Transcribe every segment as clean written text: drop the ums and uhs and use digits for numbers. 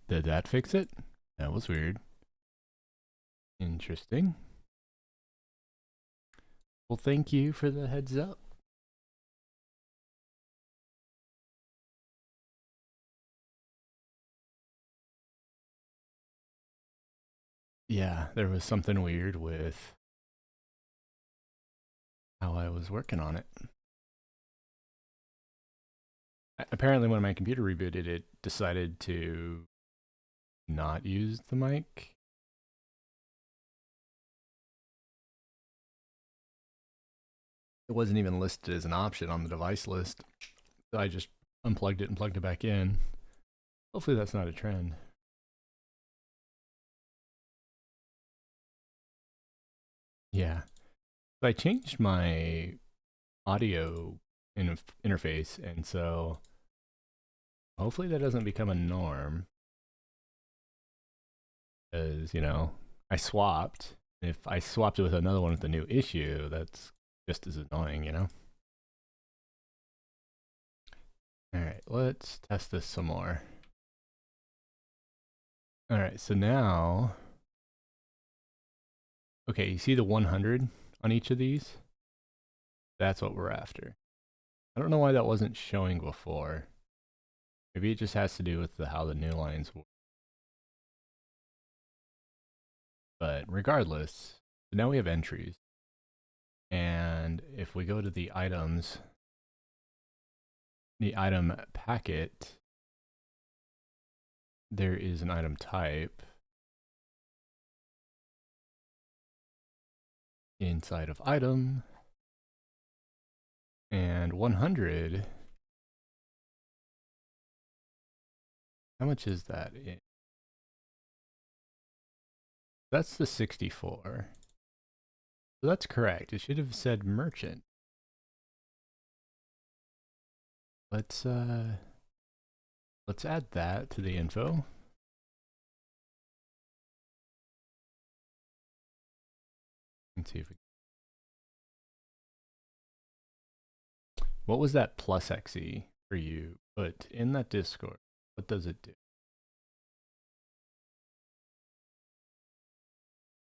Did that fix it? That was weird. Interesting. Well, thank you for the heads up. Yeah, there was something weird with how I was working on it. Apparently, when my computer rebooted, it decided to not use the mic. It wasn't even listed as an option on the device list. So I just unplugged it and plugged it back in. Hopefully that's not a trend. Yeah. So I changed my audio interface, and so hopefully that doesn't become a norm. Because, you know, I swapped. If I swapped it with another one with a new issue, that's just as annoying, you know? All right, let's test this some more. All right, so now, okay, you see the 100 on each of these? That's what we're after. I don't know why that wasn't showing before. Maybe it just has to do with how the new lines work. But regardless, now we have entries. And if we go to the items, the item packet, there is an item type inside of item, and 100, how much is that? That's the 64. So that's correct. It should have said merchant. Let's add that to the info. Let's see if we... What was that plus XE for you put in that Discord? What does it do?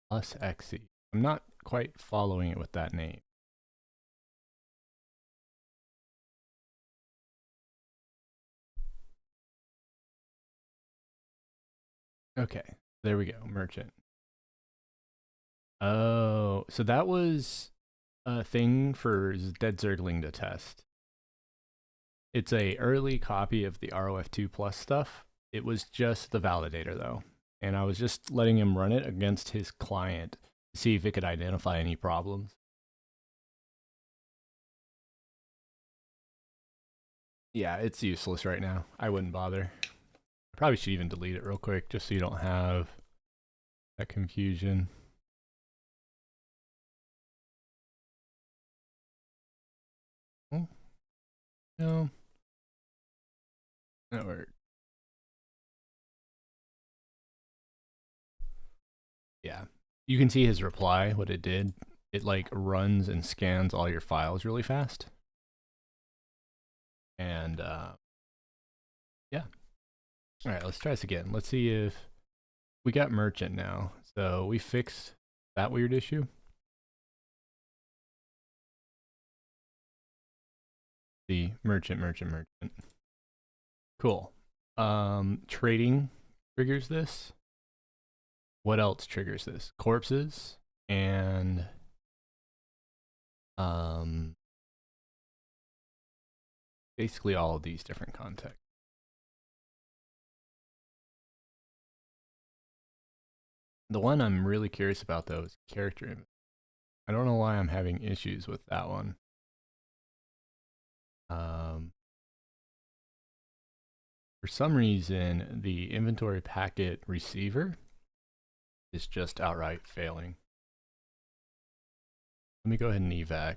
Plus XE. I'm not quite following it with that name. Okay, there we go, merchant. Oh, so that was a thing for Dead Zergling to test. It's a early copy of the ROF2 Plus stuff. It was just the validator though, and I was just letting him run it against his client to see if it could identify any problems. Yeah, it's useless right now. I wouldn't bother. I probably should even delete it real quick just so you don't have that confusion. Oh, no. That worked. Yeah. You can see his reply, what it did. It like runs and scans all your files really fast. And yeah. All right, let's try this again. Let's see if we got merchant now. So we fixed that weird issue. The merchant. Cool. Trading triggers this. What else triggers this? Corpses and basically all of these different contexts. The one I'm really curious about though is character image. I don't know why I'm having issues with that one. For some reason, the inventory packet receiver is just outright failing. Let me go ahead and evac.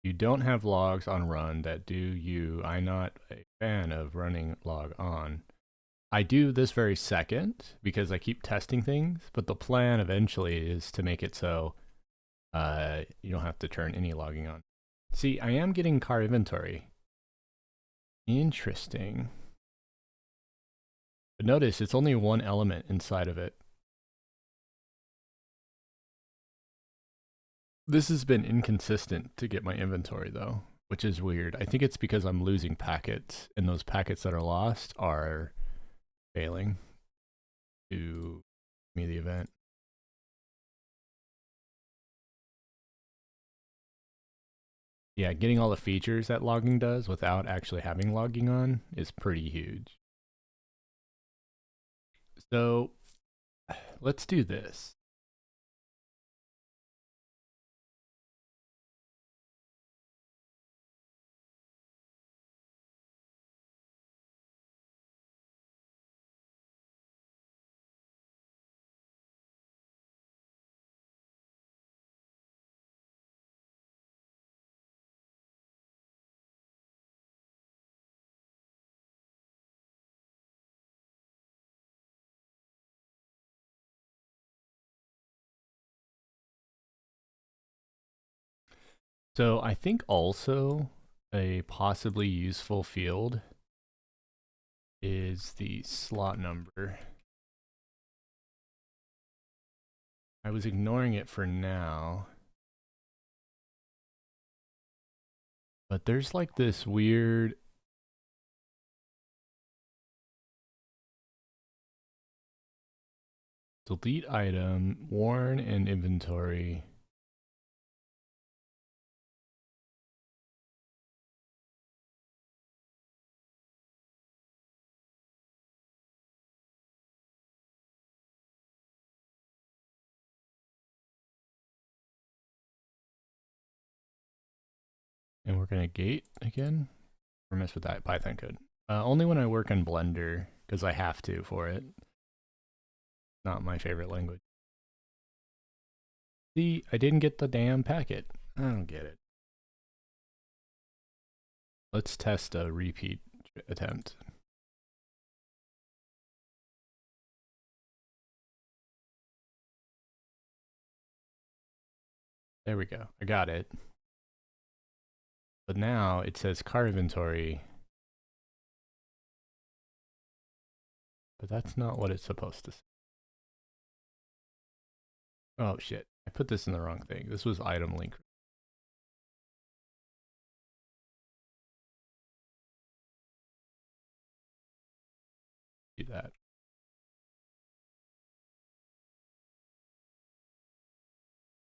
You don't have logs on run that do you. I'm not a fan of running log on. I do this very second because I keep testing things, but the plan eventually is to make it so you don't have to turn any logging on. See, I am getting car inventory. Interesting. But notice it's only one element inside of it. This has been inconsistent to get my inventory though, which is weird. I think it's because I'm losing packets, and those packets that are lost are failing to give me the event. Yeah, getting all the features that logging does without actually having logging on is pretty huge. So let's do this. So I think also a possibly useful field is the slot number. I was ignoring it for now, but there's like this weird delete item, worn and inventory. And we're gonna gate again or mess with that Python code. Only when I work in Blender, because I have to for it. Not my favorite language. See, I didn't get the damn packet. I don't get it. Let's test a repeat attempt. There we go. I got it. But now it says car inventory. But that's not what it's supposed to say. Oh shit. I put this in the wrong thing. This was item link. Do that.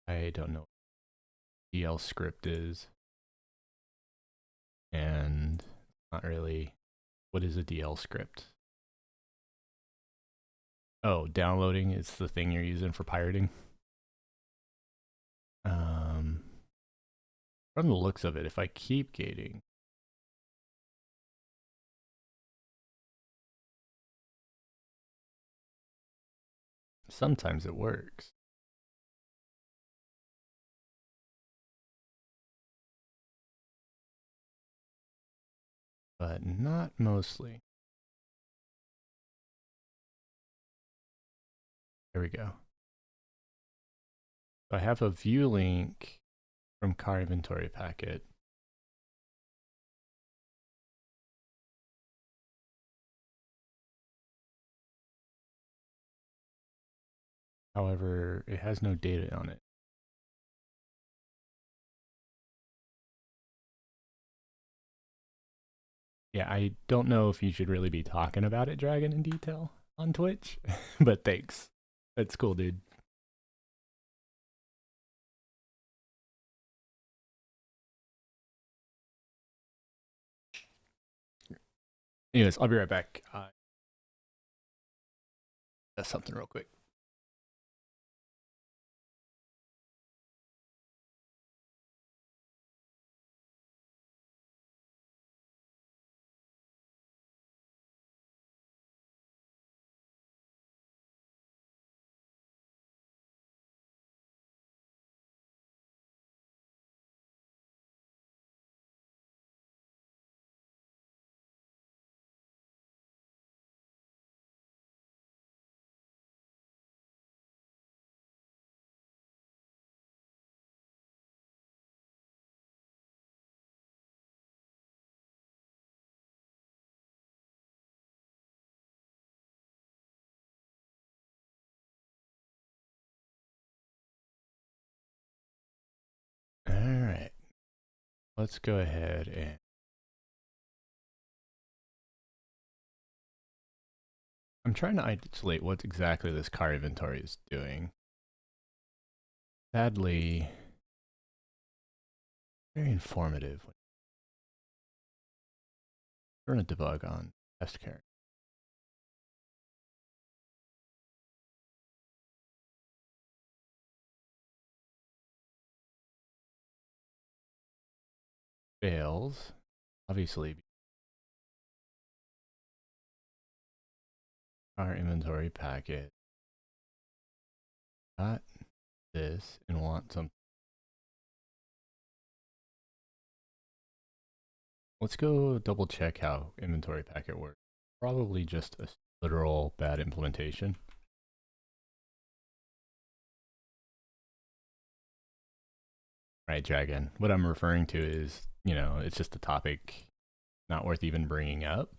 I don't know what DL script is. And not really. What is a DL script? Oh, downloading is the thing you're using for pirating. From the looks of it, if I keep gating, sometimes it works. But not mostly. There we go. So I have a view link from car inventory packet. However, it has no data on it. Yeah, I don't know if you should really be talking about it, Dragon, in detail on Twitch, but thanks. That's cool, dude. Anyways, I'll be right back. That's something real quick. let's go ahead and I'm trying to isolate what exactly this car inventory is doing. Sadly, very informative. We're going to debug on test character. Fails, obviously. Car inventory packet. Got this and want some. Let's go double check how inventory packet works. Probably just a literal bad implementation. Right, Dragon. What I'm referring to is, you know, it's just a topic not worth even bringing up.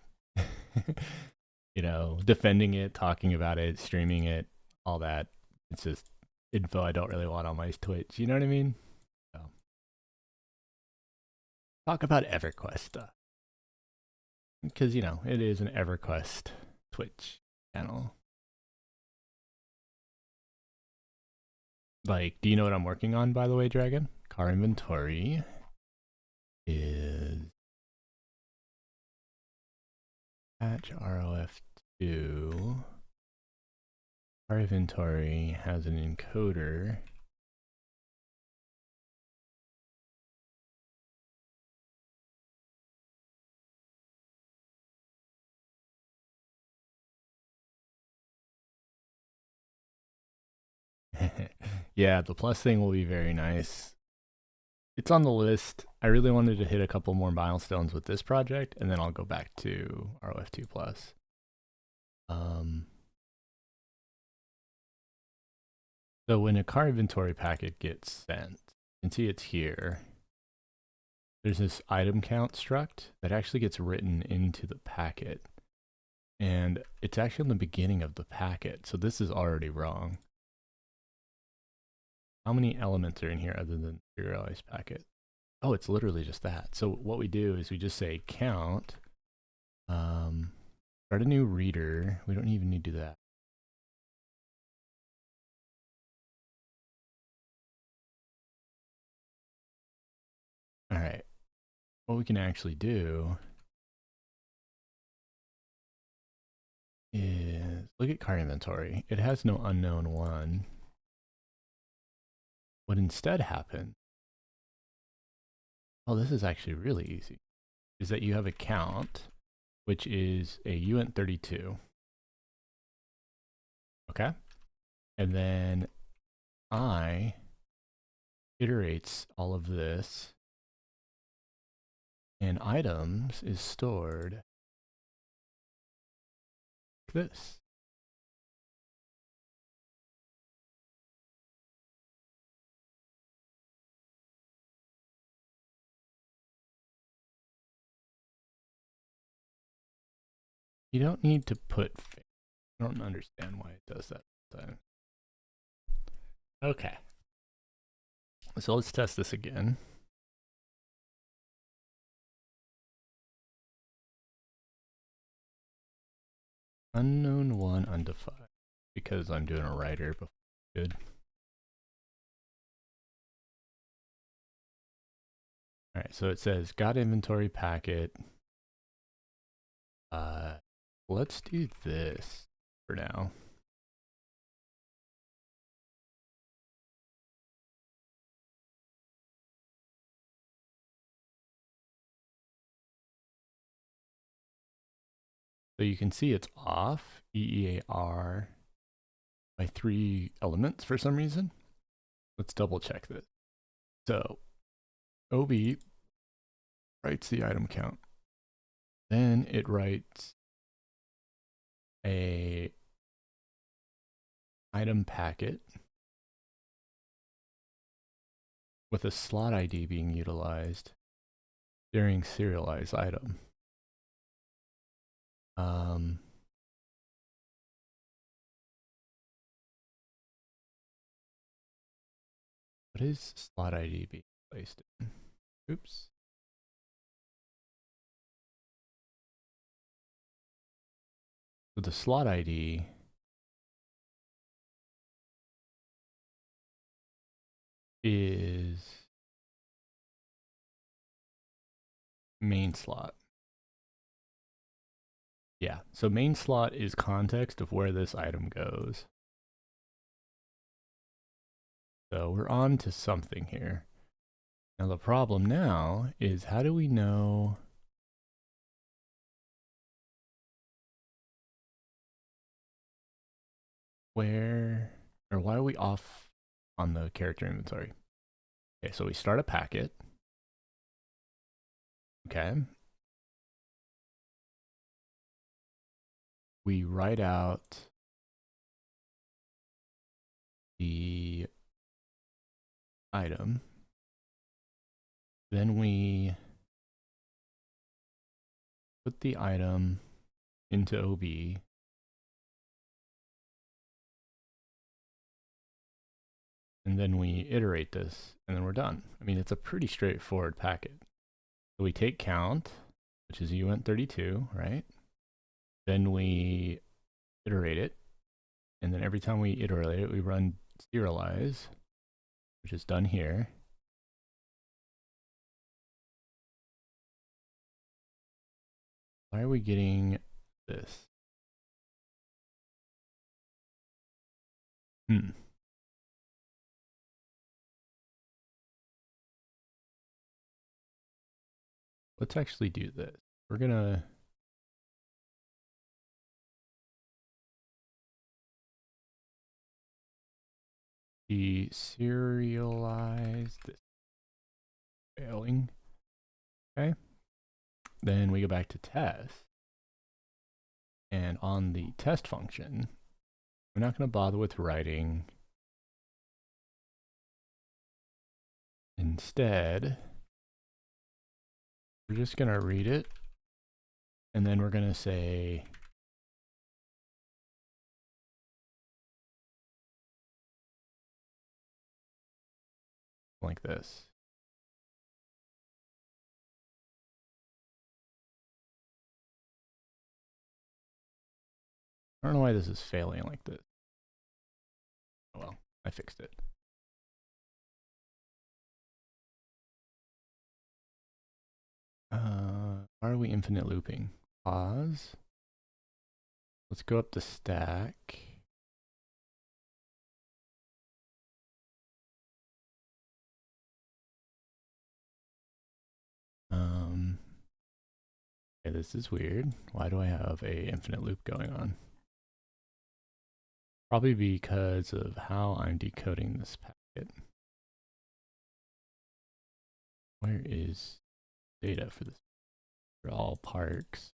You know, defending it, talking about it, streaming it, all that. It's just info I don't really want on my Twitch. You know what I mean? So, talk about EverQuest stuff. Because, you know, it is an EverQuest Twitch channel. Like, do you know what I'm working on, by the way, Dragon? Car inventory is patch ROF2. Car inventory has an encoder. Yeah, the plus thing will be very nice. It's on the list. I really wanted to hit a couple more milestones with this project, and then I'll go back to ROF2 plus. So when a car inventory packet gets sent, you can see it's here. There's this item count struct that actually gets written into the packet. And it's actually in the beginning of the packet, so this is already wrong. How many elements are in here other than serialized packet? Oh, it's literally just that. So what we do is we just say count, start a new reader. We don't even need to do that. All right. What we can actually do is look at car inventory. It has no unknown one. What instead happened, oh, this is actually really easy, is that you have a count, which is a uint32. Okay? And then I iterates all of this, and items is stored like this. You don't need to put, I don't understand why it does that sometimes. Okay. So let's test this again. Unknown one undefined, because I'm doing a writer before. Good. All right, so it says got inventory packet. Let's do this for now. So you can see it's off EEAR by 3 elements for some reason. Let's double check this. So OB writes the item count. Then it writes a item packet with a slot ID being utilized during serialized item. What is slot ID being placed in? Oops. So the slot ID is main slot. Yeah, so main slot is context of where this item goes. So we're on to something here. Now the problem now is, how do we know where, or why are we off on the character inventory? Okay, so we start a packet. Okay. We write out the item. Then we put the item into OB. And then we iterate this, and then we're done. I mean, it's a pretty straightforward packet. So we take count, which is uint32, right? Then we iterate it. And then every time we iterate it, we run serialize, which is done here. Why are we getting this? Let's actually do this. We're gonna deserialize this failing. Okay. Then we go back to test. And on the test function, we're not going to bother with writing. Instead, we're just going to read it. And then we're going to say like this. I don't know why this is failing like this. Oh well, I fixed it. Why are we infinite looping? Pause. Let's go up the stack. Okay, this is weird. Why do I have a infinite loop going on? Probably because of how I'm decoding this packet. Where is data for this? For all parks.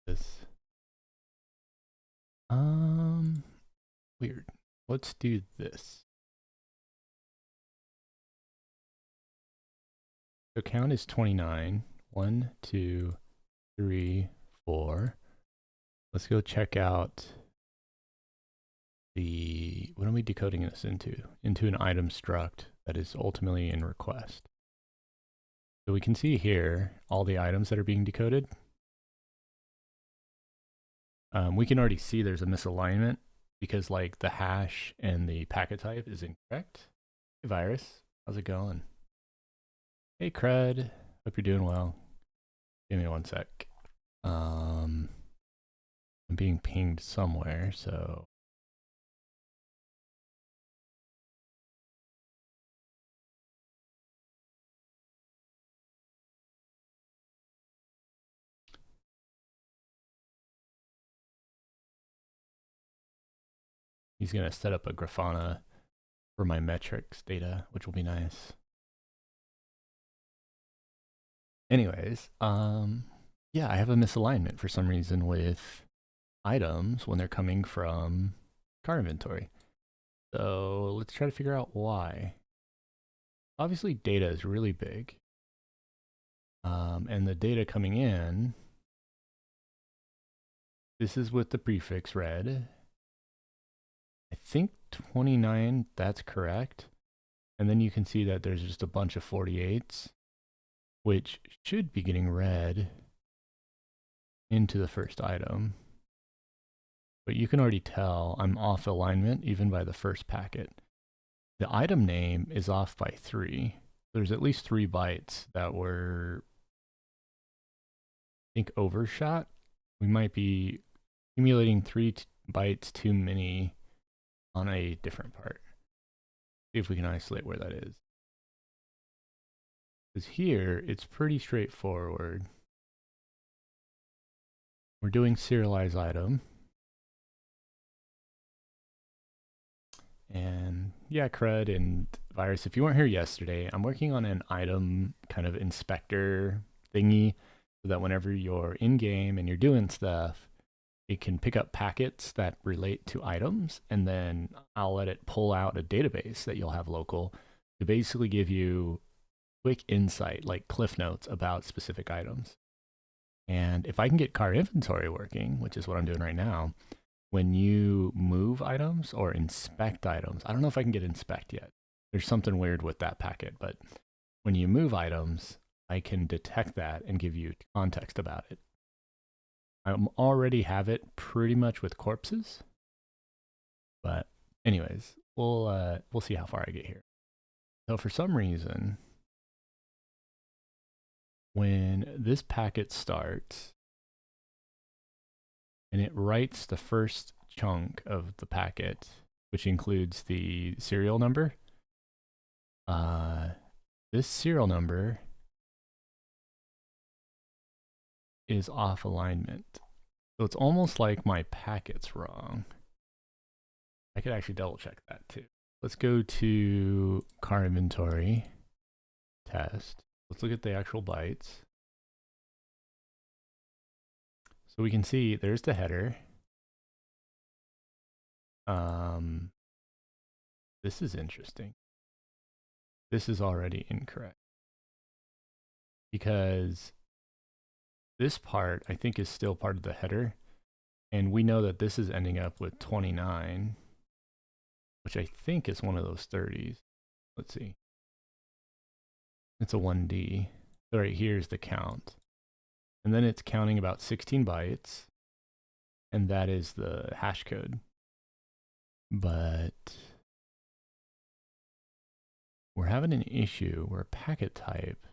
This. Weird. Let's do this. So count is 29. 1, 2, 3, 4. Let's go check out the, what are we decoding this into? Into an item struct that is ultimately in request. So we can see here all the items that are being decoded. We can already see there's a misalignment because like the hash and the packet type is incorrect. Hey Virus, how's it going? Hey Cred, hope you're doing well. Give me one sec. I'm being pinged somewhere, so. He's gonna set up a Grafana for my metrics data, which will be nice. Anyways, yeah, I have a misalignment for some reason with items when they're coming from car inventory. So let's try to figure out why. Obviously data is really big. And the data coming in, this is with the prefix red. I think 29, that's correct. And then you can see that there's just a bunch of 48s. which should be getting read into the first item. But you can already tell I'm off alignment even by the first packet. The item name is off by 3. There's at least 3 bytes that were, I think, overshot. We might be accumulating 3 bytes too many on a different part. See if we can isolate where that is. Because here, it's pretty straightforward. We're doing serialized item. And yeah, CRUD and Virus, if you weren't here yesterday, I'm working on an item kind of inspector thingy so that whenever you're in game and you're doing stuff, it can pick up packets that relate to items, and then I'll let it pull out a database that you'll have local to basically give you quick insight, like cliff notes about specific items. And if I can get car inventory working, which is what I'm doing right now, when you move items or inspect items, I don't know if I can get inspect yet. There's something weird with that packet, but when you move items, I can detect that and give you context about it. I already have it pretty much with corpses, but anyways, we'll see how far I get here. So for some reason, when this packet starts and it writes the first chunk of the packet, which includes the serial number, this serial number is off alignment. So it's almost like my packet's wrong. I could actually double check that too. Let's go to car inventory test. Let's look at the actual bytes. So we can see there's the header. This is interesting. This is already incorrect because this part I think is still part of the header, and we know that this is ending up with 29, which I think is one of those 30s. Let's see. It's a 1D. So right here is the count. And then it's counting about 16 bytes, and that is the hash code. But we're having an issue where packet type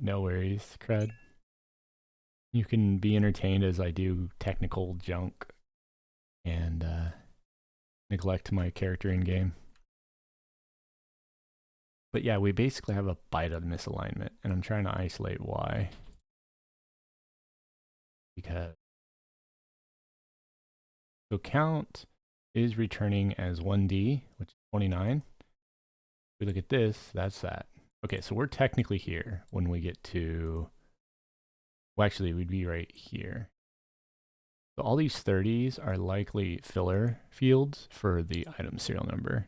no worries, CRUD. You can be entertained as I do technical junk and neglect my character in game. But yeah, we basically have a byte of misalignment, and I'm trying to isolate why. Because so count is returning as 1D, which is 29. If we look at this, that's that. Okay, so we're technically here when we get to, well, actually, we'd be right here. So all these 30s are likely filler fields for the item serial number.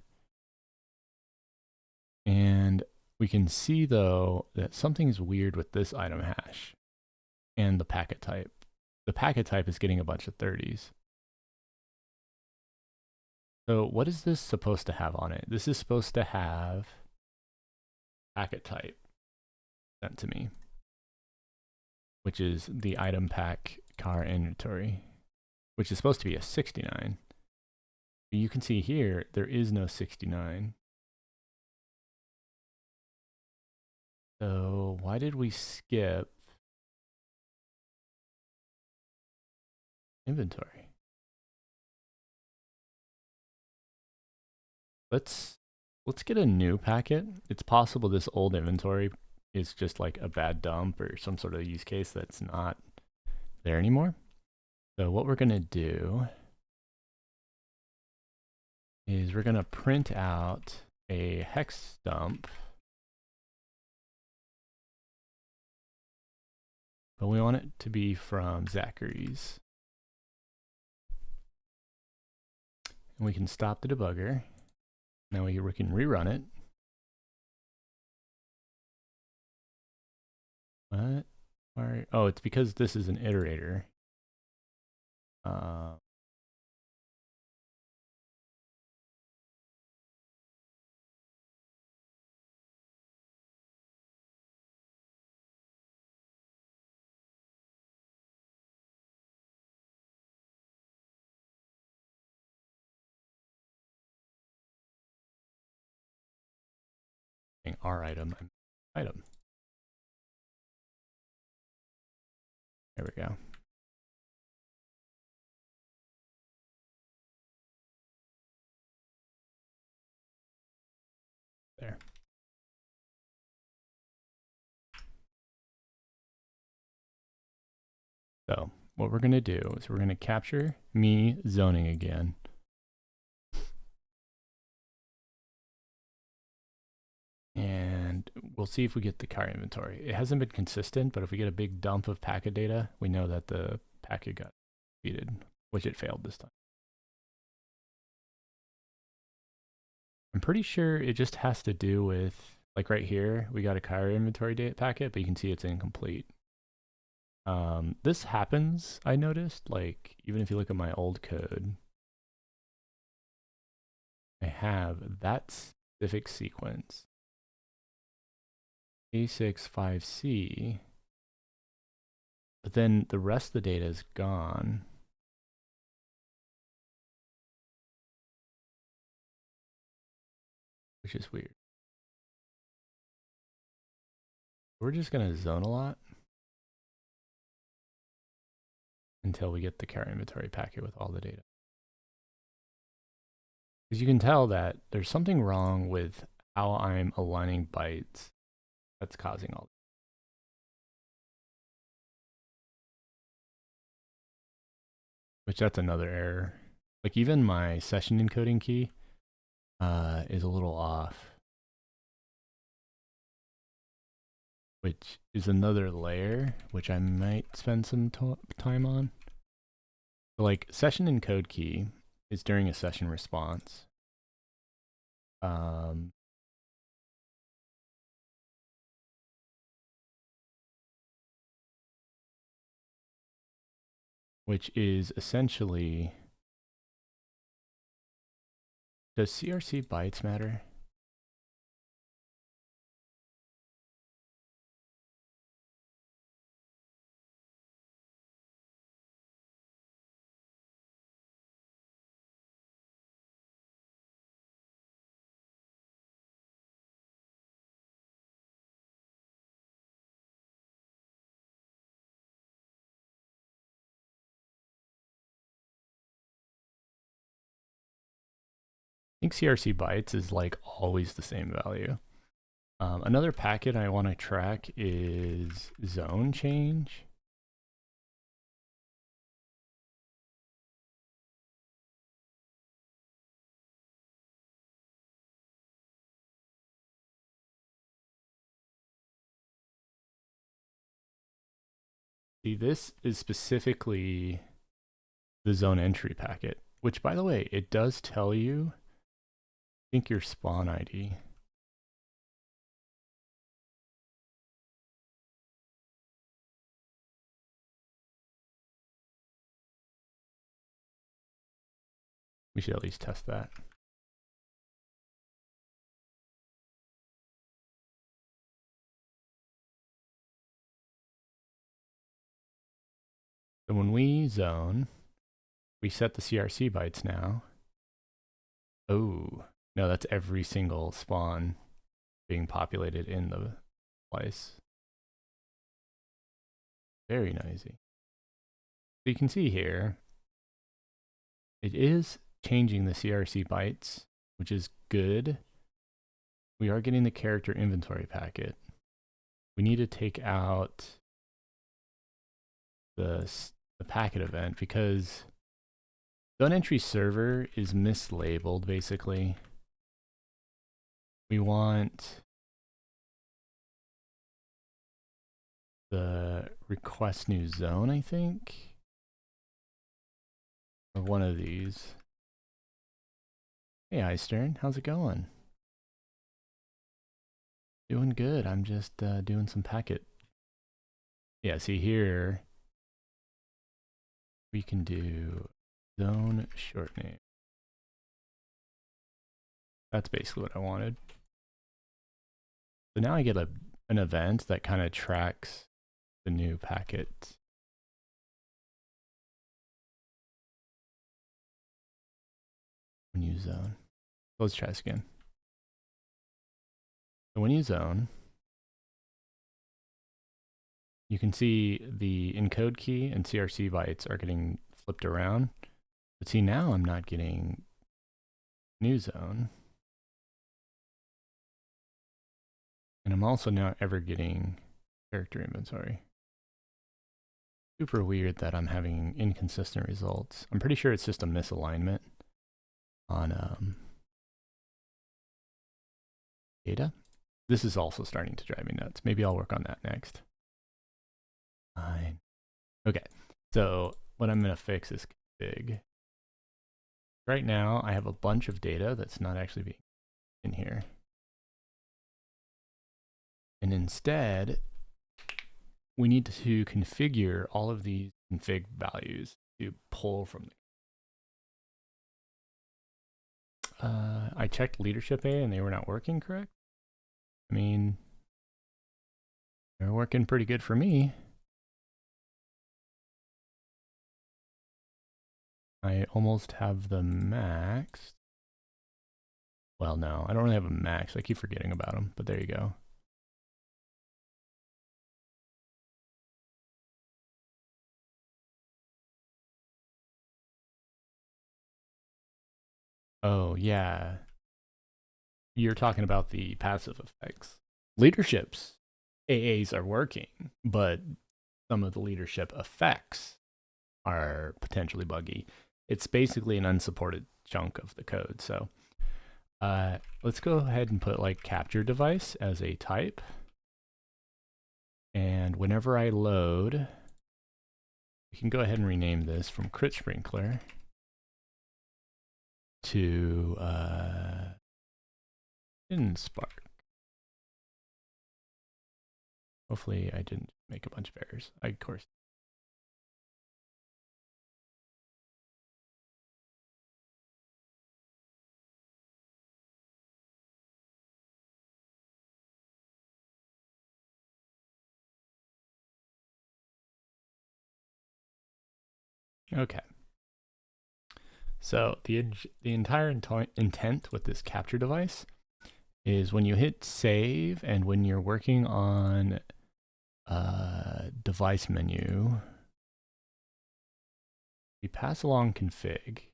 And we can see, though, that something's weird with this item hash and the packet type. The packet type is getting a bunch of 30s. So what is this supposed to have on it? This is supposed to have packet type sent to me, which is the item pack car inventory, which is supposed to be a 69. But you can see here, there is no 69. So why did we skip inventory? Let's get a new packet. It's possible this old inventory is just like a bad dump or some sort of use case that's not there anymore. So what we're gonna do is we're gonna print out a hex dump, but we want it to be from Zachary's. And we can stop the debugger. Now we can rerun it. What? Oh, it's because this is an iterator. our item, item. There we go. There. So what we're going to do is we're going to capture me zoning again. And we'll see if we get the car inventory. It hasn't been consistent, but if we get a big dump of packet data, we know that the packet got defeated, which it failed this time. I'm pretty sure it just has to do with, like right here, we got a car inventory data packet, but you can see it's incomplete. This happens, I noticed, like even if you look at my old code, I have that specific sequence. A65C, but then the rest of the data is gone. Which is weird. We're just gonna zone a lot until we get the car inventory packet with all the data. Because you can tell that there's something wrong with how I'm aligning bytes that's causing all this. Which that's another error. Like even my session encoding key is a little off. Which is another layer, which I might spend some time on. So like session encode key is during a session response. Which is essentially, does CRC bytes matter? I think CRC bytes is like always the same value. Another packet I want to track is zone change. See, this is specifically the zone entry packet, which by the way, it does tell you, I think your spawn ID. We should at least test that. So when we zone, we set the CRC bytes now. Oh, no, that's every single spawn being populated in the place. Very noisy. So you can see here, it is changing the CRC bytes, which is good. We are getting the character inventory packet. We need to take out the packet event because zone entry server is mislabeled basically. We want the request new zone, I think, or one of these. Hey Eistern, how's it going? Doing good. I'm just doing some packet. Yeah, see here, we can do zone short name. That's basically what I wanted. So now I get an event that kind of tracks the new packet. New zone. Let's try this again. So when you zone, you can see the encode key and CRC bytes are getting flipped around. But see, now I'm not getting new zone. And I'm also not ever getting character inventory. Super weird that I'm having inconsistent results. I'm pretty sure it's just a misalignment on data. This is also starting to drive me nuts. Maybe I'll work on that next. Fine. Okay, so what I'm going to fix is config. Right now, I have a bunch of data that's not actually being in here. And instead, we need to configure all of these config values to pull from the I checked leadership A and they were not working correct. I mean, they're working pretty good for me. I almost have the max. Well, no, I don't really have a max. I keep forgetting about them, but there you go. Oh, yeah. You're talking about the passive effects. Leaderships, AAs are working, but some of the leadership effects are potentially buggy. It's basically an unsupported chunk of the code. So let's go ahead and put like capture device as a type. And whenever I load, we can go ahead and rename this from crit sprinkler to InSpark. Hopefully I didn't make a bunch of errors. I, of course. Okay. So the entire intent with this capture device is when you hit save and when you're working on device menu, we pass along config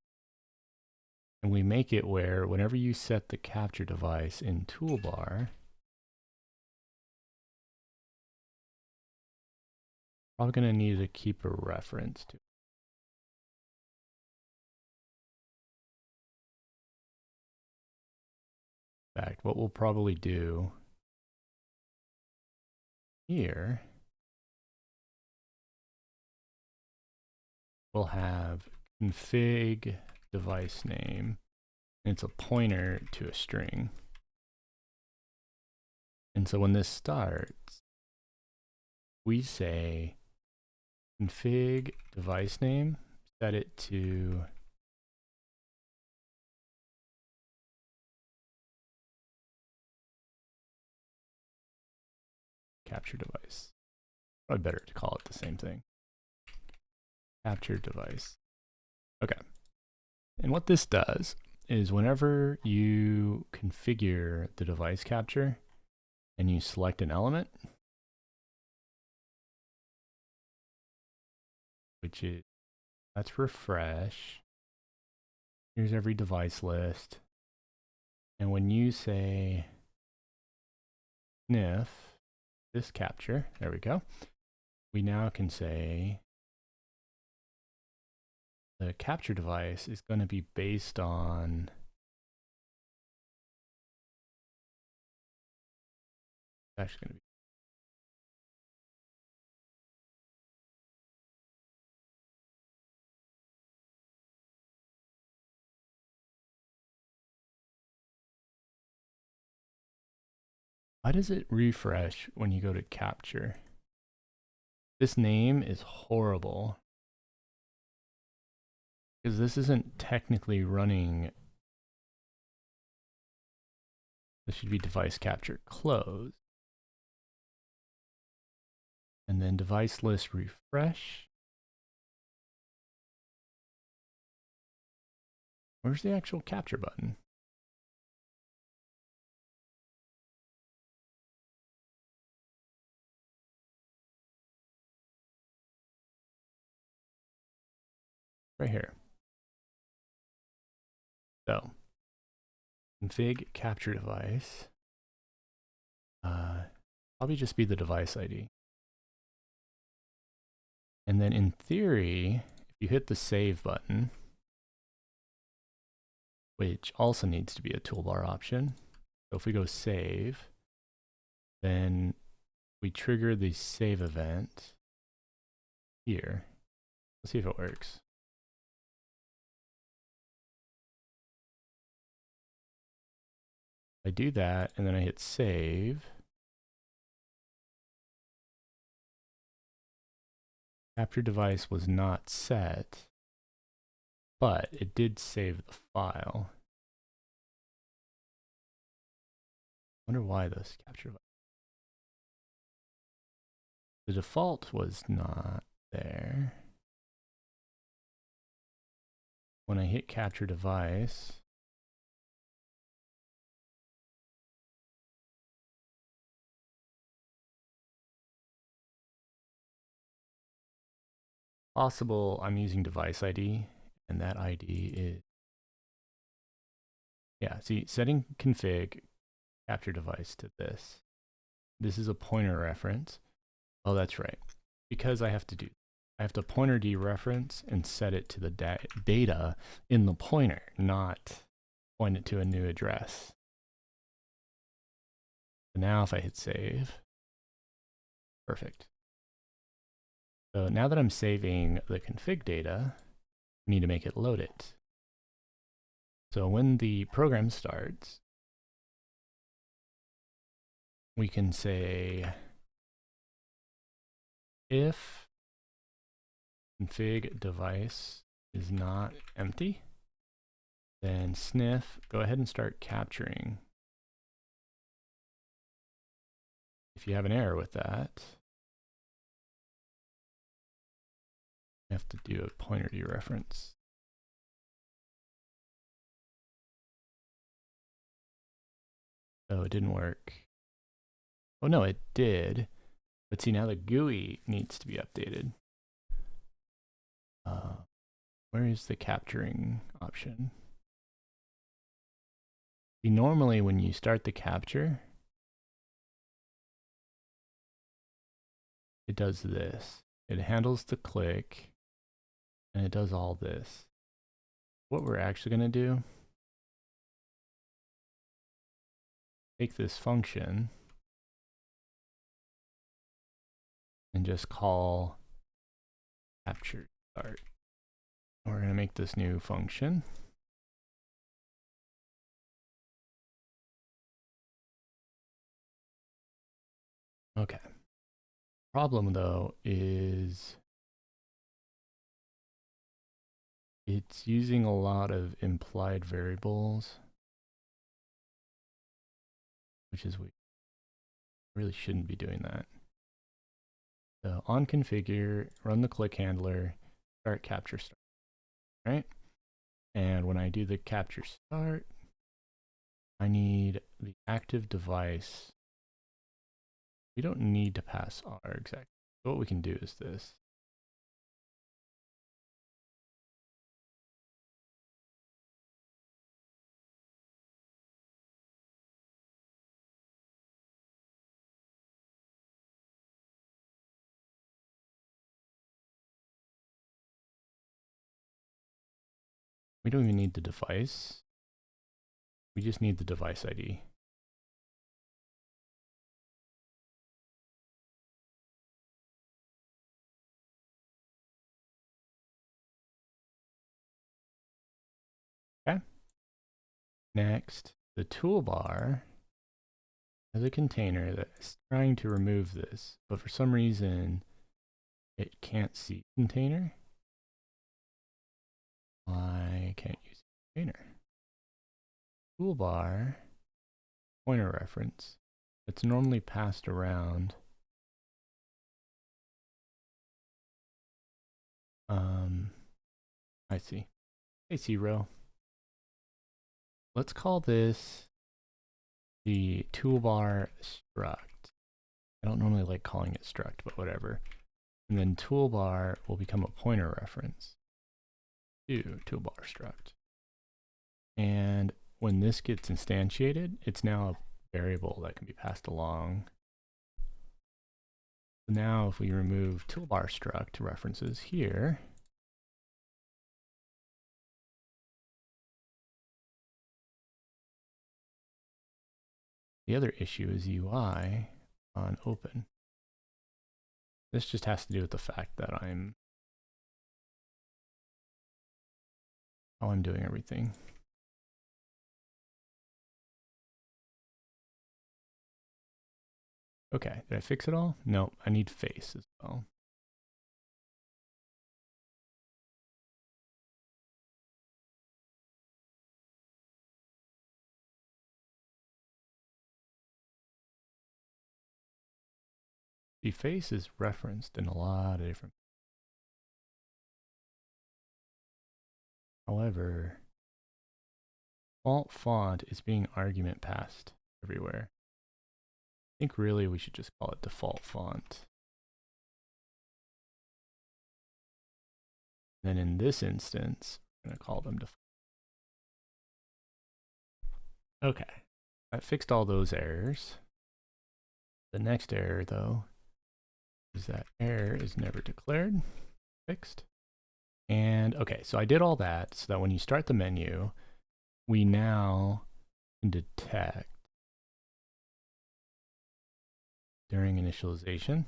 and we make it where whenever you set the capture device in toolbar, probably going to need to keep a reference to. In fact, what we'll probably do here, we'll have config device name, and it's a pointer to a string. And so when this starts, we say config device name, set it to capture device. Probably better to call it the same thing. Capture device. Okay. And what this does is whenever you configure the device capture and you select an element, which is, let's refresh. Here's every device list. And when you say sniff this capture, there we go. We now can say the capture device is going to be based on actually going to be why does it refresh when you go to capture? This name is horrible because this isn't technically running. This should be device capture close. And then device list refresh. Where's the actual capture button? right here. So config capture device. Probably just be the device ID. And then in theory, if you hit the save button, which also needs to be a toolbar option. So if we go save, then we trigger the save event here. Let's see if it works. I do that, and then I hit save. Capture device was not set, but it did save the file. Wonder why this capture device. The default was not there. When I hit capture device, possible I'm using device ID, and that ID is, yeah, see, setting config capture device to this. This is a pointer reference. Oh, that's right. Because I have to pointer dereference and set it to the data in the pointer, not point it to a new address. So now if I hit save, perfect. So now that I'm saving the config data, I need to make it load it. So when the program starts, we can say if config device is not empty, then sniff, go ahead and start capturing. If you have an error with that, you have to do a pointer dereference. Oh, it didn't work. Oh no, it did. But see, now the GUI needs to be updated. Where is the capturing option? See, normally when you start the capture, it does this. It handles the click, and it does all this. What we're actually going to do, take this function and just call capture start. We're going to make this new function. Okay. Problem though is it's using a lot of implied variables, which is weird. Really shouldn't be doing that. So on configure, run the click handler, start capture start, right? And when I do the capture start, I need the active device. We don't need to pass R exactly. So what we can do is this. We don't even need the device. We just need the device ID. Okay. Next, the toolbar has a container that's trying to remove this, but for some reason it can't see container. I can't use container. Toolbar, pointer reference, it's normally passed around. I see. I see row. Let's call this the toolbar struct. I don't normally like calling it struct, but whatever. And then toolbar will become a pointer reference. to toolbar struct. And when this gets instantiated, it's now a variable that can be passed along. So now if we remove toolbar struct references here, the other issue is UI on open. This just has to do with the fact that how I'm doing everything. Okay, did I fix it all? No, I need face as well. The face is referenced in a lot of different. However, default font is being argument passed everywhere. I think really we should just call it default font. Then in this instance, I'm going to call them default. Okay, that fixed all those errors. The next error though is that error is never declared. Fixed. And okay, so I did all that so that when you start the menu, we now can detect during initialization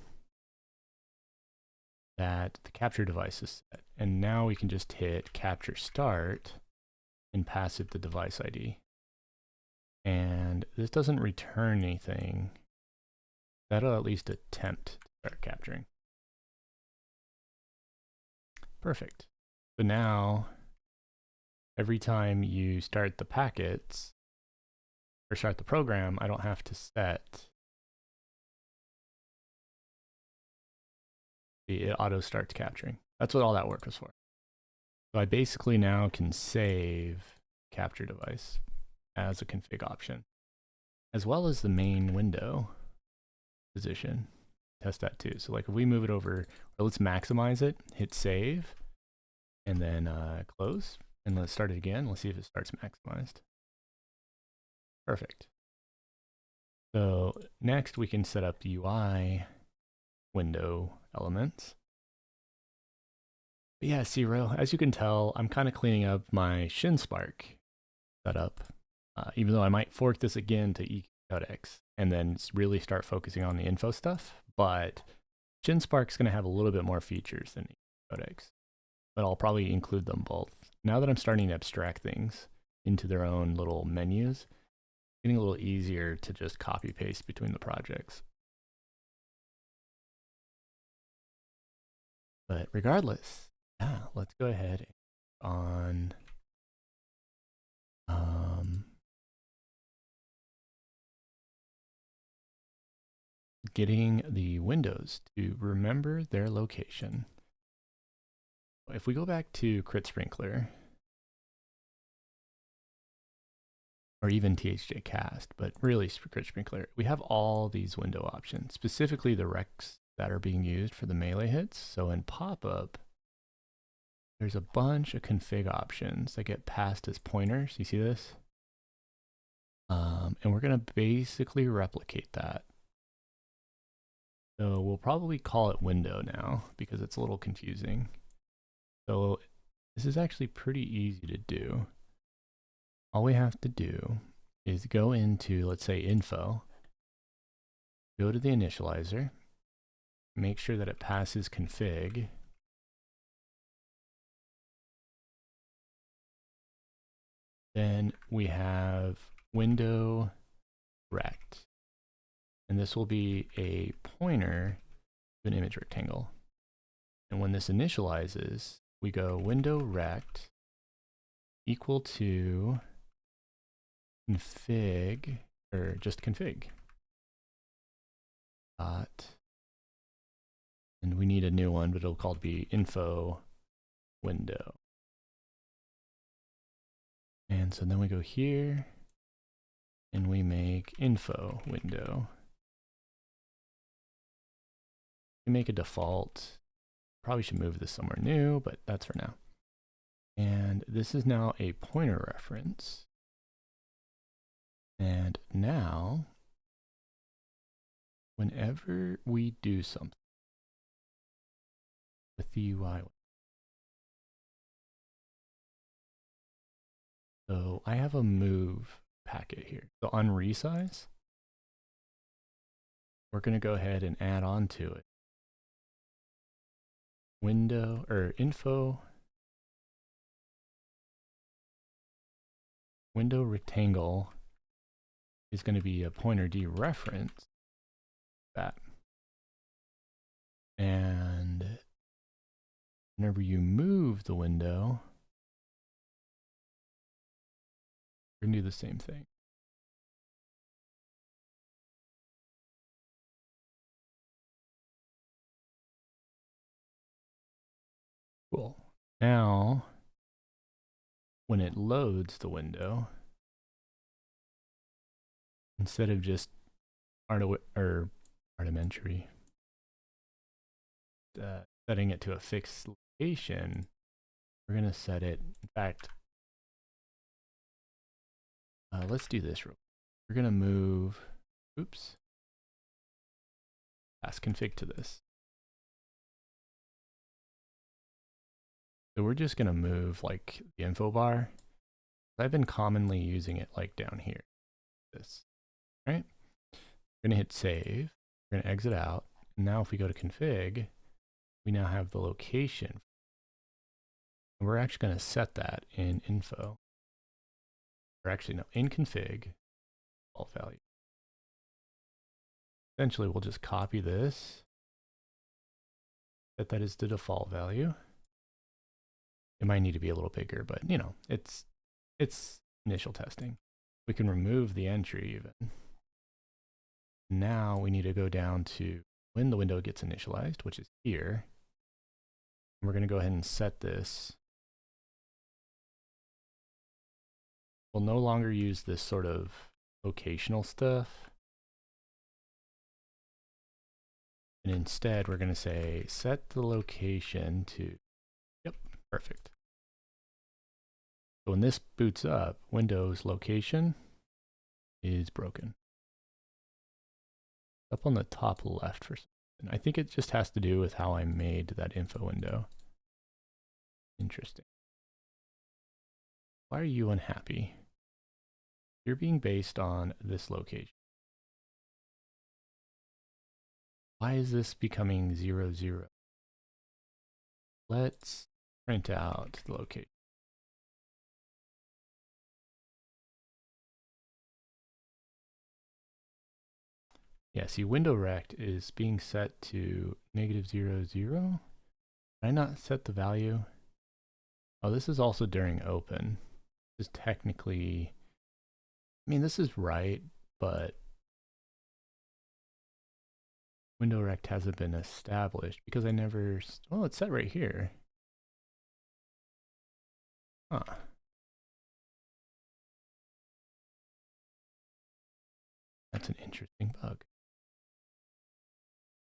that the capture device is set. And now we can just hit capture start and pass it the device ID. And this doesn't return anything. That'll at least attempt to start capturing. Perfect. So now, every time you start the packets, or start the program, I don't have to set it auto starts capturing. That's what all that work was for. So I basically now can save capture device as a config option, as well as the main window position. Test that too. So like if we move it over, or let's maximize it, hit save, and then close, and let's start it again. Let's see if it starts maximized. Perfect. So next we can set up the UI window elements. But yeah, Zero, as you can tell, I'm kind of cleaning up my ShinSpark setup, even though I might fork this again to EQ codecs and then really start focusing on the info stuff. But ShinSpark's going to have a little bit more features than EQ codecs, but I'll probably include them both. Now that I'm starting to abstract things into their own little menus, it's getting a little easier to just copy paste between the projects. But regardless, yeah, let's go ahead on getting the windows to remember their location. If we go back to Crit Sprinkler, or even THJ Cast, but really Crit Sprinkler, we have all these window options, specifically the recs that are being used for the melee hits. So in pop-up, there's a bunch of config options that get passed as pointers. You see this? And we're going to basically replicate that. So we'll probably call it window now because it's a little confusing. So this is actually pretty easy to do. All we have to do is go into, let's say, info, go to the initializer, make sure that it passes config, then we have window rect, and this will be a pointer to an image rectangle. And when this initializes, we go window rect equal to config, or just config dot, and we need a new one, but it'll called be info window. And so then we go here and we make info window. We make a default. Probably should move this somewhere new, but that's for now. And this is now a pointer reference. And now, whenever we do something with the UI, so I have a move packet here. So on resize, we're going to go ahead and add on to it window or info window rectangle is going to be a pointer dereference that. And whenever you move the window, we're going to do the same thing. Cool. Now, when it loads the window, instead of just rudimentary setting it to a fixed location, we're going to set it, in fact, let's do this real quick. We're going to move, oops, pass config to this. So we're just going to move like the info bar. I've been commonly using it like down here. This, right? We're going to hit save. We're going to exit out. And now if we go to config, we now have the location. And we're actually going to set that in info. Or actually, no, in config, default value. Essentially, we'll just copy this, set that as the default value. It might need to be a little bigger, but you know, it's initial testing. We can remove the entry even. Now we need to go down to when the window gets initialized, which is here. And we're going to go ahead and set this. We'll no longer use this sort of locational stuff. And instead, we're going to say set the location to, yep, perfect. So when this boots up, Windows location is broken. Up on the top left for something. I think it just has to do with how I made that info window. Interesting. Why are you unhappy? You're being based on this location. Why is this becoming 0, 0? Let's print out the location. Yeah, see, window rect is being set to -0, 0. Did I not set the value? Oh, this is also during open. This is technically, I mean, this is right, but window rect hasn't been established because I never, well, it's set right here. Huh. That's an interesting bug.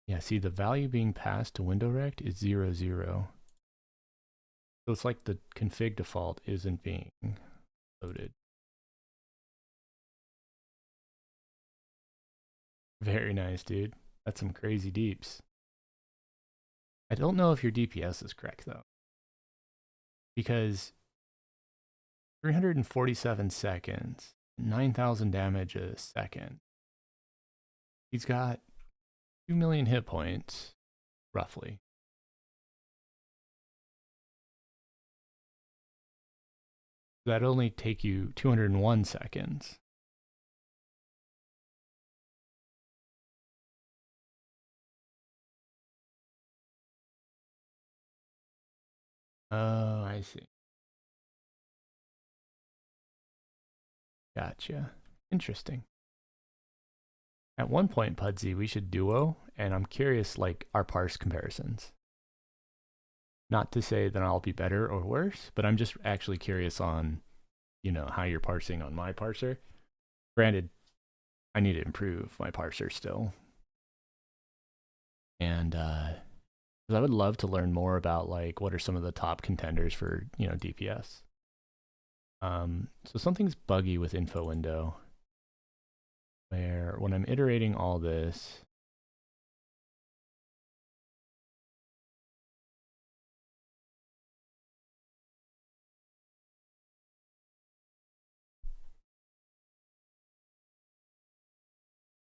Yeah, see, the value being passed to window rect is 0, 0. So it's like the config default isn't being loaded. Very nice, dude. That's some crazy deeps. I don't know if your DPS is correct, though. Because 347 seconds, 9,000 damage a second. He's got 2 million hit points, roughly. That'd only take you 201 seconds. Oh, I see. Gotcha. Interesting. At one point, Pudsey, we should duo, and I'm curious, like, our parse comparisons. Not to say that I'll be better or worse, but I'm just actually curious on, you know, how you're parsing on my parser. Granted, I need to improve my parser still. And 'Cause I would love to learn more about like what are some of the top contenders for, DPS. So something's buggy with info window where when I'm iterating all this,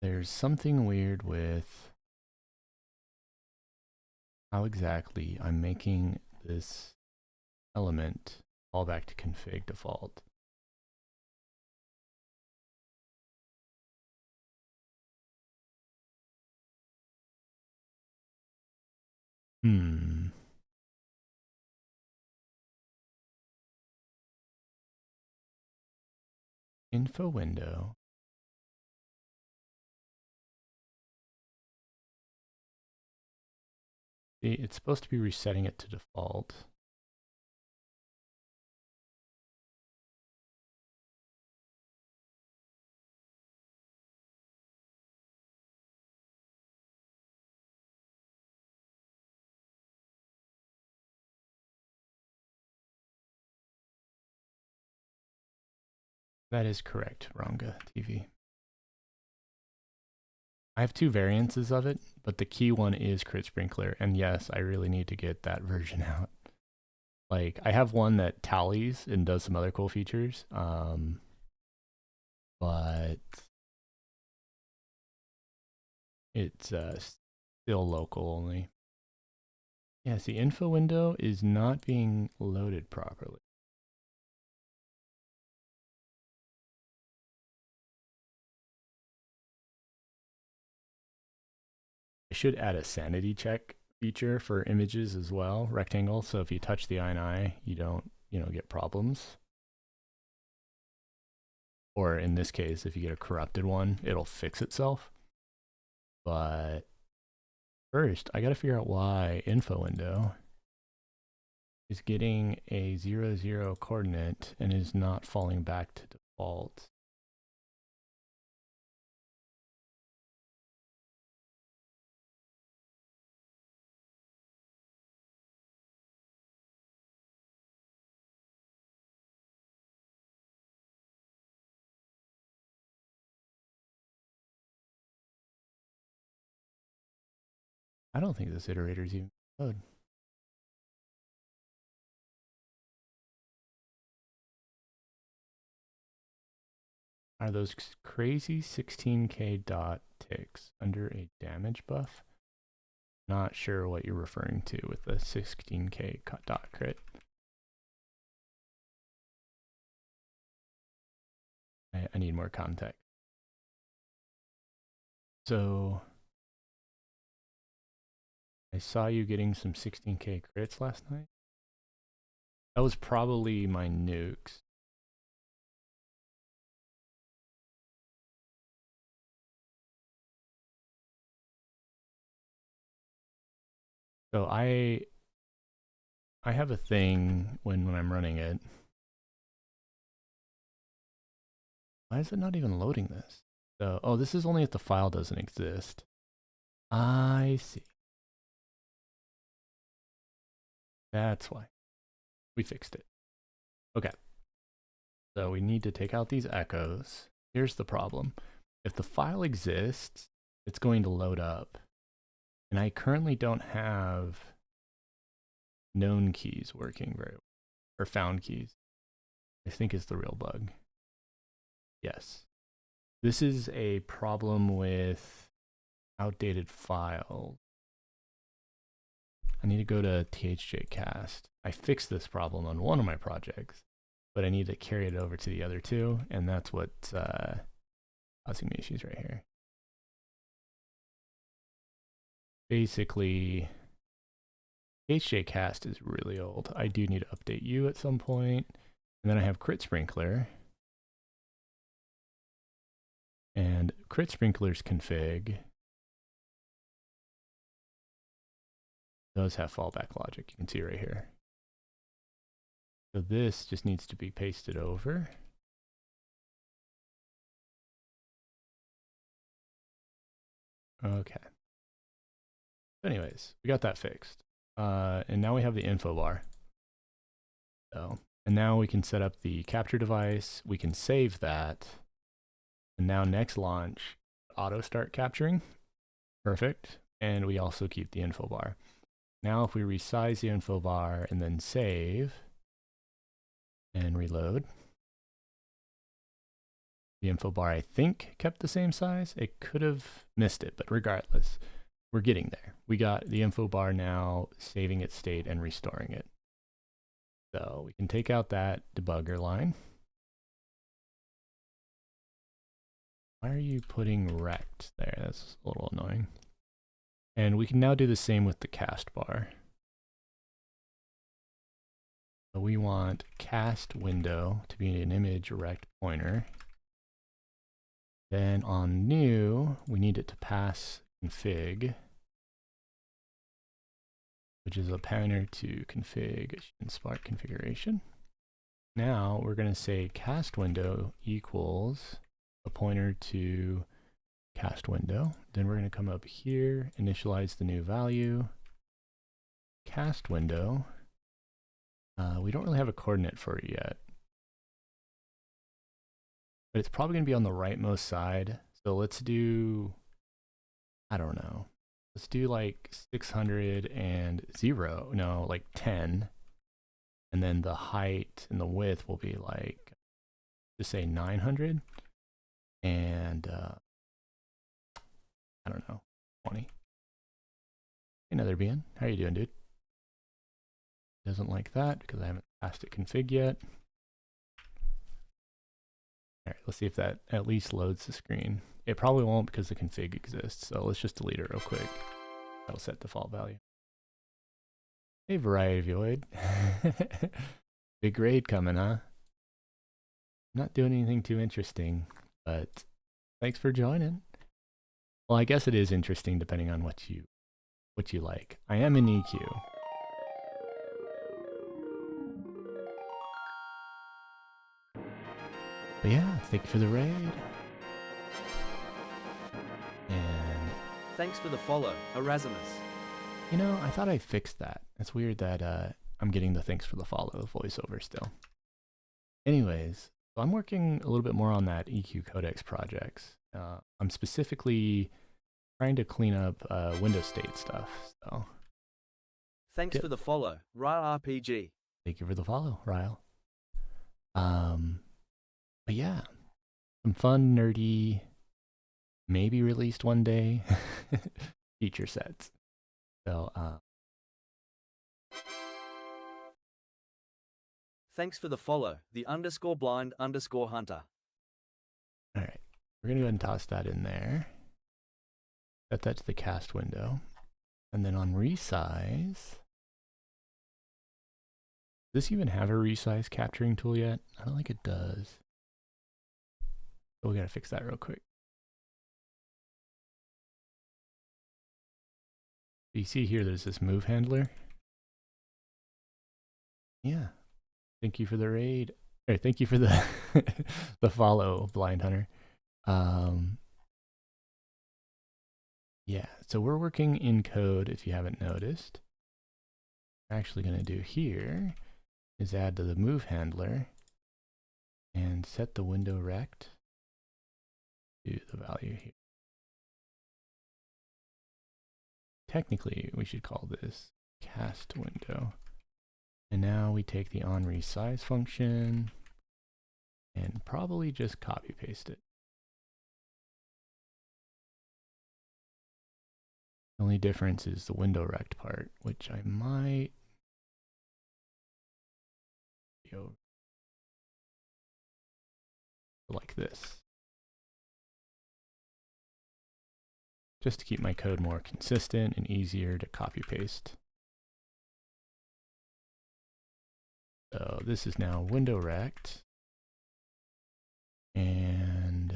there's something weird with how exactly I'm making this element fall back to config default. Info window. See, it's supposed to be resetting it to default. That is correct, Ranga TV. I have two variances of it, but the key one is Crit Sprinkler, and yes, I really need to get that version out. Like, I have one that tallies and does some other cool features, but it's still local only. Yes, the info window is not being loaded properly. I should add a sanity check feature for images as well, rectangle, so if you touch the INI, you don't, get problems. Or in this case, if you get a corrupted one, it'll fix itself. But first, I gotta figure out why info window is getting a 0, 0 coordinate and is not falling back to default. I don't think this iterator is even code. Are those crazy 16k dot ticks under a damage buff? Not sure what you're referring to with the 16k dot crit. I need more context. So I saw you getting some 16k crits last night. That was probably my nukes. So I have a thing when I'm running it. Why is it not even loading this? So, oh, this is only if the file doesn't exist. I see. That's why. We fixed it. Okay. So we need to take out these echoes. Here's the problem. If the file exists, it's going to load up. And I currently don't have known keys working very well, or found keys. I think is the real bug. Yes. This is a problem with outdated files. I need to go to Thj cast. I fixed this problem on one of my projects, but I need to carry it over to the other two, and that's what's causing me issues right here. Basically, Thj cast is really old. I do need to update you at some point. And then I have Crit Sprinkler. And Crit Sprinkler's config does have fallback logic. You can see right here. So this just needs to be pasted over. Okay. Anyways, we got that fixed. And now we have the info bar. So, and now we can set up the capture device. We can save that. And now next launch, auto start capturing. Perfect. And we also keep the info bar. Now if we resize the info bar and then save and reload, the info bar I think kept the same size. It could have missed it, but regardless, we're getting there. We got the info bar now saving its state and restoring it. So we can take out that debugger line. Why are you putting rect there? That's a little annoying. And we can now do the same with the cast bar. So we want cast window to be an image rect pointer. Then on new, we need it to pass config, which is a pointer to config and Spark configuration. Now we're going to say cast window equals a pointer to cast window. Then we're going to come up here, initialize the new value, cast window. We don't really have a coordinate for it yet, but it's probably going to be on the rightmost side. So let's do, I don't know, let's do like 600 and 0, no, like 10. And then the height and the width will be like, just say 900. And I don't know, 20. Another bean. How are you doing, dude? Doesn't like that because I haven't passed it config yet. All right, let's see if that at least loads the screen. It probably won't because the config exists. So let's just delete it real quick. That'll set default value. Hey, Variety Void. Big raid coming, huh? Not doing anything too interesting, but thanks for joining. Well, I guess it is interesting depending on what you like. I am in EQ. But yeah, thank you for the raid. And thanks for the follow, Erasmus. You know, I thought I fixed that. It's weird that I'm getting the thanks for the follow voiceover still. Anyways, so I'm working a little bit more on that EQ codecs projects. I'm specifically trying to clean up Windows state stuff. So thanks for the follow, Ryle RPG. Thank you for the follow, Ryle. But yeah, some fun, nerdy, maybe released one day feature sets. So thanks for the follow, the _blind_hunter. All right, we're gonna go ahead and toss that in there. Set that to the cast window, and then on resize. Does this even have a resize capturing tool yet? I don't think it does. So we gotta fix that real quick. You see here, there's this move handler. Yeah. Thank you for the raid. Or thank you for the the follow, Blind Hunter. Yeah, so we're working in code if you haven't noticed. What we're actually gonna do here is add to the move handler and set the window rect to the value here. Technically, we should call this cast window. And now we take the onResize function and probably just copy paste it. The only difference is the window rect part, which I might go like this. Just to keep my code more consistent and easier to copy paste. So this is now window rect. And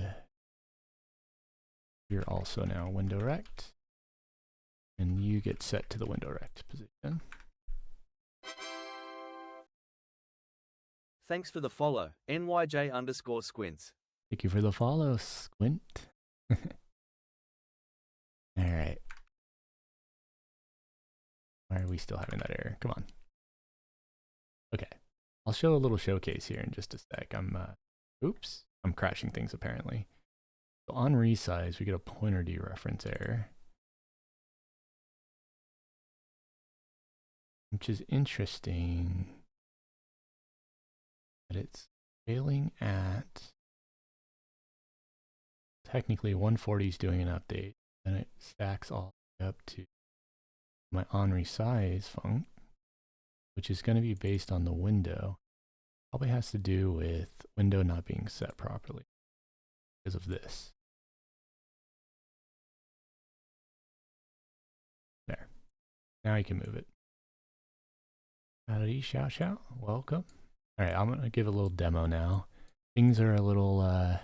you're also now window rect. And you get set to the window rect position. Thanks for the follow, NYJ_squints. Thank you for the follow, Squint. All right. Why are we still having that error? Come on. Okay. I'll show a little showcase here in just a sec. Oops. I'm crashing things apparently. So on resize, we get a pointer dereference error, which is interesting that it's failing at, technically 140 is doing an update, and it stacks all the way up to my on resize func, which is going to be based on the window. Probably has to do with window not being set properly because of this. There. Now you can move it. Howdy, shout shout. Welcome. All right, I'm going to give a little demo now. Things are a little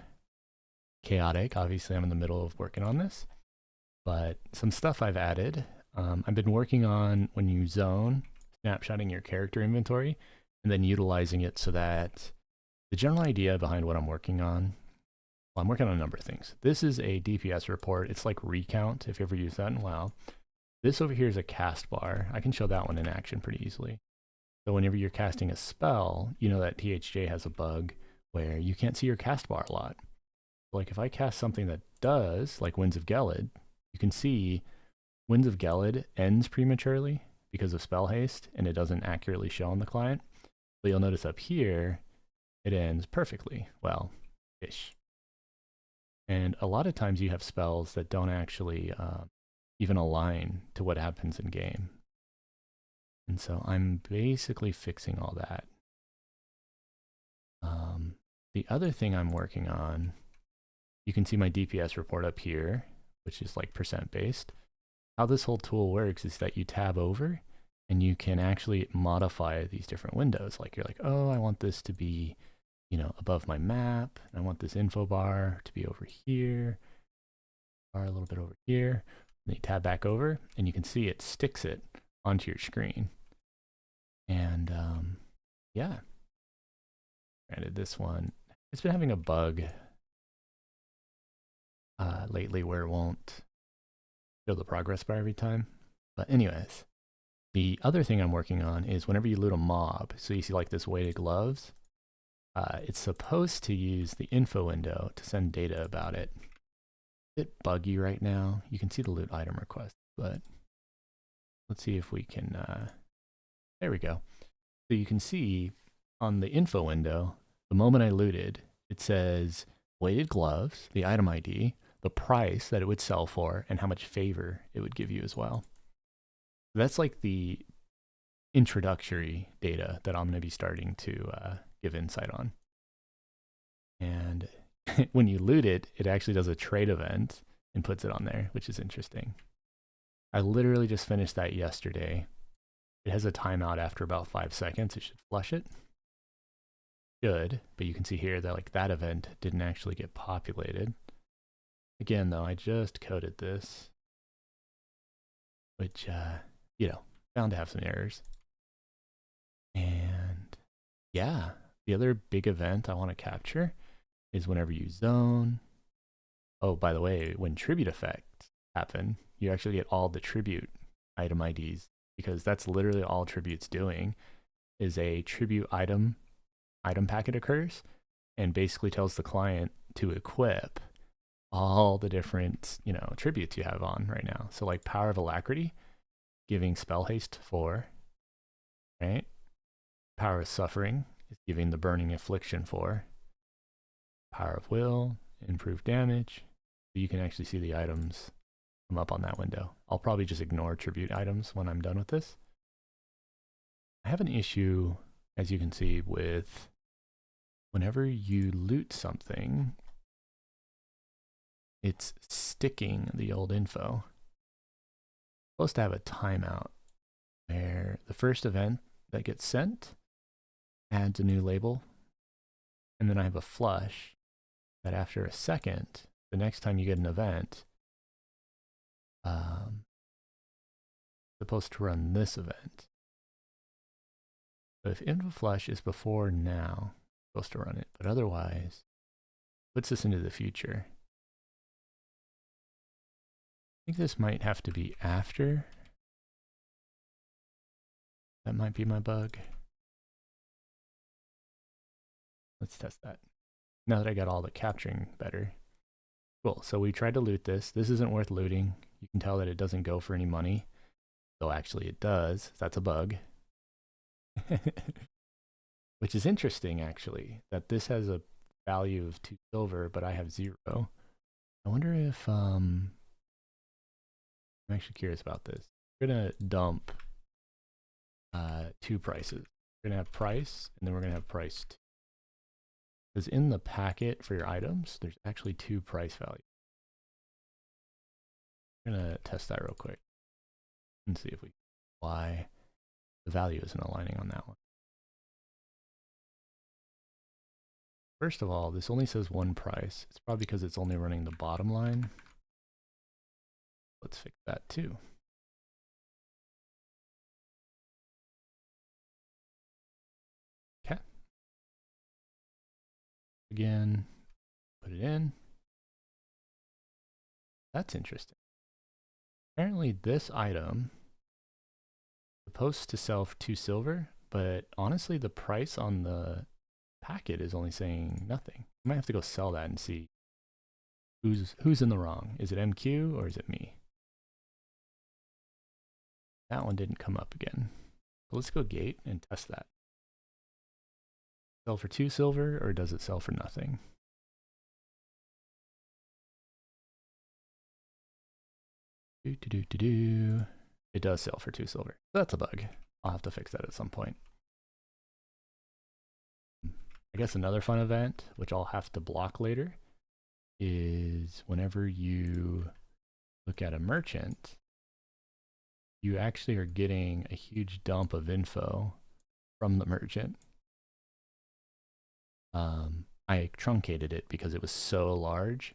chaotic. Obviously, I'm in the middle of working on this, but some stuff I've added. I've been working on when you zone, snapshotting your character inventory, and then utilizing it so that the general idea behind what I'm working on, well, I'm working on a number of things. This is a DPS report. It's like recount, if you ever use that in WoW. This over here is a cast bar. I can show that one in action pretty easily. So whenever you're casting a spell, you know that THJ has a bug where you can't see your cast bar a lot. Like if I cast something that does, like Winds of Gelid, you can see Winds of Gelid ends prematurely because of spell haste, and it doesn't accurately show on the client. But you'll notice up here, it ends perfectly, well, ish. And a lot of times you have spells that don't actually even align to what happens in game. And so I'm basically fixing all that. The other thing I'm working on, you can see my DPS report up here, which is like % based. How this whole tool works is that you tab over and you can actually modify these different windows. Like you're like, oh, I want this to be, you know, above my map. And I want this info bar to be over here, bar a little bit over here. And you tab back over and you can see it sticks it onto your screen. And yeah, granted this one, it's been having a bug lately where it won't show the progress bar every time. But anyways, the other thing I'm working on is whenever you loot a mob, so you see like this weighted gloves, it's supposed to use the info window to send data about it. A bit buggy right now. You can see the loot item request, but let's see if we can, there we go. So you can see on the info window, the moment I looted, it says weighted gloves, the item ID, the price that it would sell for, and how much favor it would give you as well. That's like the introductory data that I'm going to be starting to give insight on. And when you loot it, it actually does a trade event and puts it on there, which is interesting. I literally just finished that yesterday. It has a timeout after about 5 seconds. It should flush it. Should, but you can see here that like that event didn't actually get populated. Again, though, I just coded this, which, you know, bound to have some errors. And yeah, the other big event I want to capture is whenever you zone. Oh, by the way, when tribute effects happen, you actually get all the tribute item IDs, because that's literally all tribute's doing is a tribute item packet occurs and basically tells the client to equip all the different, you know, tributes you have on right now. So like Power of Alacrity, giving spell haste 4, right? Power of Suffering is giving the Burning Affliction 4. Power of Will, improved damage. So you can actually see the items come up on that window. I'll probably just ignore tribute items when I'm done with this. I have an issue, as you can see, with whenever you loot something, it's sticking the old info. It's supposed to have a timeout where the first event that gets sent adds a new label, and then I have a flush that after a second, the next time you get an event, supposed to run this event. So if info flush is before now, it's supposed to run it, but otherwise, puts this into the future. I think this might have to be after That might be my bug. Let's test that. Now that I got all the capturing better. Cool, so we tried to loot this. This isn't worth looting. You can tell that it doesn't go for any money. Though actually it does. That's a bug. Which is interesting, actually, that this has a value of 2 silver, but I have 0. I wonder if, I'm actually curious about this. We're gonna dump 2 prices. We're gonna have price, and then we're gonna have price 2. Because in the packet for your items, there's actually 2 price values. I'm gonna test that real quick and see if we why the value isn't aligning on that one. First of all, this only says 1 price. It's probably because it's only running the bottom line. Let's fix that too. Okay. Again, put it in. That's interesting. Apparently this item is supposed to sell for 2 silver, but honestly the price on the packet is only saying nothing. I might have to go sell that and see who's in the wrong. Is it MQ or is it me? That one didn't come up again. So let's go gate and test that. Sell for 2 silver or does it sell for nothing? It does sell for 2 silver. That's a bug. I'll have to fix that at some point. I guess another fun event, which I'll have to block later, is whenever you look at a merchant, you actually are getting a huge dump of info from the merchant. I truncated it because it was so large.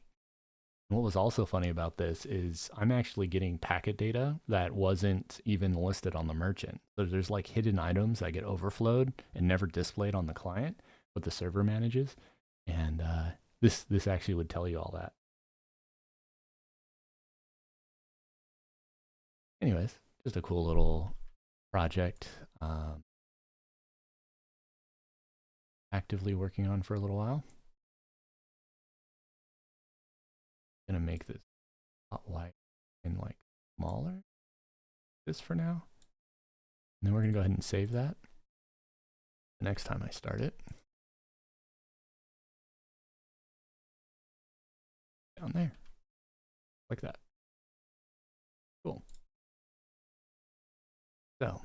And what was also funny about this is I'm actually getting packet data that wasn't even listed on the merchant. So there's like hidden items that get overflowed and never displayed on the client, but the server manages. And this actually would tell you all that. Anyways, just a cool little project. Actively working on for a little while. Gonna make this white and like smaller. This for now. And then we're gonna go ahead and save that. The next time I start it. Down there. Like that. Cool. So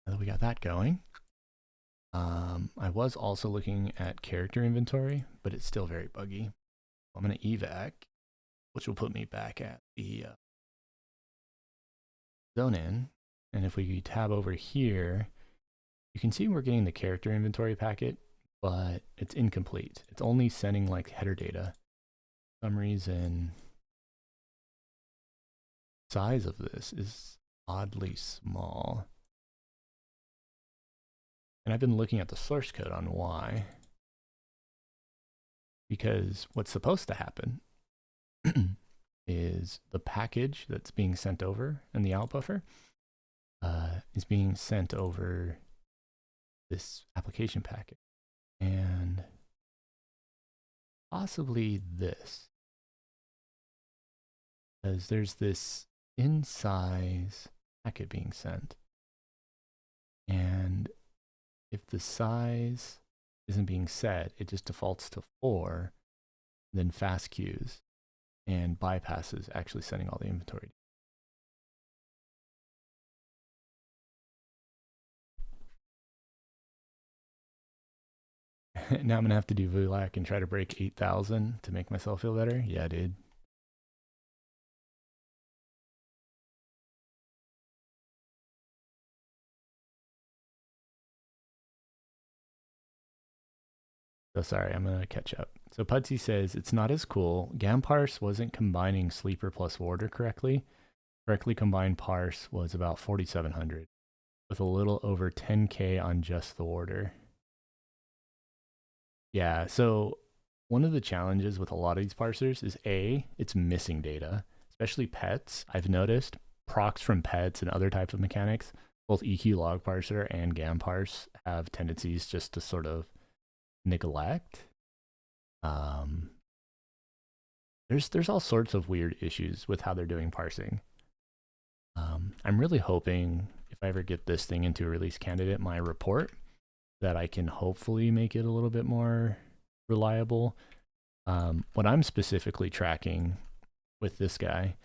now that we got that going, I was also looking at character inventory, but it's still very buggy. I'm going to evac, which will put me back at the zone in. And if we tab over here, you can see we're getting the character inventory packet, but it's incomplete. It's only sending like header data. For some reason, size of this is oddly small. And I've been looking at the source code on why. Because what's supposed to happen is the package that's being sent over in the out buffer is being sent over this application packet. And possibly this. Because there's this in-size packet being sent. And if the size isn't being set, it just defaults to 4, then fast queues and bypasses actually sending all the inventory. Now I'm gonna have to do VLAC and try to break 8,000 to make myself feel better. Yeah, dude. So sorry, I'm gonna catch up. So Pudsey says it's not as cool. GAM parse wasn't combining sleeper plus warder correctly. Correctly combined parse was about 4,700 with a little over 10K on just the warder. Yeah, so one of the challenges with a lot of these parsers is it's missing data, especially pets. I've noticed procs from pets and other types of mechanics both EQ log parser and GAM parse have tendencies just to sort of neglect. Um, there's all sorts of weird issues with how they're doing parsing. I'm really hoping if I ever get this thing into a release candidate, my report, that I can hopefully make it a little bit more reliable. What I'm specifically tracking with this guy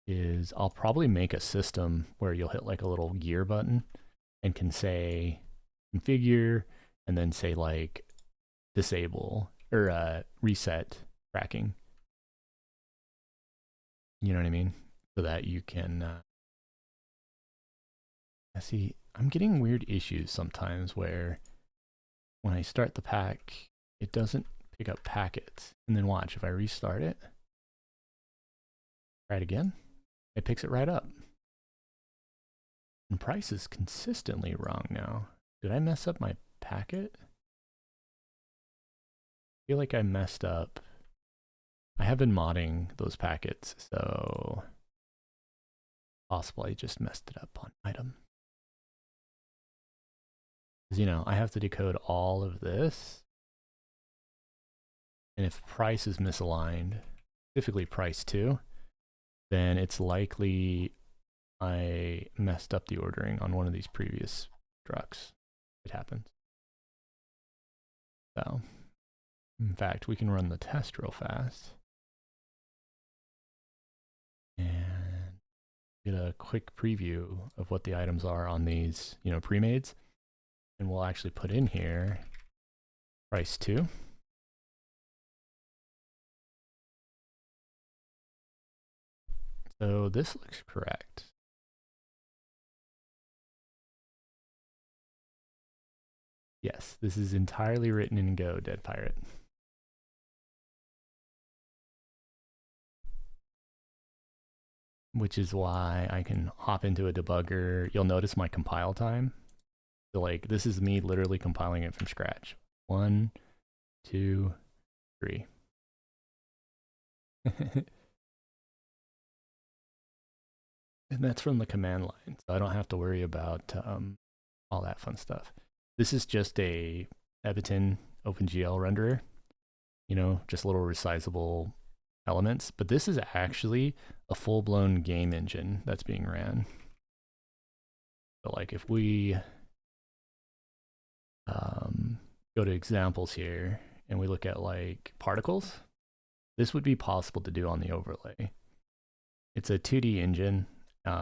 is I'll probably make a system where you'll hit like a little gear button and can say configure and then say like disable or reset tracking. You know what I mean? So that you can see, I'm getting weird issues sometimes where when I start the pack, it doesn't pick up packets. And then watch, if I restart it, try it again, it picks it right up. And price is consistently wrong now. Did I mess up my packet? I feel like I messed up. I have been modding those packets, so possible I just messed it up on item. Because, you know, I have to decode all of this. And if price is misaligned, specifically price 2, then it's likely I messed up the ordering on one of these previous structs. It happens. So, in fact, we can run the test real fast and get a quick preview of what the items are on these, you know, pre-mades. And we'll actually put in here price 2. So this looks correct. Yes, this is entirely written in Go, Dead Pirate. Which is why I can hop into a debugger. You'll notice my compile time. So like this is me literally compiling it from scratch. 1, 2, 3. And that's from the command line, so I don't have to worry about all that fun stuff. This is just a Eviton OpenGL renderer, you know, just little resizable elements, but this is actually a full-blown game engine that's being ran. So like if we go to examples here and we look at like particles, this would be possible to do on the overlay. It's a 2D engine, you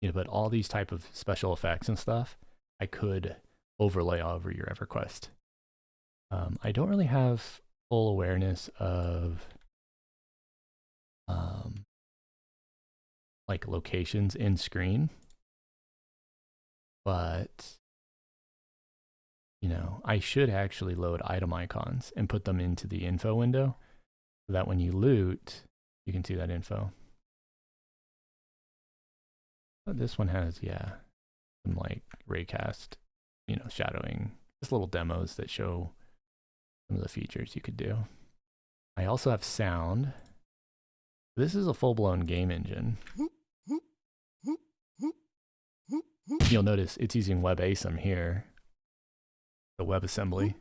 know, but all these type of special effects and stuff, I could overlay over your EverQuest. I don't really have full awareness of like locations in screen, but you know, I should actually load item icons and put them into the info window so that when you loot, you can see that info. But this one has, yeah, some like raycast, you know, shadowing, just little demos that show some of the features you could do. I also have sound. This is a full-blown game engine. You'll notice it's using WebASM here, the WebAssembly.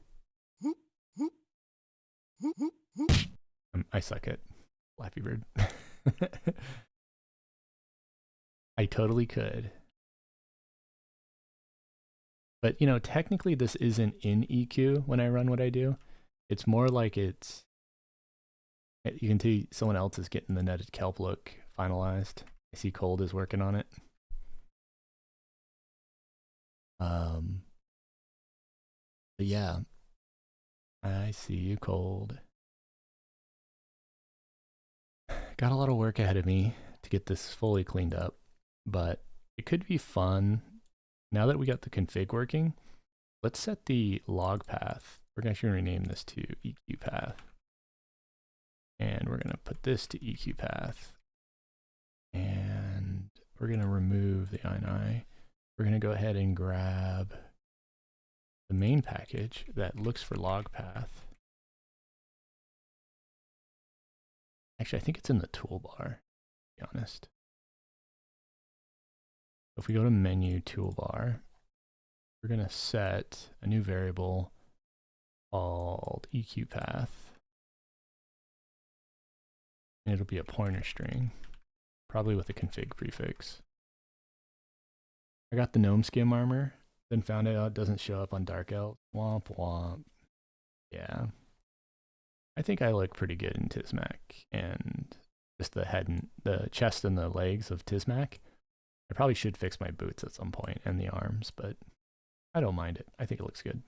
I suck at Flappy Bird. I totally could. But, you know, technically this isn't in EQ when I run what I do. It's more like it's, you can see someone else is getting the netted kelp look finalized. I see Cold is working on it. But yeah, I see you, Cold. Got a lot of work ahead of me to get this fully cleaned up, but it could be fun. Now that we got the config working, let's set the log path. We're actually going to rename this to EQ path. And we're going to put this to EQ path. And we're going to remove the ini. We're going to go ahead and grab the main package that looks for log path. Actually, I think it's in the toolbar, to be honest. If we go to menu toolbar, we're going to set a new variable called EQ path. And it'll be a pointer string, probably with a config prefix. I got the gnome skim armor, then found out it doesn't show up on Dark Elf. Womp womp. Yeah. I think I look pretty good in Tizmac, and just the head and the chest and the legs of Tizmac. I probably should fix my boots at some point and the arms, but I don't mind it. I think it looks good.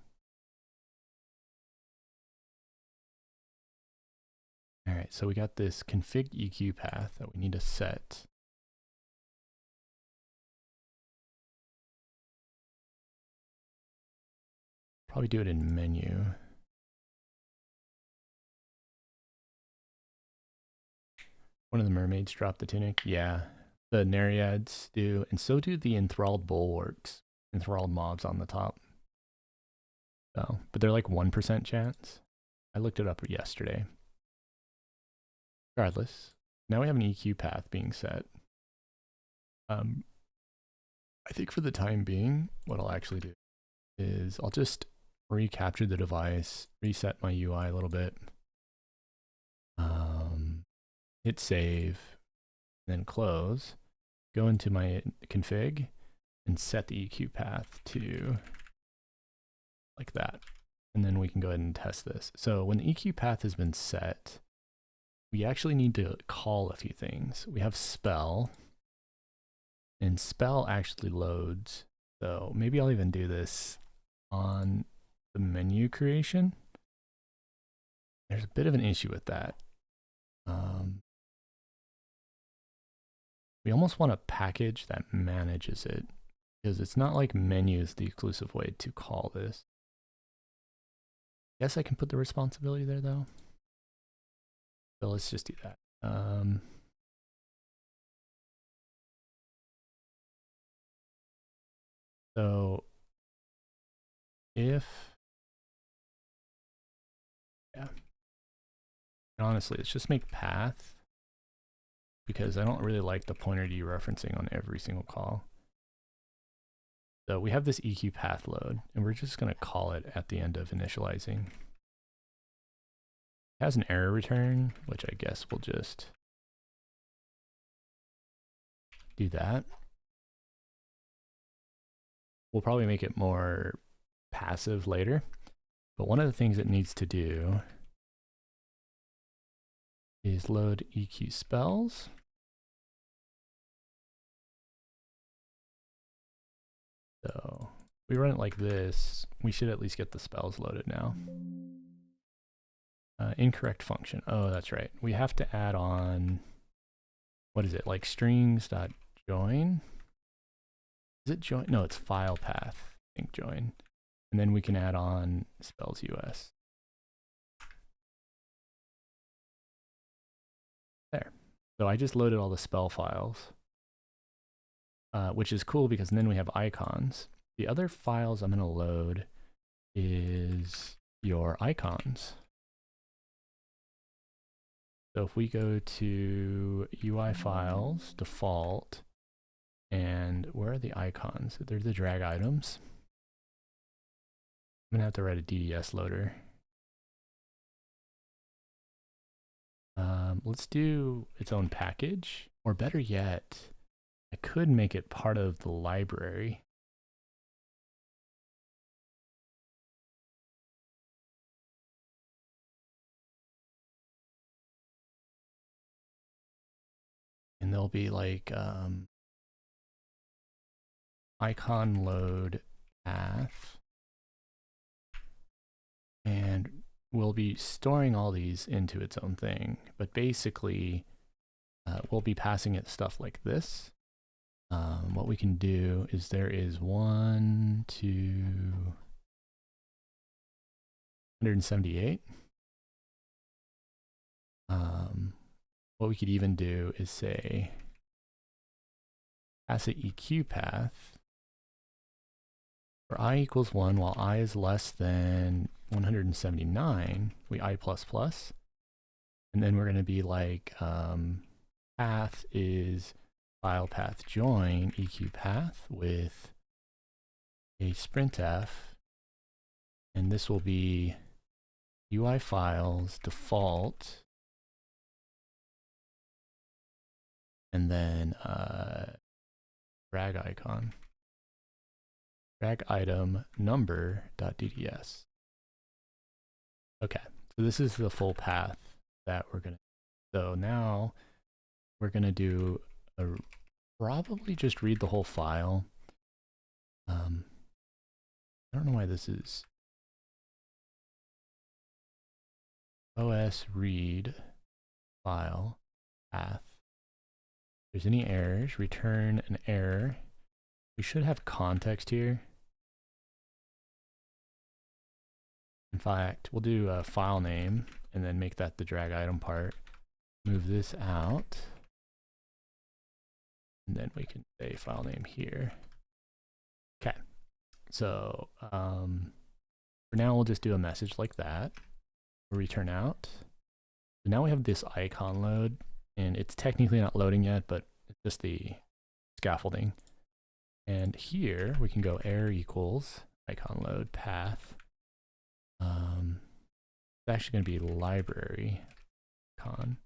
All right, so we got this config EQ path that we need to set. Probably do it in menu. One of the mermaids dropped the tunic. Yeah, the Nereids do, and so do the enthralled bulwarks, enthralled mobs on the top. So, but they're like 1% chance. I looked it up yesterday. Regardless, now we have an EQ path being set. I think for the time being, what I'll actually do is I'll just recapture the device, reset my UI a little bit, hit save, then close, go into my config, and set the EQ path to like that. And then we can go ahead and test this. So when the EQ path has been set, we actually need to call a few things. We have spell, and spell actually loads. So maybe I'll even do this on the menu creation. There's a bit of an issue with that. We almost want a package that manages it, because it's not like menu is the exclusive way to call this. Guess I can put the responsibility there though. So let's just do that. So if, yeah, and honestly, let's just make path, because I don't really like the pointer dereferencing on every single call. So we have this EQ path load, and we're just going to call it at the end of initializing. It has an error return, which I guess we'll just do that. We'll probably make it more passive later, but one of the things it needs to do is load EQ spells. So we run it like this, we should at least get the spells loaded now. Incorrect function. Oh, that's right. We have to add on, what is it, like strings.join? Is it join? No, it's file path, I think join. And then we can add on spells US. There. So I just loaded all the spell files, which is cool because then we have icons. The other files I'm going to load is your icons. So if we go to UI files, default, and where are the icons? They're the drag items. I'm going to have to write a DDS loader. Let's do its own package, or better yet, I could make it part of the library. And there'll be like icon load path, and we'll be storing all these into its own thing, but basically we'll be passing it stuff like this. What we can do is there is 178. What we could even do is say pass an EQ path for I equals 1 while I is less than 179, we I++, and then we're going to be like path is file path join EQ path with a sprintf, and this will be UI files default, and then drag icon, drag item number.dds. Okay, so this is the full path that we're gonna. So now we're gonna do probably just read the whole file. I don't know why this is os read file path. If there's any errors, return an error. We should have context here. In fact, we'll do a file name and then make that the drag item part. Move this out. And then we can say file name here. Okay. So for now, we'll just do a message like that. We'll return out. So now we have this icon load, and it's technically not loading yet, but it's just the scaffolding. And here we can go error equals icon load path. It's actually going to be library icon.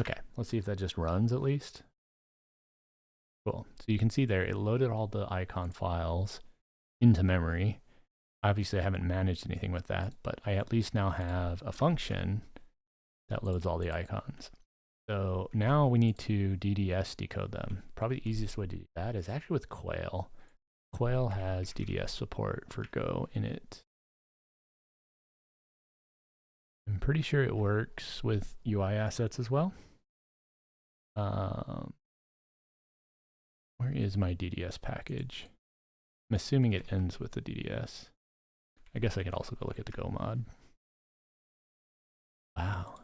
Okay, let's see if that just runs at least. Cool. So you can see there, it loaded all the icon files into memory. Obviously, I haven't managed anything with that, but I at least now have a function that loads all the icons. So now we need to DDS decode them. Probably the easiest way to do that is actually with Quail. Quail has DDS support for Go in it. I'm pretty sure it works with UI assets as well. Where is my DDS package? I'm assuming it ends with the DDS. I guess I could also go look at the Go mod. Wow.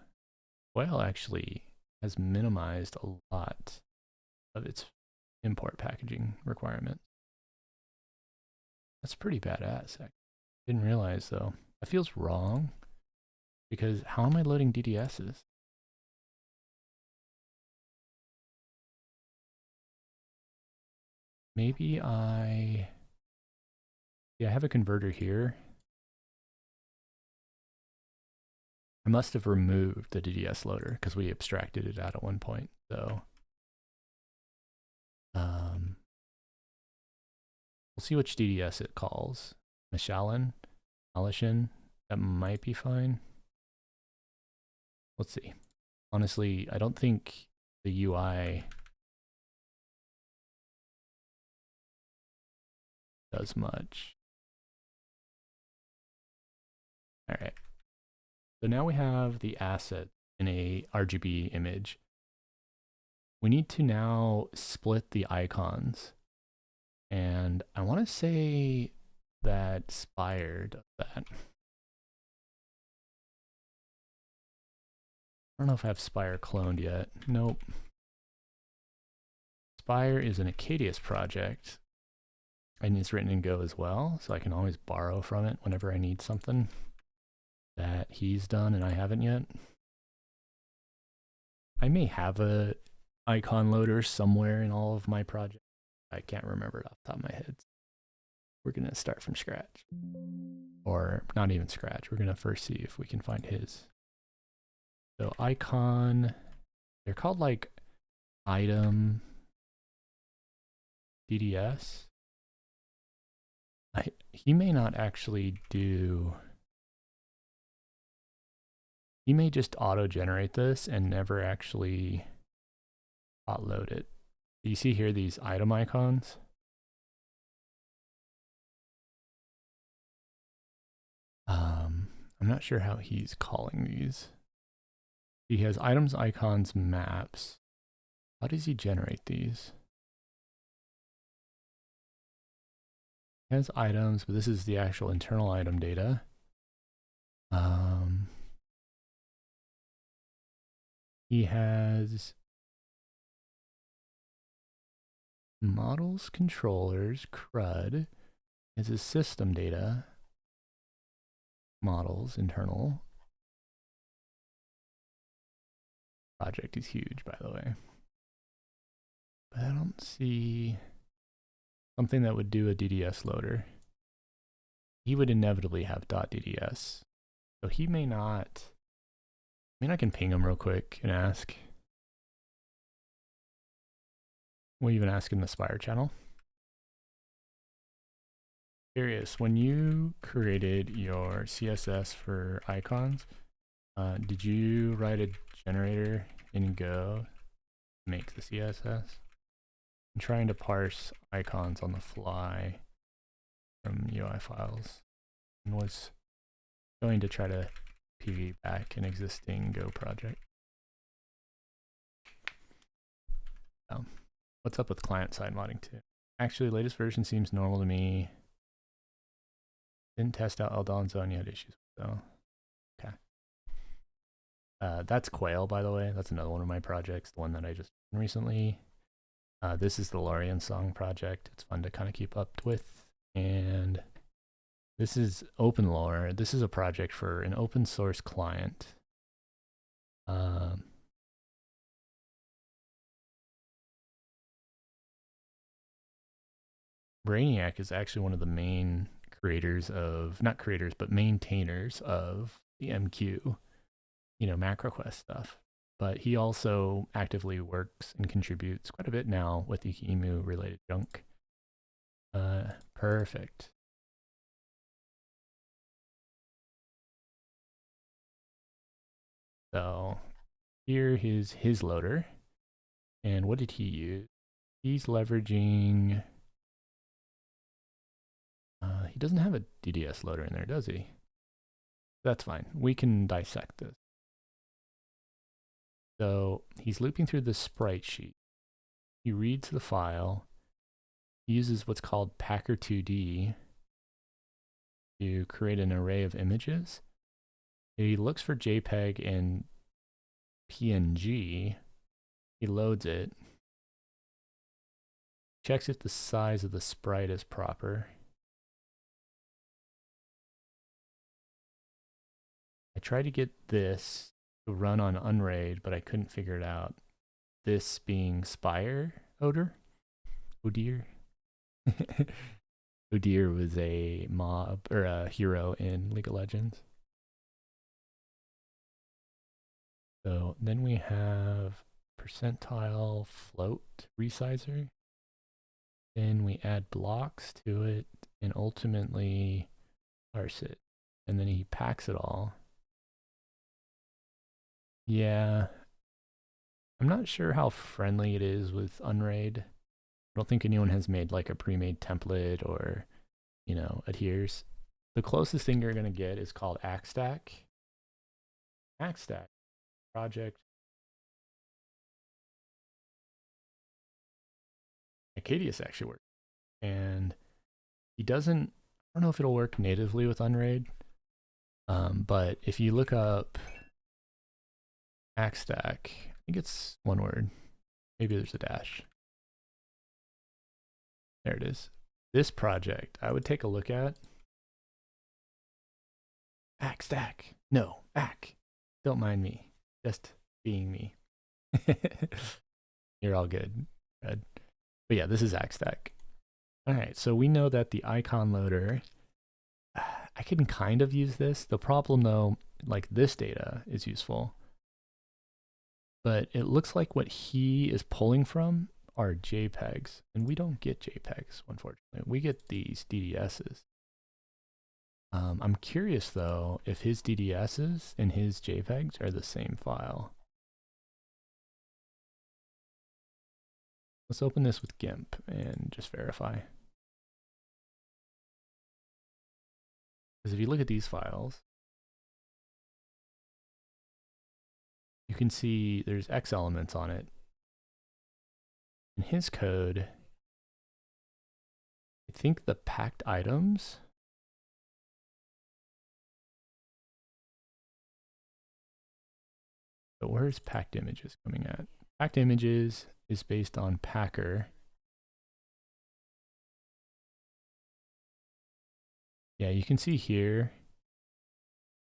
Quail actually has minimized a lot of its import packaging requirements. That's pretty badass. I didn't realize though. That feels wrong because how am I loading DDSs? Maybe I have a converter here. I must have removed the DDS loader because we abstracted it out at one point. So we'll see which DDS it calls. Mishalin, Alishin, that might be fine. Let's see. Honestly, I don't think the UI does much. All right. So now we have the asset in a RGB image. We need to now split the icons. And I want to say that Spire does that. I don't know if I have Spire cloned yet. Nope. Spire is an Acadius project. And it's written in Go as well, so I can always borrow from it whenever I need something that he's done and I haven't yet. I may have a icon loader somewhere in all of my projects. I can't remember it off the top of my head. We're going to start from scratch. Or not even scratch. We're going to first see if we can find his. So icon, they're called like item DDS. He may not actually do, he may just auto-generate this and never actually hot load it. You see here these item icons? I'm not sure how he's calling these. He has items, icons, maps. How does he generate these? He has items, but this is the actual internal item data. He has models, controllers, CRUD. He has his system data, models, internal, project is huge, by the way. But I don't see something that would do a DDS loader. He would inevitably have .dds. So he may not. I mean, I can ping him real quick and ask. We'll even ask in the Spire channel. Curious, when you created your CSS for icons, did you write a generator in Go to make the CSS? I'm trying to parse icons on the fly from UI files and was going to try to piggyback an existing Go project. What's up with client-side modding too? Actually, latest version seems normal to me. Didn't test out Eldonzo and you had issues with though. Okay. That's Quail, by the way. That's another one of my projects, the one that I just did recently. This is the Lorien song project. It's fun to kind of keep up with. And this is OpenLore. This is a project for an open source client. Brainiac is actually one of the main creators of, not creators, but maintainers of the MQ, MacroQuest stuff. But he also actively works and contributes quite a bit now with the emu related junk. Perfect. So here is his loader. And what did he use? He's leveraging, he doesn't have a DDS loader in there, does he? That's fine. We can dissect this. So he's looping through the sprite sheet. He reads the file. He uses what's called Packer2D to create an array of images. He looks for JPEG and PNG. He loads it. Checks if the size of the sprite is proper. I tried to get this to run on Unraid, but I couldn't figure it out. This being Spire Oder? Odir? Odir was a mob or a hero in League of Legends. So then we have percentile float resizer. Then we add blocks to it and ultimately parse it. And then he packs it all. Yeah. I'm not sure how friendly it is with Unraid. I don't think anyone has made like a pre-made template or, adheres. The closest thing you're going to get is called AckStack. AckStack project. Acadius actually works. And he doesn't, I don't know if it'll work natively with Unraid, but if you look up AckStack, I think it's one word. Maybe there's a dash. There it is. This project I would take a look at. AckStack. No, Ack. Don't mind me. Just being me. You're all good. Red. But yeah, this is AckStack. All right, so we know that the icon loader, I can kind of use this. The problem though, like this data is useful, but it looks like what he is pulling from are JPEGs, and we don't get JPEGs, unfortunately. We get these DDSs. I'm curious though if his DDSs and his JPEGs are the same file. Let's open this with GIMP and just verify. Because if you look at these files, you can see there's X elements on it. In his code, I think the packed items but where's packed images coming at? Packed images is based on Packer. Yeah, you can see here,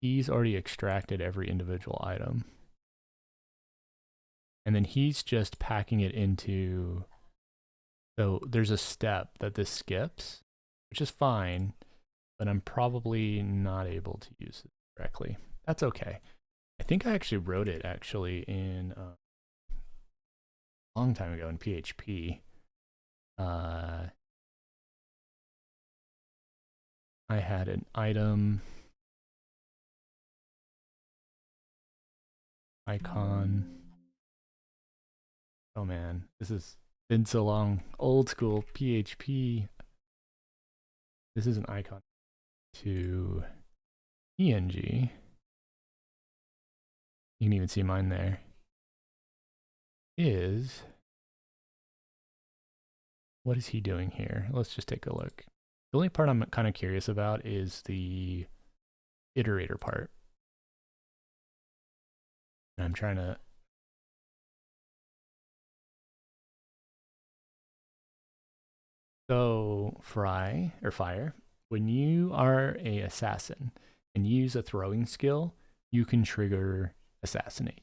he's already extracted every individual item. And then he's just packing it into, so there's a step that this skips, which is fine, but I'm probably not able to use it correctly. That's okay. I think I actually wrote it in a long time ago in PHP. I had an item icon. Oh man, this has been so long. Old school PHP. This is an icon to PNG. You can even see mine there. What is he doing here? Let's just take a look. The only part I'm kind of curious about is the iterator part. I'm trying to. So fire, when you are a assassin and you use a throwing skill, you can trigger assassinate.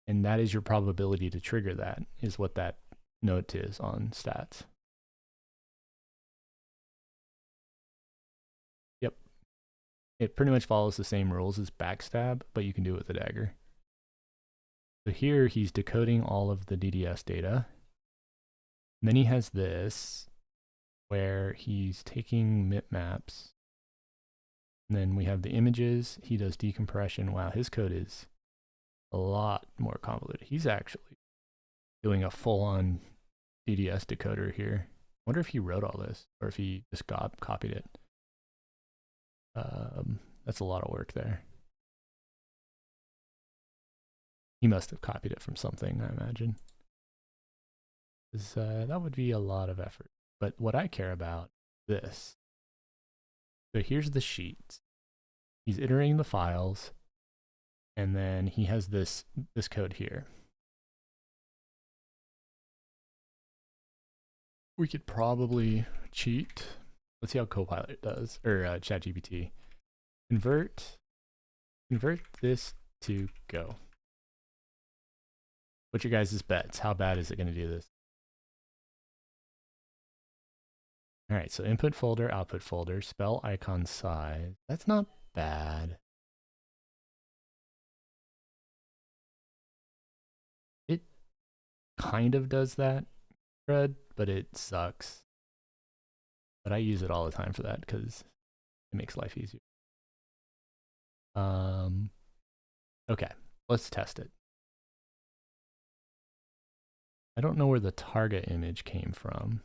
And that is your probability to trigger that, is what that note is on stats. Yep. It pretty much follows the same rules as backstab, but you can do it with a dagger. So here he's decoding all of the DDS data. And then he has this where he's taking mipmaps. And then we have the images. He does decompression. Wow, his code is a lot more convoluted. He's actually doing a full-on DDS decoder here. I wonder if he wrote all this or if he just copied it. That's a lot of work there. He must have copied it from something, I imagine. That would be a lot of effort. But what I care about is this. So here's the sheets. He's iterating the files, and then he has this code here. We could probably cheat. Let's see how Copilot does, or ChatGPT. Convert this to Go. What's your guys' bets? How bad is it going to do this? All right, so input folder, output folder, spell icon size. That's not bad. It kind of does that, Fred, but it sucks. But I use it all the time for that because it makes life easier. Okay, let's test it. I don't know where the target image came from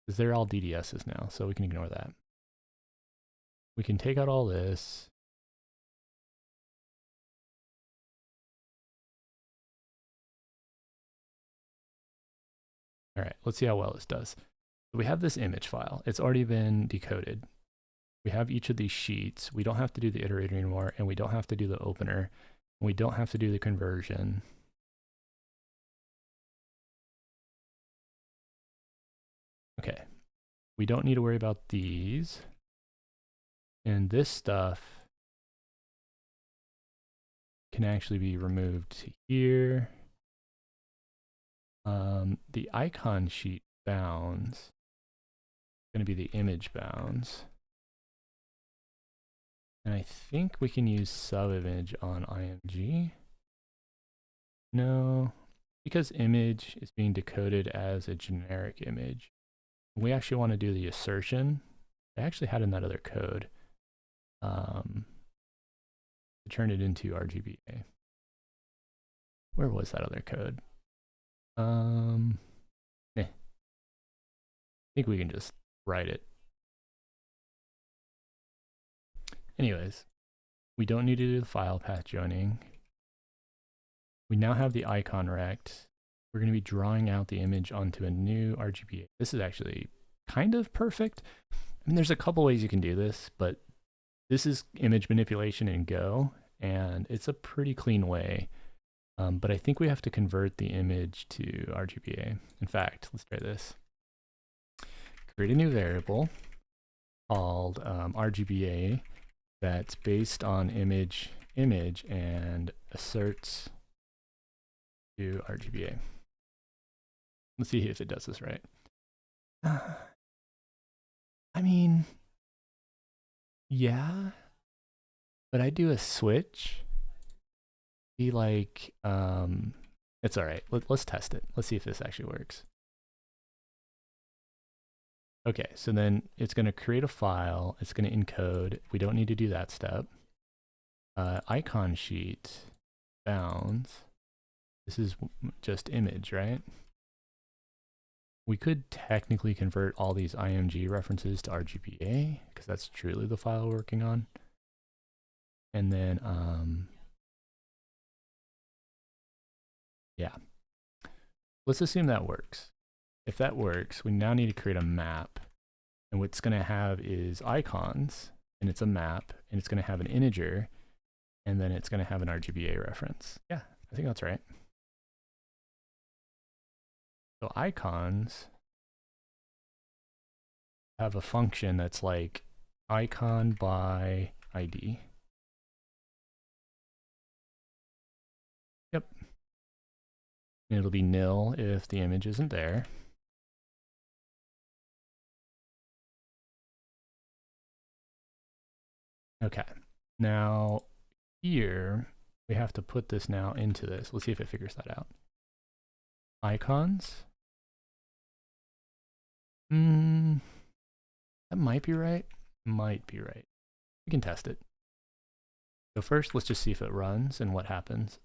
because they're all DDSs now, so we can ignore that. We can take out all this. All right, let's see how well this does. So we have this image file. It's already been decoded. We have each of these sheets. We don't have to do the iterator anymore, and we don't have to do the opener. And we don't have to do the conversion. Okay, we don't need to worry about these. And this stuff can actually be removed here. The icon sheet bounds is going to be the image bounds. And I think we can use sub-image on IMG. No, because image is being decoded as a generic image. We actually want to do the assertion. I actually had in that other code to turn it into RGBA. Where was that other code? I think we can just write it. Anyways, we don't need to do the file path joining. We now have the icon rect. We're going to be drawing out the image onto a new RGBA. This is actually kind of perfect. I mean, there's a couple ways you can do this, but this is image manipulation in Go, and it's a pretty clean way. But I think we have to convert the image to RGBA. In fact, let's try this. Create a new variable called RGBA that's based on image and asserts to RGBA. Let's see if it does this right. I mean, yeah, but I do a switch. Be like, it's all right. Let's test it. Let's see if this actually works. Okay, so then it's going to create a file. It's going to encode. We don't need to do that step. Icon sheet bounds. This is just image, right? We could technically convert all these IMG references to RGBA because that's truly the file we're working on. And then, yeah, let's assume that works. If that works, we now need to create a map. And what's going to have is icons, and it's a map, and it's going to have an integer, and then it's going to have an RGBA reference. Yeah, I think that's right. So icons have a function that's like icon by ID. Yep. And it'll be nil if the image isn't there. Okay. Now here we have to put this now into this. Let's see if it figures that out. Icons. That might be right. Might be right. We can test it. So first, let's just see if it runs and what happens.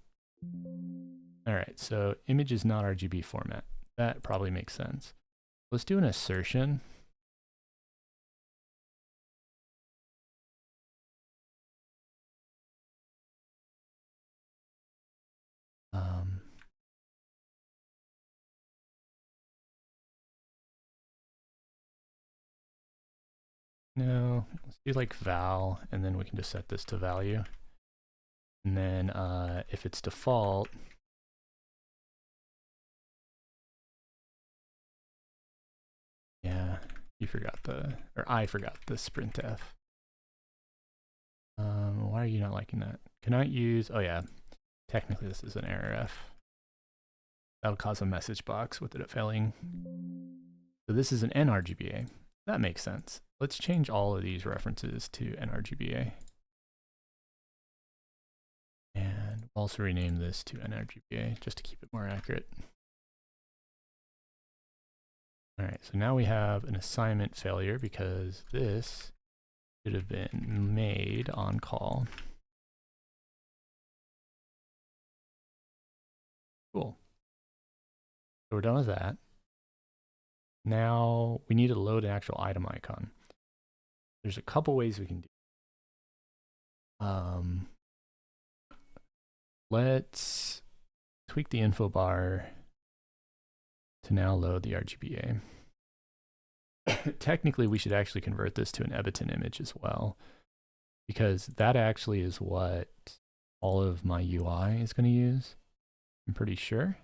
All right, so image is not RGB format. That probably makes sense. Let's do an assertion. No, let's do like val, and then we can just set this to value. And then if it's default, yeah, you forgot or I forgot the sprintf. Why are you not liking that? Can I use, oh yeah, technically this is an error. That'll cause a message box with it failing. So this is an nRGBA. That makes sense. Let's change all of these references to nRGBA. And we'll also rename this to nRGBA just to keep it more accurate. All right, so now we have an assignment failure because this should have been made on call. Cool. So we're done with that. Now we need to load an actual item icon. There's a couple ways we can do it. Let's tweak the info bar to now load the RGBA. Technically, we should actually convert this to an Ebiton image as well, because that actually is what all of my UI is going to use. I'm pretty sure.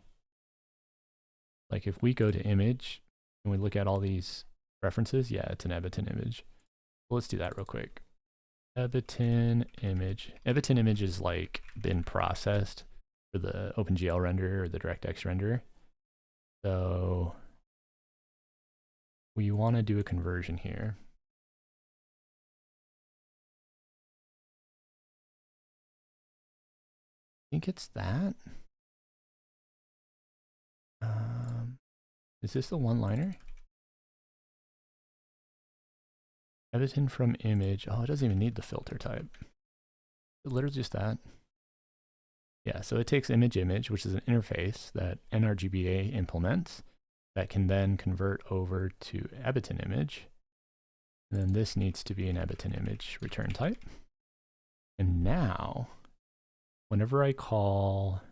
Like if we go to image and we look at all these references, yeah, it's an Ebiton image. Well, let's do that real quick. Ebiton image. Ebiton image is like been processed for the OpenGL renderer or the DirectX renderer. So we want to do a conversion here. I think it's that. Is this the one-liner? Ebiton from image. Oh, it doesn't even need the filter type. It's literally just that. Yeah, so it takes image, which is an interface that nRGBA implements that can then convert over to Ebiton image. And then this needs to be an Ebiton image return type. And now, whenever I call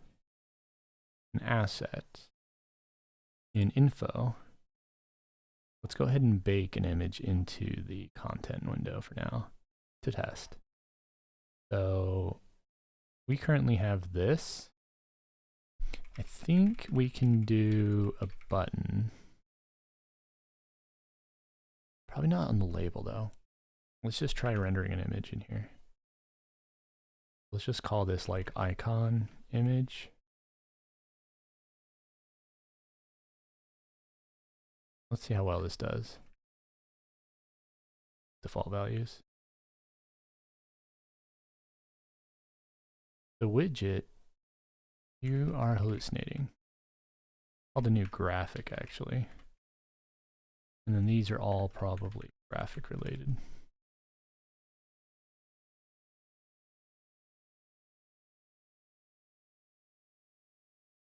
an asset in info, let's go ahead and bake an image into the content window for now to test. So we currently have this. I think we can do a button. Probably not on the label though. Let's just try rendering an image in here. Let's just call this like icon image. Let's see how well this does. Default values. The widget, you are hallucinating. Called a new graphic actually. And then these are all probably graphic related.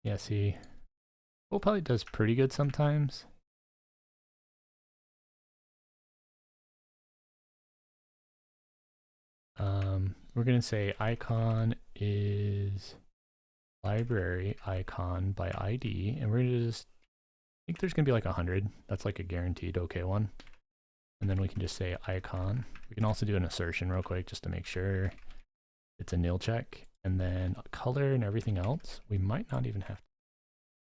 Yeah, see, probably does pretty good sometimes. We're gonna say icon is library icon by ID, and we're gonna just, I think there's gonna be like 100. That's like a guaranteed okay one. And then we can just say icon. We can also do an assertion real quick just to make sure it's a nil check. And then color and everything else, we might not even have to.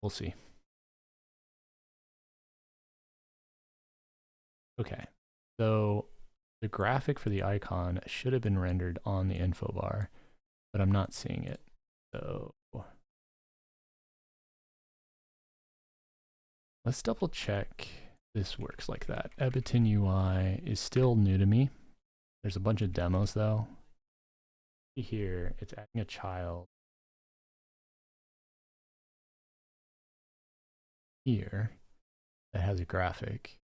We'll see. Okay, so the graphic for the icon should have been rendered on the info bar, but I'm not seeing it. So let's double check this works like that. Ebiton UI is still new to me. There's a bunch of demos though. Here, it's adding a child. Here, that has a graphic,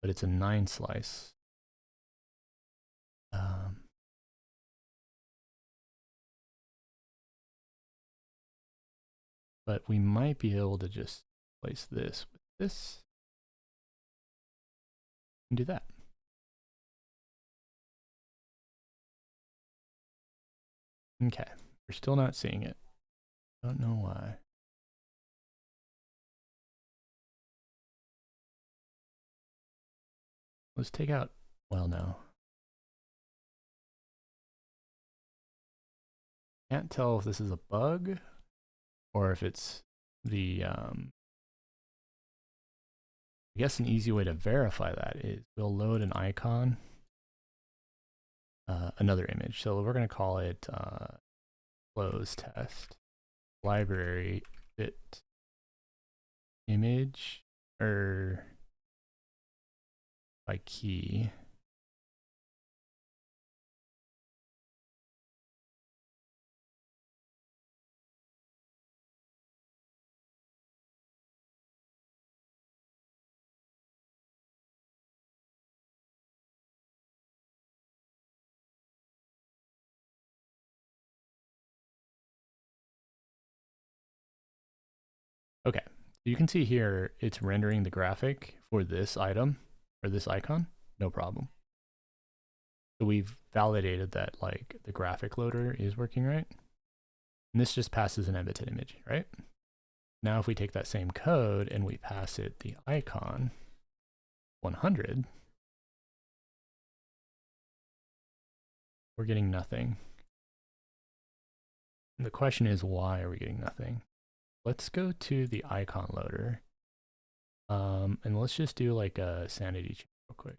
but it's a 9 slice. But we might be able to just place this with this and do that. Okay, we're still not seeing it. Don't know why. Let's take out, well, no. Can't tell if this is a bug or if it's the, I guess an easy way to verify that is we'll load an icon, another image. So we're going to call it close test library fit image or by key. Okay, you can see here it's rendering the graphic for this item or this icon, no problem. So we've validated that like the graphic loader is working right. And this just passes an embedded image, right? Now if we take that same code and we pass it the icon 100, we're getting nothing. And the question is, why are we getting nothing? Let's go to the icon loader. And let's just do like a sanity check real quick.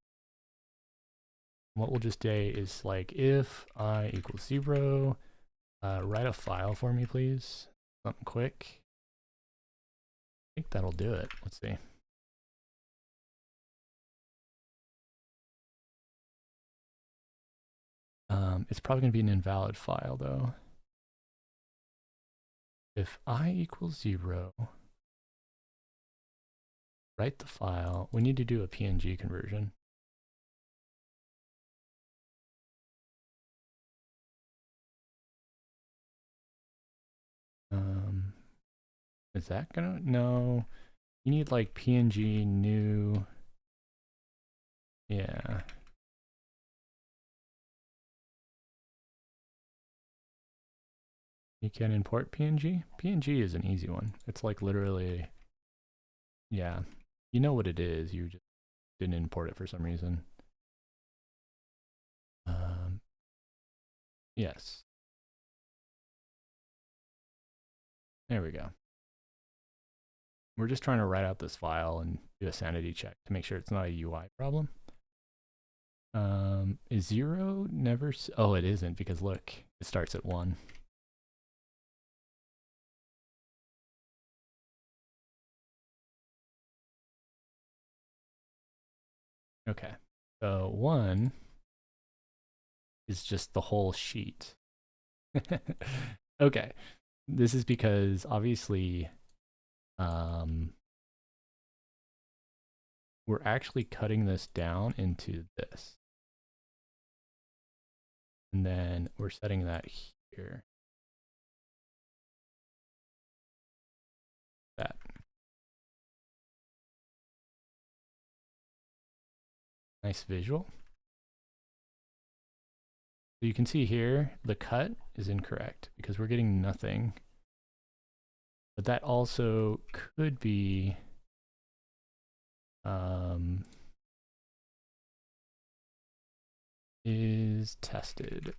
What we'll just say is like if I equals 0, write a file for me, please. Something quick. I think that'll do it. Let's see. It's probably going to be an invalid file though. If I equals 0, write the file. We need to do a PNG conversion. Is that gonna, no, you need like PNG new, yeah. You can import PNG. PNG is an easy one. It's like literally, yeah, you know what it is. You just didn't import it for some reason. Yes. There we go. We're just trying to write out this file and do a sanity check to make sure it's not a UI problem. Is 0 never, oh, it isn't because look, it starts at 1. Okay. So one is just the whole sheet. Okay. This is because obviously we're actually cutting this down into this. And then we're setting that here. That. Nice visual. So you can see here, the cut is incorrect because we're getting nothing. But that also could be is tested.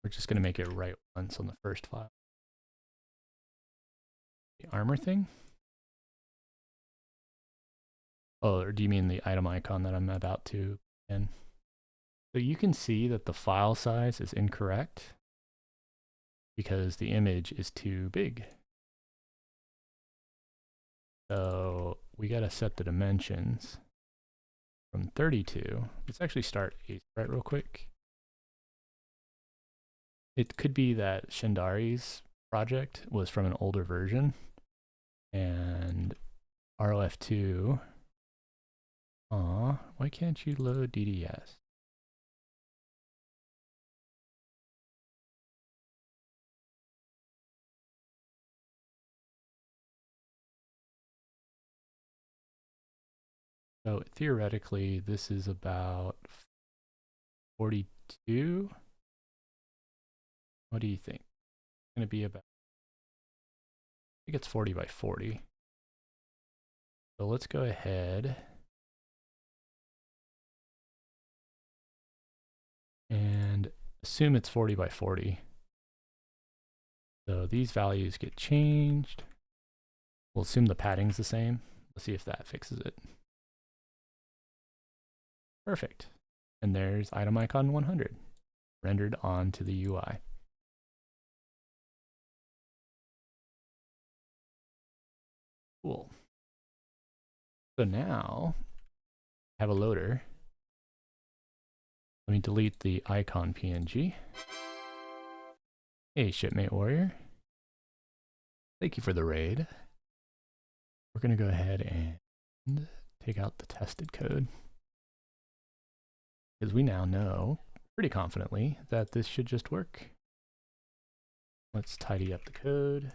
We're just going to make it right once on the first file. The armor thing? Oh, or do you mean the item icon that I'm about to in? So you can see that the file size is incorrect because the image is too big. So we got to set the dimensions from 32. Let's actually start a sprite real quick. It could be that Shindari's project was from an older version and ROF2. Aw, why can't you load DDS? So theoretically, this is about 42. What do you think? It's going to be about, I think it's 40 by 40. So let's go ahead and assume it's 40 by 40. So these values get changed. We'll assume the padding's the same. Let's see if that fixes it. Perfect. And there's item icon 100 rendered onto the UI. Cool. So now I have a loader. Let me delete the icon PNG. Hey, shipmate warrior. Thank you for the raid. We're going to go ahead and take out the tested code because we now know pretty confidently that this should just work. Let's tidy up the code.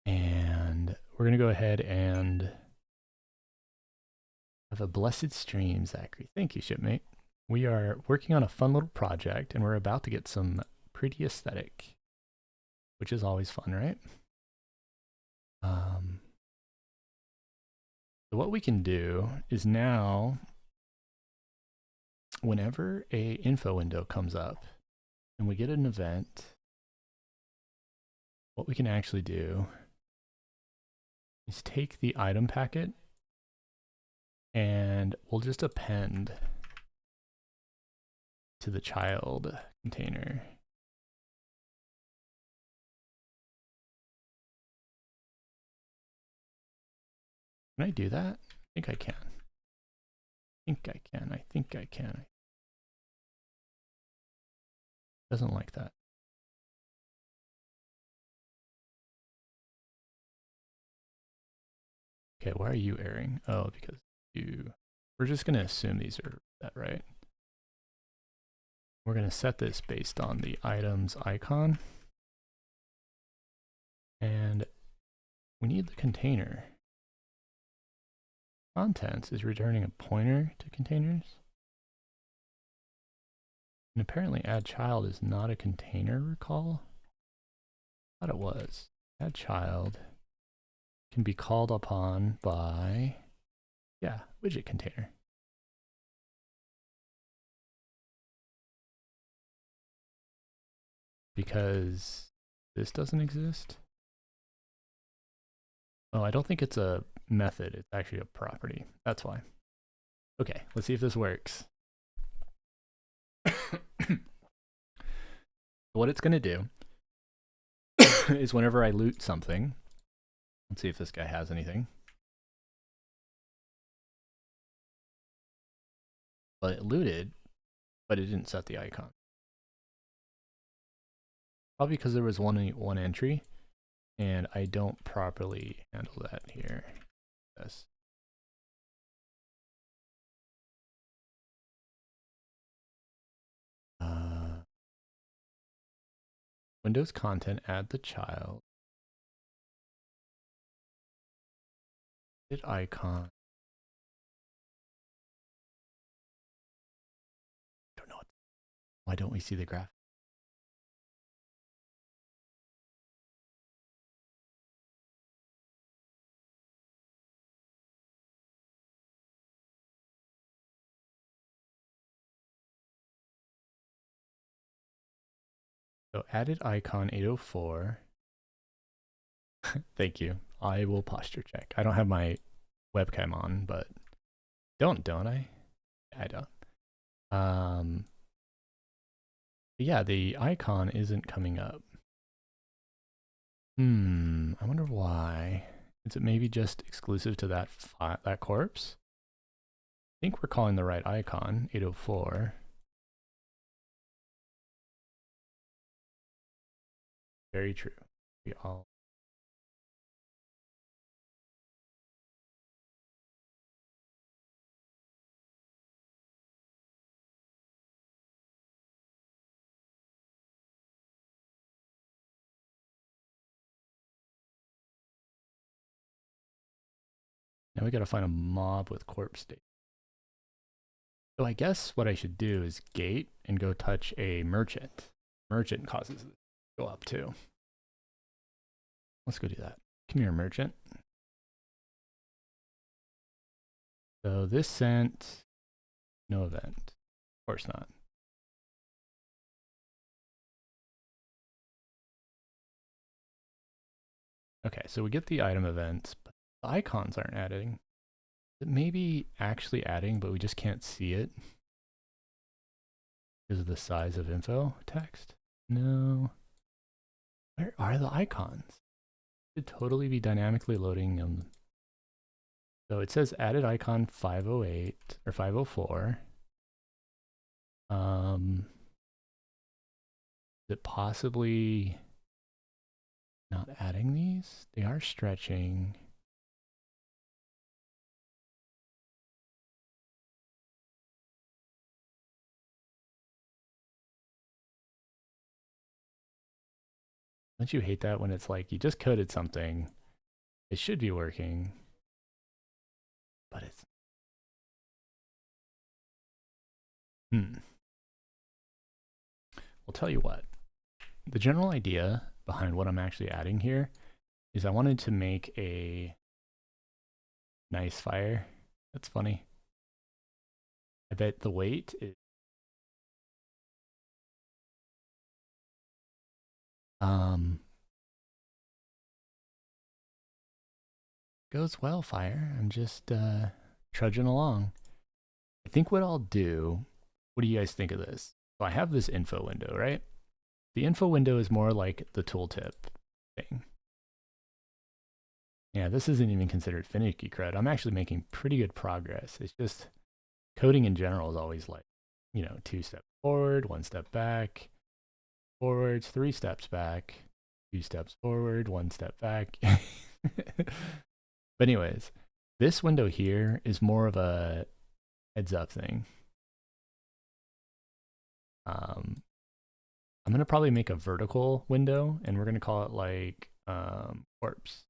And we're going to go ahead and have a blessed stream, Zachary. Thank you, shipmate. We are working on a fun little project and we're about to get some pretty aesthetic, which is always fun, right? So what we can do is now, whenever a info window comes up and we get an event, what we can actually do is take the item packet and we'll just append to the child container. Can I do that? I think I can. I think I can. Doesn't like that. Okay, why are you erring? Oh, because we're just going to assume these are that, right? We're going to set this based on the items icon. And we need the container. Contents is returning a pointer to containers. And apparently add child is not a container, recall? I thought it was. Add child can be called upon by, yeah, widget container. Because this doesn't exist. Oh, I don't think it's a method. It's actually a property. That's why. Okay, let's see if this works. What it's going to do is whenever I loot something, let's see if this guy has anything. But it looted, but it didn't set the icon. Probably because there was one entry, and I don't properly handle that here. Yes. Windows content, add the child. Edit icon. Don't know. Why don't we see the graph? So added icon 804. Thank you. I will posture check. I don't have my webcam on, but don't I? I don't. Yeah, the icon isn't coming up. I wonder why. Is it maybe just exclusive to that corpse? I think we're calling the right icon, 804. Very true. We all. Now we gotta find a mob with corpse state. So I guess what I should do is gate and go touch a merchant. Merchant causes it to go up too. Let's go do that. Come here, merchant. So this sent no event. Of course not. Okay, so we get the item events, but the icons aren't adding. It may be actually adding, but we just can't see it because of the size of info text. No. Where are the icons? It should totally be dynamically loading them. So it says added icon 508 or 504. Is it possibly not adding these? They are stretching. Don't you hate that when it's like you just coded something, it should be working, but it's I'll tell you what. The general idea behind what I'm actually adding here is I wanted to make a nice fire. That's funny. I bet the weight is goes well, fire. I'm just trudging along. I think what I'll do, what do you guys think of this? So I have this info window, right? The info window is more like the tooltip thing. Yeah, this isn't even considered finicky code. I'm actually making pretty good progress. It's just coding in general is always like, 2 steps forward, 1 step back, forwards, 3 steps back, 2 steps forward, 1 step back. But anyways, this window here is more of a heads up thing. I'm going to probably make a vertical window and we're going to call it like corpse.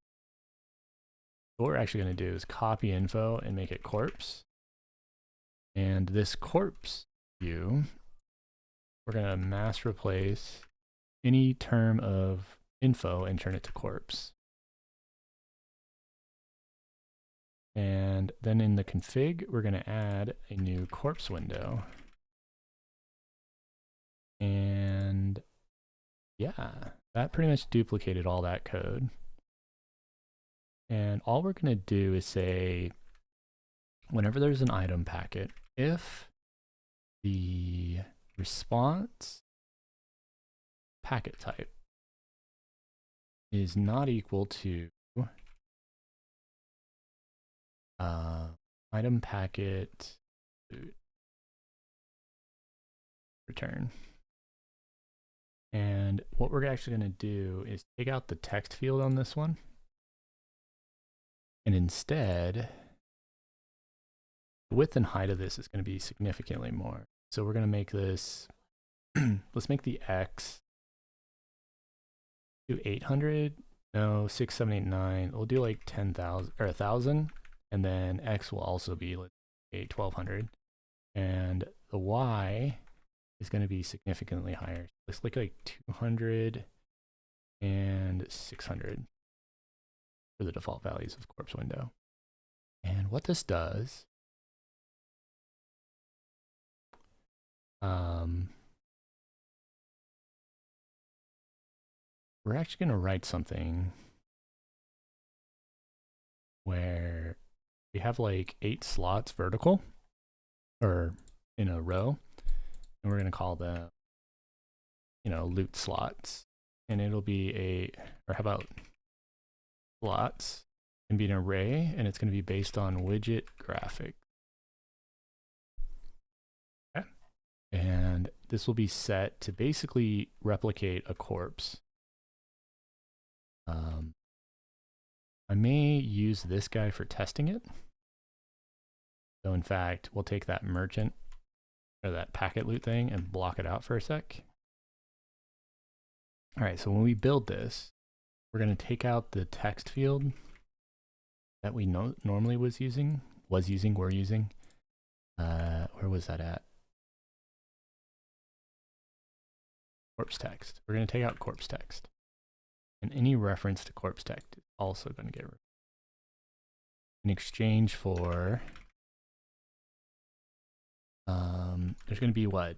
What we're actually going to do is copy info and make it corpse. And this corpse view, we're going to mass replace any term of info and turn it to corpse. And then in the config, we're going to add a new corpse window. And yeah, that pretty much duplicated all that code. And all we're going to do is say, whenever there's an item packet, if the response packet type is not equal to item packet return. And what we're actually going to do is take out the text field on this one. And instead, the width and height of this is going to be significantly more. So we're going to make this, let's make the X do 800. No, 6789. We'll do like 10,000 or 1,000. And then X will also be like 1,200. And the Y is going to be significantly higher. Let's look like 200 and 600 for the default values of corpse window. And what this does, we're actually going to write something where we have like 8 slots vertical or in a row, and we're going to call them, loot slots. And it'll be or how about slots can be an array, and it's going to be based on widget graphic. Okay. And this will be set to basically replicate a corpse. I may use this guy for testing it. So in fact, we'll take that merchant or that packet loot thing and block it out for a sec. All right, so when we build this, we're going to take out the text field that we normally we're using. Where was that at? Corpse text. We're going to take out corpse text. And any reference to corpse text is also going to get removed. In exchange for, there's going to be what?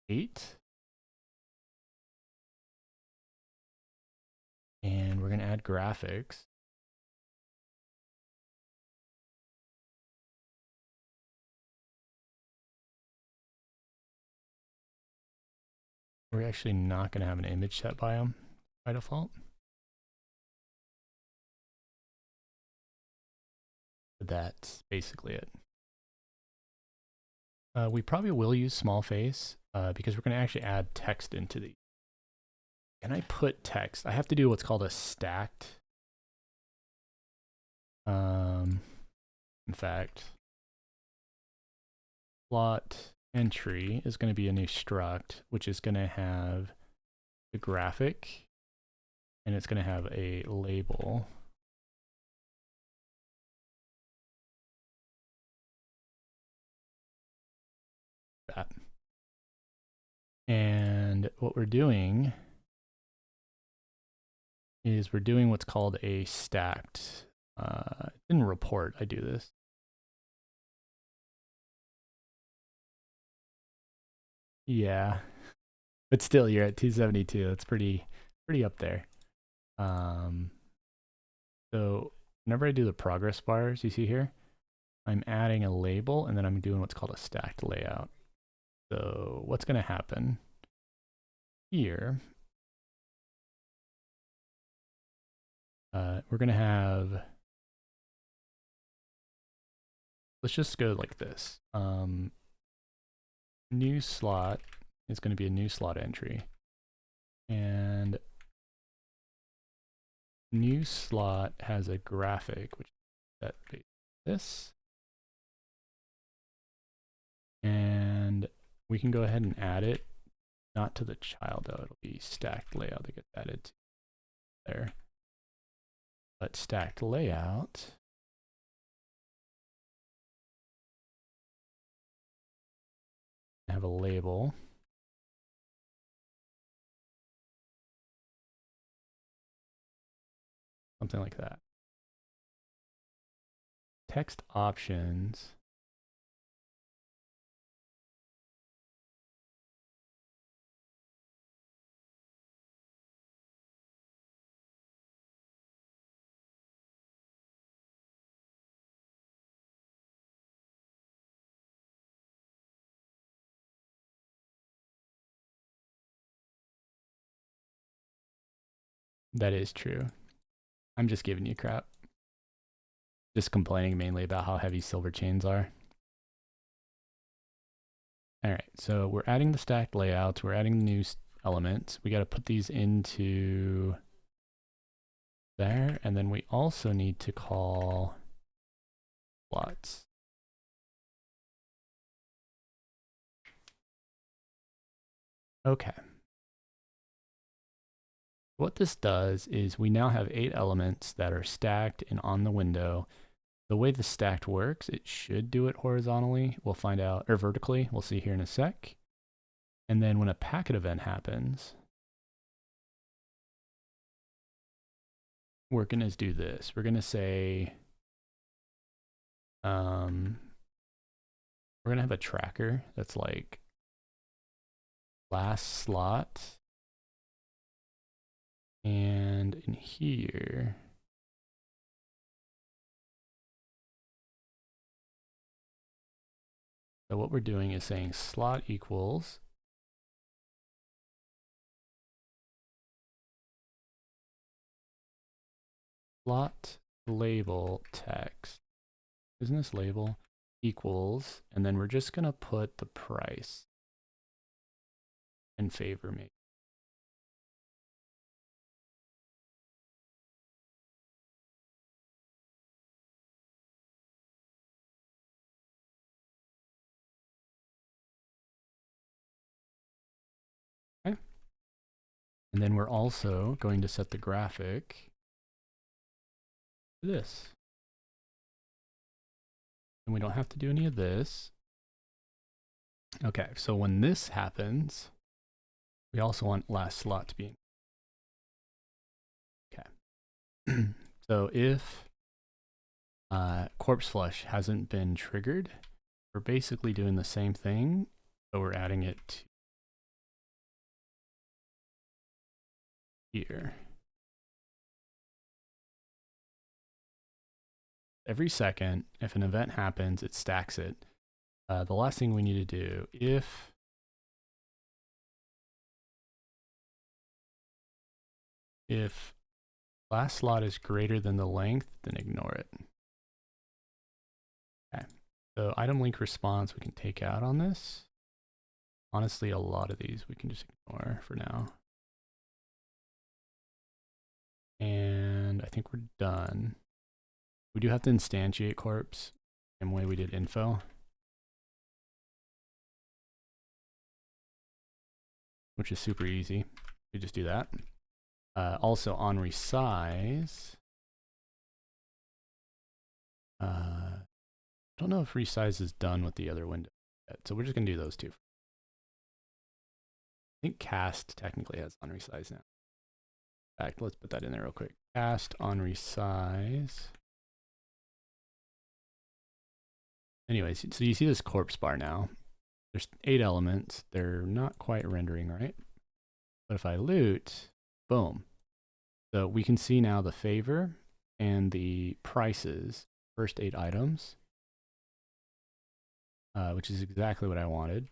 8? And we're going to add graphics. We're actually not going to have an image set by them by default. That's basically it. We probably will use small face because we're going to actually add text into the. Can I put text? I have to do what's called a stacked. In fact, plot entry is going to be a new struct, which is going to have the graphic, and it's going to have a label. That. And what we're doing is we're doing what's called a stacked. In report, I do this. Yeah, but still, you're at 272. That's pretty up there. So whenever I do the progress bars, you see here, I'm adding a label, and then I'm doing what's called a stacked layout. So what's going to happen here? We're going to have, let's just go like this. New slot is going to be a new slot entry. And new slot has a graphic, which is set based on this. And we can go ahead and add it, not to the child though, it'll be stacked layout that gets added to there. But stacked layout have a label. Something like that. Text options. That is true. I'm just giving you crap. Just complaining mainly about how heavy silver chains are. All right, so we're adding the stacked layouts. We're adding the new elements. We got to put these into there, and then we also need to call slots. Okay. What this does is we now have 8 elements that are stacked and on the window. The way the stacked works, it should do it horizontally. We'll find out, or vertically. We'll see here in a sec. And then when a packet event happens, we're going to do this. We're going to say, we're going to have a tracker that's like last slot. And in here, so what we're doing is saying slot equals slot label text, business label equals, and then we're just going to put the price and favor me. Okay. And then we're also going to set the graphic to this. And we don't have to do any of this. Okay, so when this happens, we also want last slot to be in. Okay. So if corpse flush hasn't been triggered, we're basically doing the same thing, but we're adding it to here. Every second, if an event happens, it stacks it. The last thing we need to do, if last slot is greater than the length, then ignore it. Okay, so item link response we can take out on this. Honestly, a lot of these we can just ignore for now. And I think we're done. We do have to instantiate corpse, same way we did info. Which is super easy. We just do that. Also on resize, I don't know if resize is done with the other window yet, so we're just gonna do those two. I think cast technically has on resize now. In fact, let's put that in there real quick. Cast on resize. Anyways, so you see this corpse bar now. There's 8 elements. They're not quite rendering right. But if I loot, boom. So we can see now the favor and the prices, first 8 items, which is exactly what I wanted.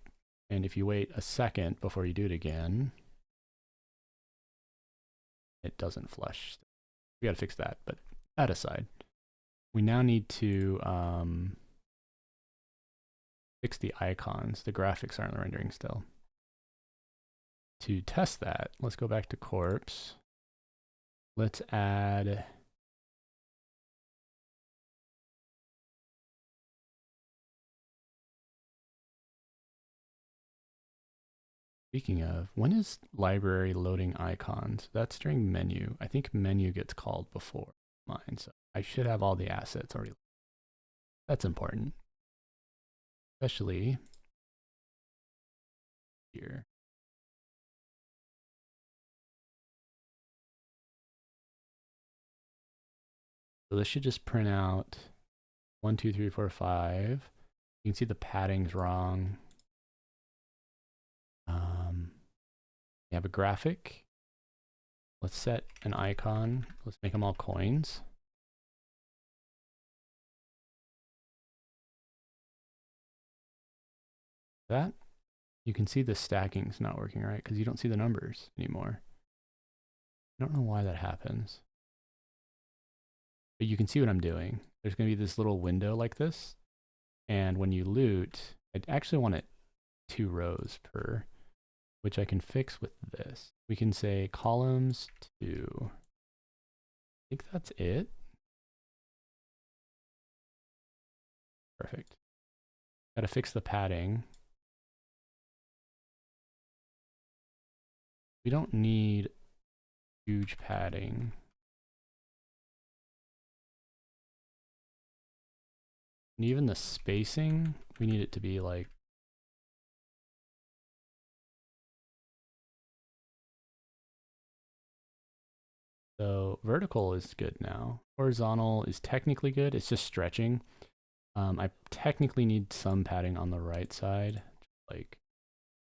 And if you wait a second before you do it again, it doesn't flush. We got to fix that, but that aside, we now need to fix the icons. The graphics aren't rendering still. To test that, let's go back to corpse. Let's add speaking of, when is library loading icons? That's during menu. I think menu gets called before mine, so I should have all the assets already. That's important, especially here. So this should just print out 1, 2, 3, 4, 5. You can see the padding's wrong. You have a graphic. Let's set an icon. Let's make them all coins. That you can see the stacking's not working right because you don't see the numbers anymore. I don't know why that happens. But you can see what I'm doing. There's going to be this little window like this. And when you loot, I actually want it 2 rows per, which I can fix with this. We can say columns 2. I think that's it. Perfect. Got to fix the padding. We don't need huge padding. And even the spacing, we need it to be like so vertical is good now. Horizontal is technically good. It's just stretching. I technically need some padding on the right side, like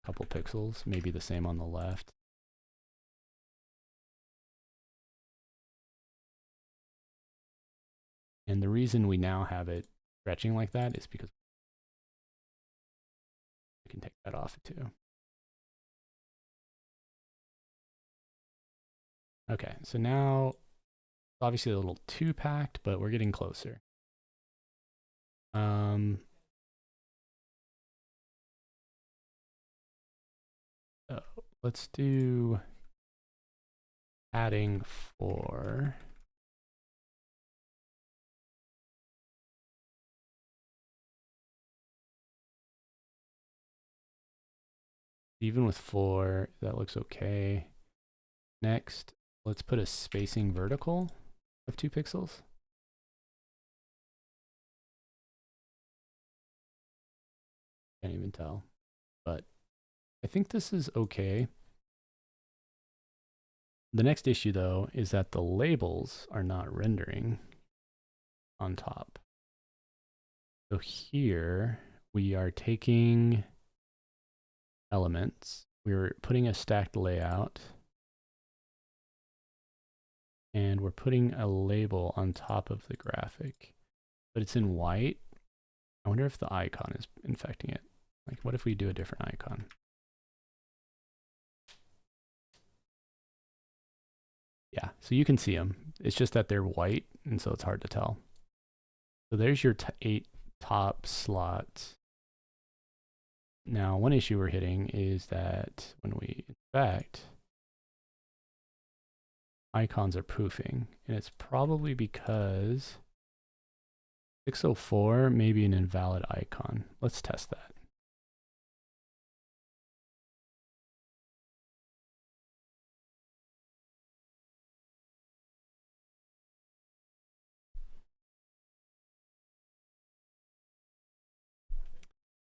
a couple pixels, maybe the same on the left. And the reason we now have it stretching like that is because we can take that off too. Okay, so now obviously a little too packed, but we're getting closer. So let's do padding for even with 4, that looks okay. Next, let's put a spacing vertical of 2 pixels. Can't even tell, but I think this is okay. The next issue though is that the labels are not rendering on top. So here we are taking elements, we're putting a stacked layout, and we're putting a label on top of the graphic, but it's in white. I wonder if the icon is infecting it. Like, what if we do a different icon? Yeah, so you can see them. It's just that they're white, and so it's hard to tell. So there's your 8 top slots. Now, one issue we're hitting is that when we inspect, icons are poofing, and it's probably because 604 may be an invalid icon. Let's test that.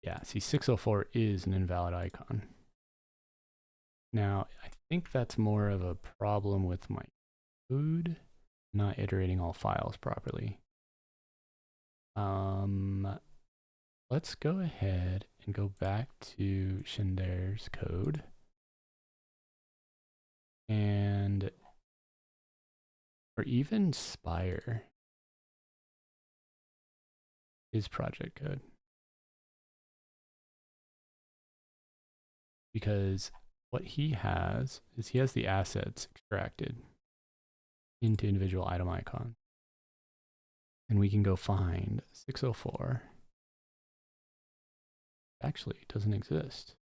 Yeah, see, 604 is an invalid icon. Now, I think that's more of a problem with my code not iterating all files properly. Let's go ahead and go back to Shinder's code. And, or even Spire, his project code. Because what he has is he has the assets extracted into individual item icons. And we can go find 604. Actually, it doesn't exist.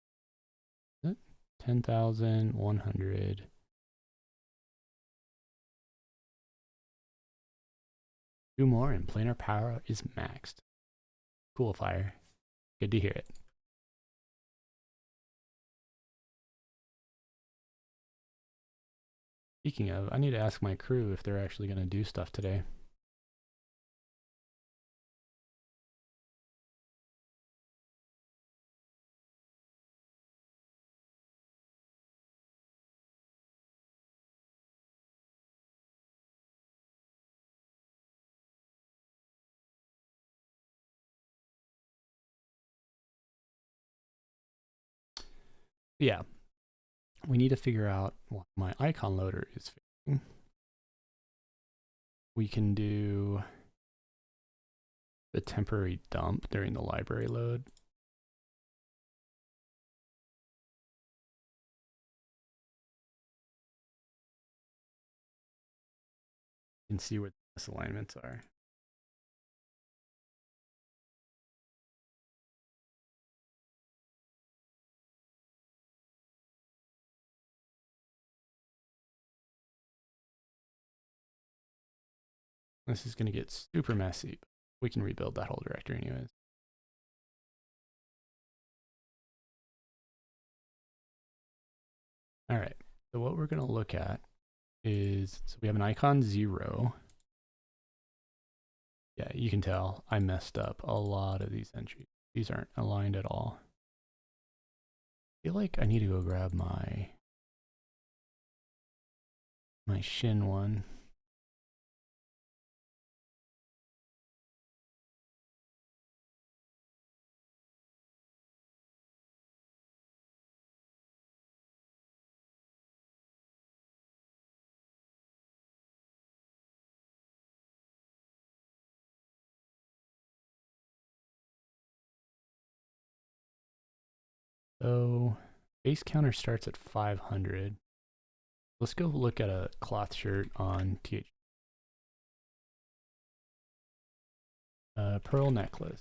Is it? 10,100. Two more and planar power is maxed. Cool, Fire. Good to hear it. Speaking of, I need to ask my crew if they're actually going to do stuff today. Yeah, we need to figure out what my icon loader is fixing. We can do the temporary dump during the library load. You can see where the misalignments are. This is going to get super messy. We can rebuild that whole directory anyways. All right, so what we're going to look at is, so we have an icon 0. Yeah, you can tell I messed up a lot of these entries. These aren't aligned at all. I feel like I need to go grab my shin one. So base counter starts at 500. Let's go look at a cloth shirt on Thj. Pearl necklace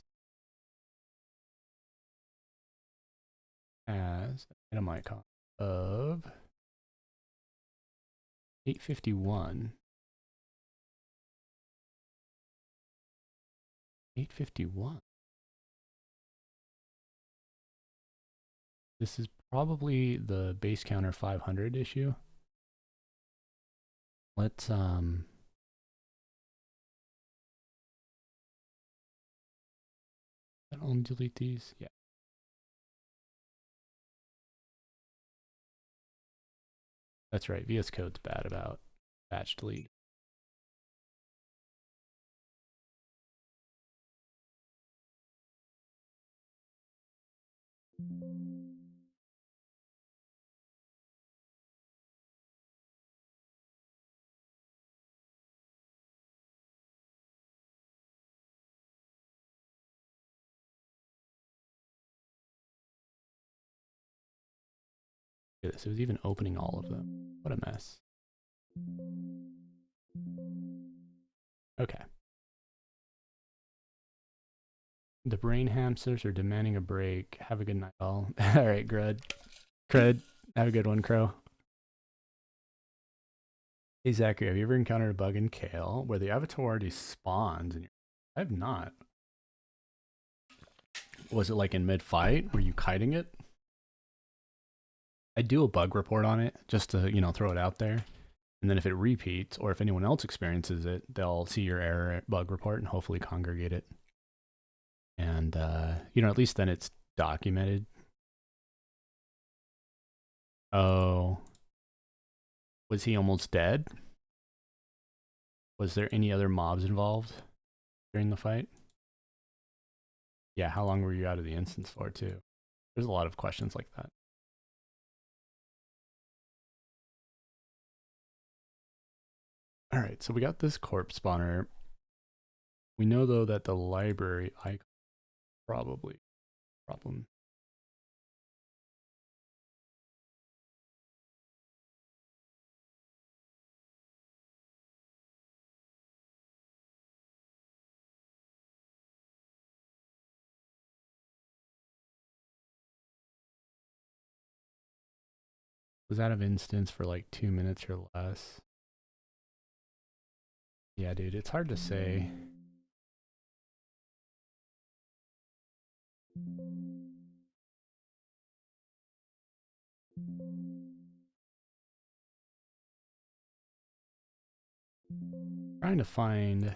has an item icon of 851. 851. This is probably the base counter 500 issue. Let's I'll delete these. Yeah. That's right. VS Code's bad about batch delete. Look at this. It was even opening all of them. What a mess. Okay. The brain hamsters are demanding a break. Have a good night, all. All right, Grud. Crud. Have a good one, Crow. Hey, Zachary, have you ever encountered a bug in Kale where the avatar already spawns? I have not. Was it like in mid-fight? Were you kiting it? I do a bug report on it just to, throw it out there. And then if it repeats, or if anyone else experiences it, they'll see your error bug report and hopefully congregate it. And, at least then it's documented. Oh. Was he almost dead? Was there any other mobs involved during the fight? Yeah, how long were you out of the instance for, too? There's a lot of questions like that. All right, so we got this corpse spawner. We know, though, that the library icon probably problem. Was out of instance for like 2 minutes or less. Yeah, dude, it's hard to say. Trying to find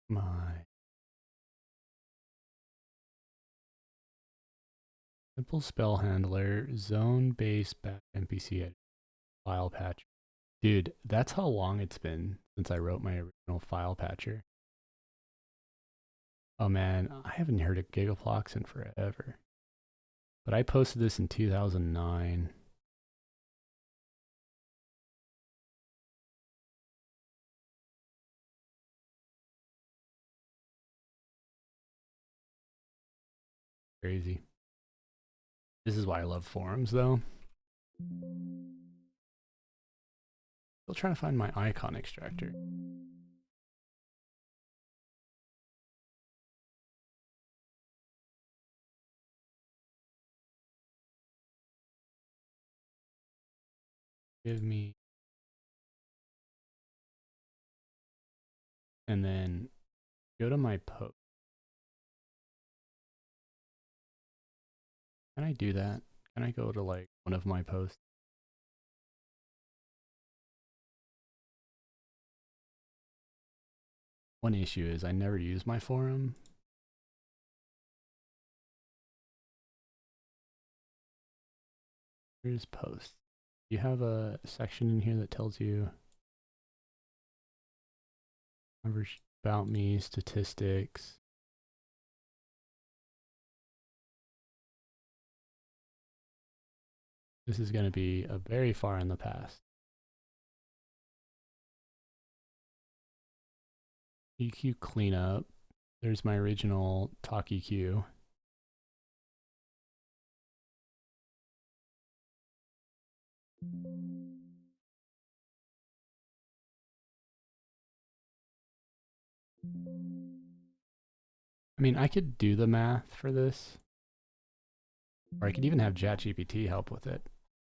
my simple spell handler, zone base back NPC file patch. Dude, that's how long it's been since I wrote my original file patcher. Oh man, I haven't heard of Gigaplox in forever. But I posted this in 2009. Crazy. This is why I love forums, though. Still trying to find my icon extractor. Give me, and then go to my post. Can I do that? Can I go to like one of my posts? One issue is I never use my forum. Here's posts. You have a section in here that tells you about me, statistics. This is going to be a very far in the past. EQ cleanup. There's my original talk EQ. I mean, I could do the math for this, or I could even have ChatGPT help with it.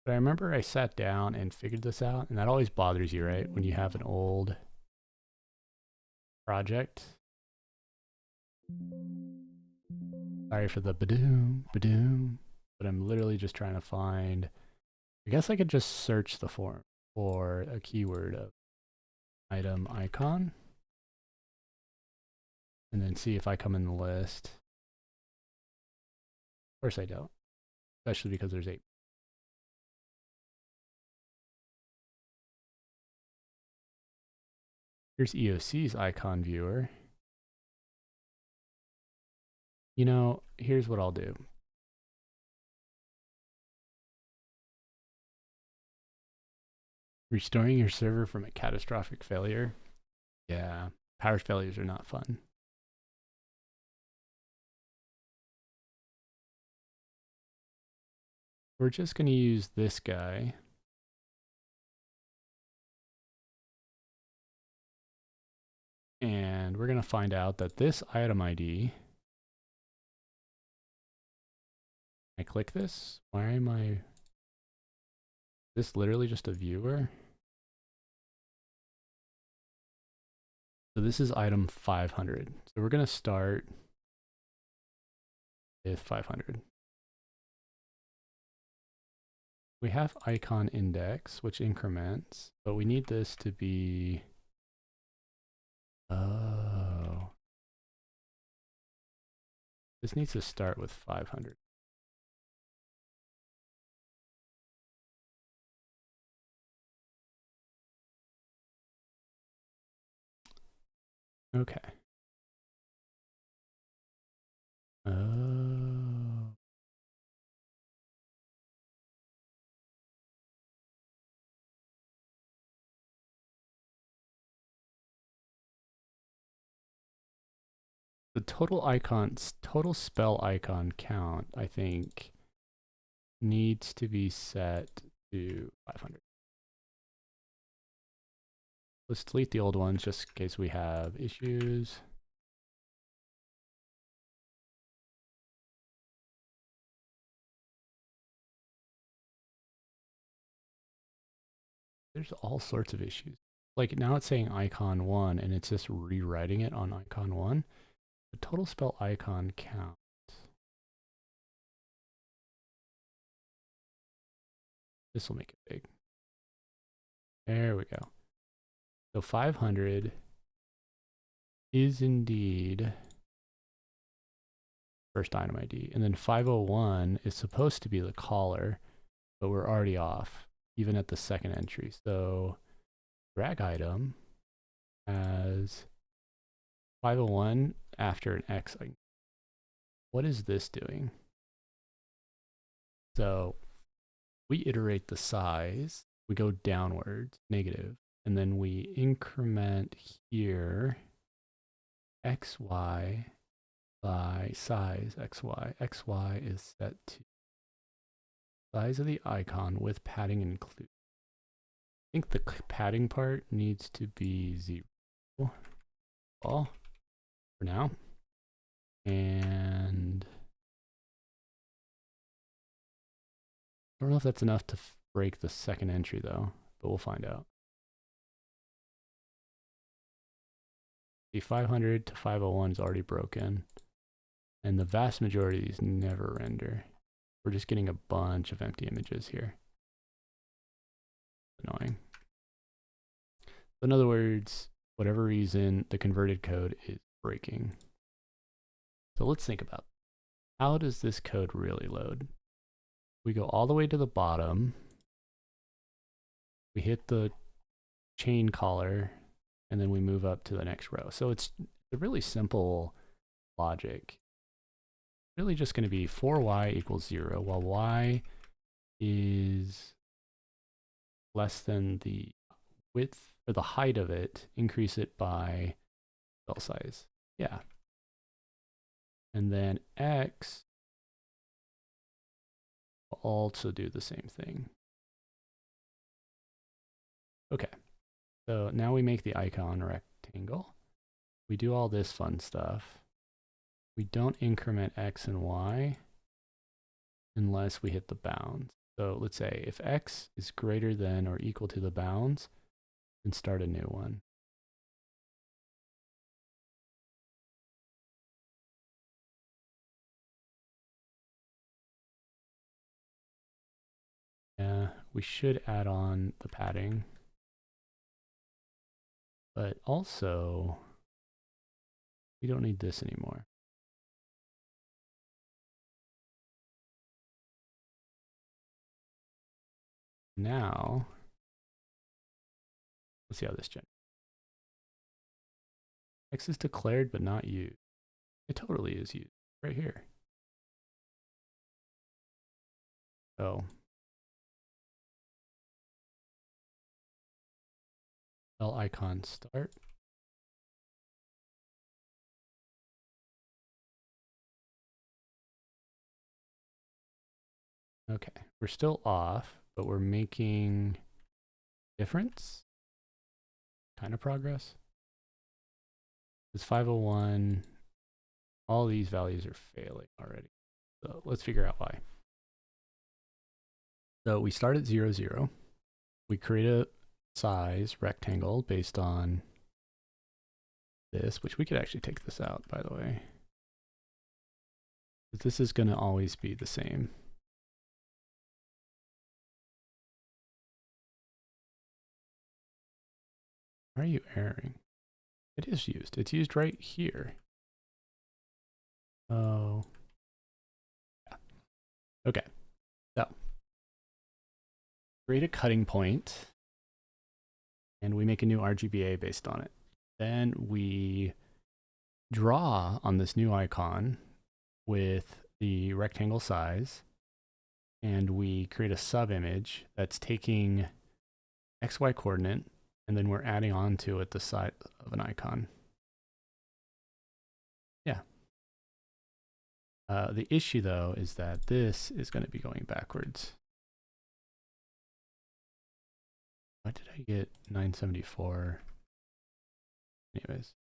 But I remember I sat down and figured this out, and that always bothers you, right? When you have an old project. Sorry for the badoom, badoom, but I'm literally just trying to find, I guess I could just search the form for a keyword of item icon, and then see if I come in the list. Of course I don't, especially because there's 8. Here's EOC's icon viewer. You know, here's what I'll do. Restoring your server from a catastrophic failure. Yeah, power failures are not fun. We're just going to use this guy. And we're going to find out that this item ID, I click this. Why am I, this literally just a viewer? So this is item 500. So we're going to start with 500. We have icon index, which increments, but we need this to be, oh, this needs to start with 500. Okay. Oh. The total spell icon count, I think, needs to be set to 500. Let's delete the old ones just in case we have issues. There's all sorts of issues. Like now it's saying icon 1 and it's just rewriting it on icon 1. The total spell icon count. This will make it big. There we go. So 500 is indeed first item ID. And then 501 is supposed to be the caller, but we're already off, even at the second entry. So drag item has 501 after an X. What is this doing? So we iterate the size, we go downwards, negative, and then we increment here XY by size XY. XY is set to size of the icon with padding included. think the padding part needs to be 0 all for now. And I don't know if that's enough to break the second entry though, but we'll find out. The 500 to 501 is already broken, and the vast majority of these never render. We're just getting a bunch of empty images here. Annoying. So in other words, whatever reason, the converted code is breaking. So let's think about it. How does this code really load? We go all the way to the bottom. We hit the chain collar, and then we move up to the next row. So it's a really simple logic. Really just going to be for y equals 0, while y is less than the width or the height of it, increase it by cell size. Yeah. And then x will also do the same thing. Okay. So now we make the icon rectangle. We do all this fun stuff. We don't increment x and y unless we hit the bounds. So let's say if x is greater than or equal to the bounds, then start a new one. Yeah, we should add on the padding. But also, we don't need this anymore. Now, let's see how this generates. X is declared but not used. It totally is used right here. So, L icon start. Okay, we're still off, but we're making difference. Kind of progress. This 501, all these values are failing already. So let's figure out why. So we start at 0, 0. We create a size rectangle based on this, which we could actually take this out, by the way. But this is going to always be the same. Why are you erroring? It is used. It's used right here. Oh. Yeah. Okay. So, create a cutting point, and we make a new RGBA based on it. Then we draw on this new icon with the rectangle size, and we create a sub image that's taking XY coordinate, and then we're adding on to it the side of an icon. Yeah. The issue though is that this is going to be going backwards. Why did I get 974? Anyways.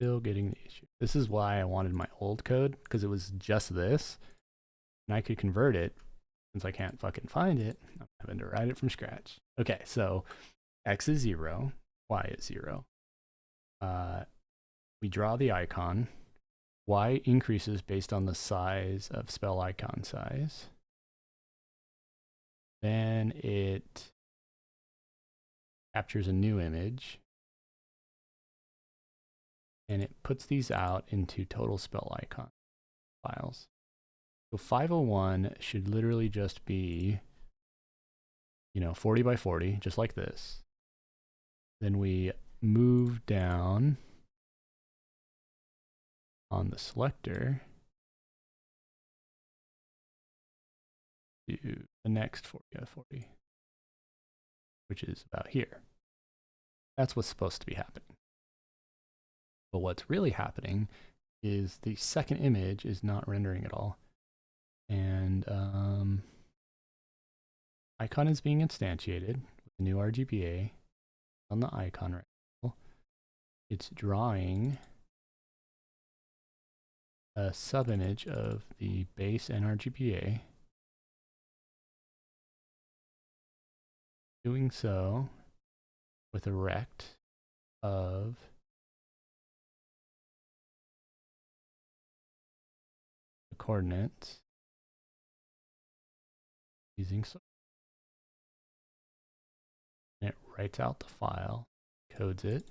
Still getting the issue. This is why I wanted my old code, because it was just this, and I could convert it. Since I can't fucking find it, I'm having to write it from scratch. Okay, so x is 0, y is 0. We draw the icon. Y increases based on the size of spell icon size. Then it captures a new image, and it puts these out into total spell icon files. So 501 should literally just be, 40 by 40, just like this. Then we move down on the selector to the next 40 by 40, which is about here. That's what's supposed to be happening. But what's really happening is the second image is not rendering at all. And icon is being instantiated with the new RGBA on the icon right now. It's drawing a subimage of the base and RGBA. Doing so with a rect of the coordinates using so, and it writes out the file, codes it.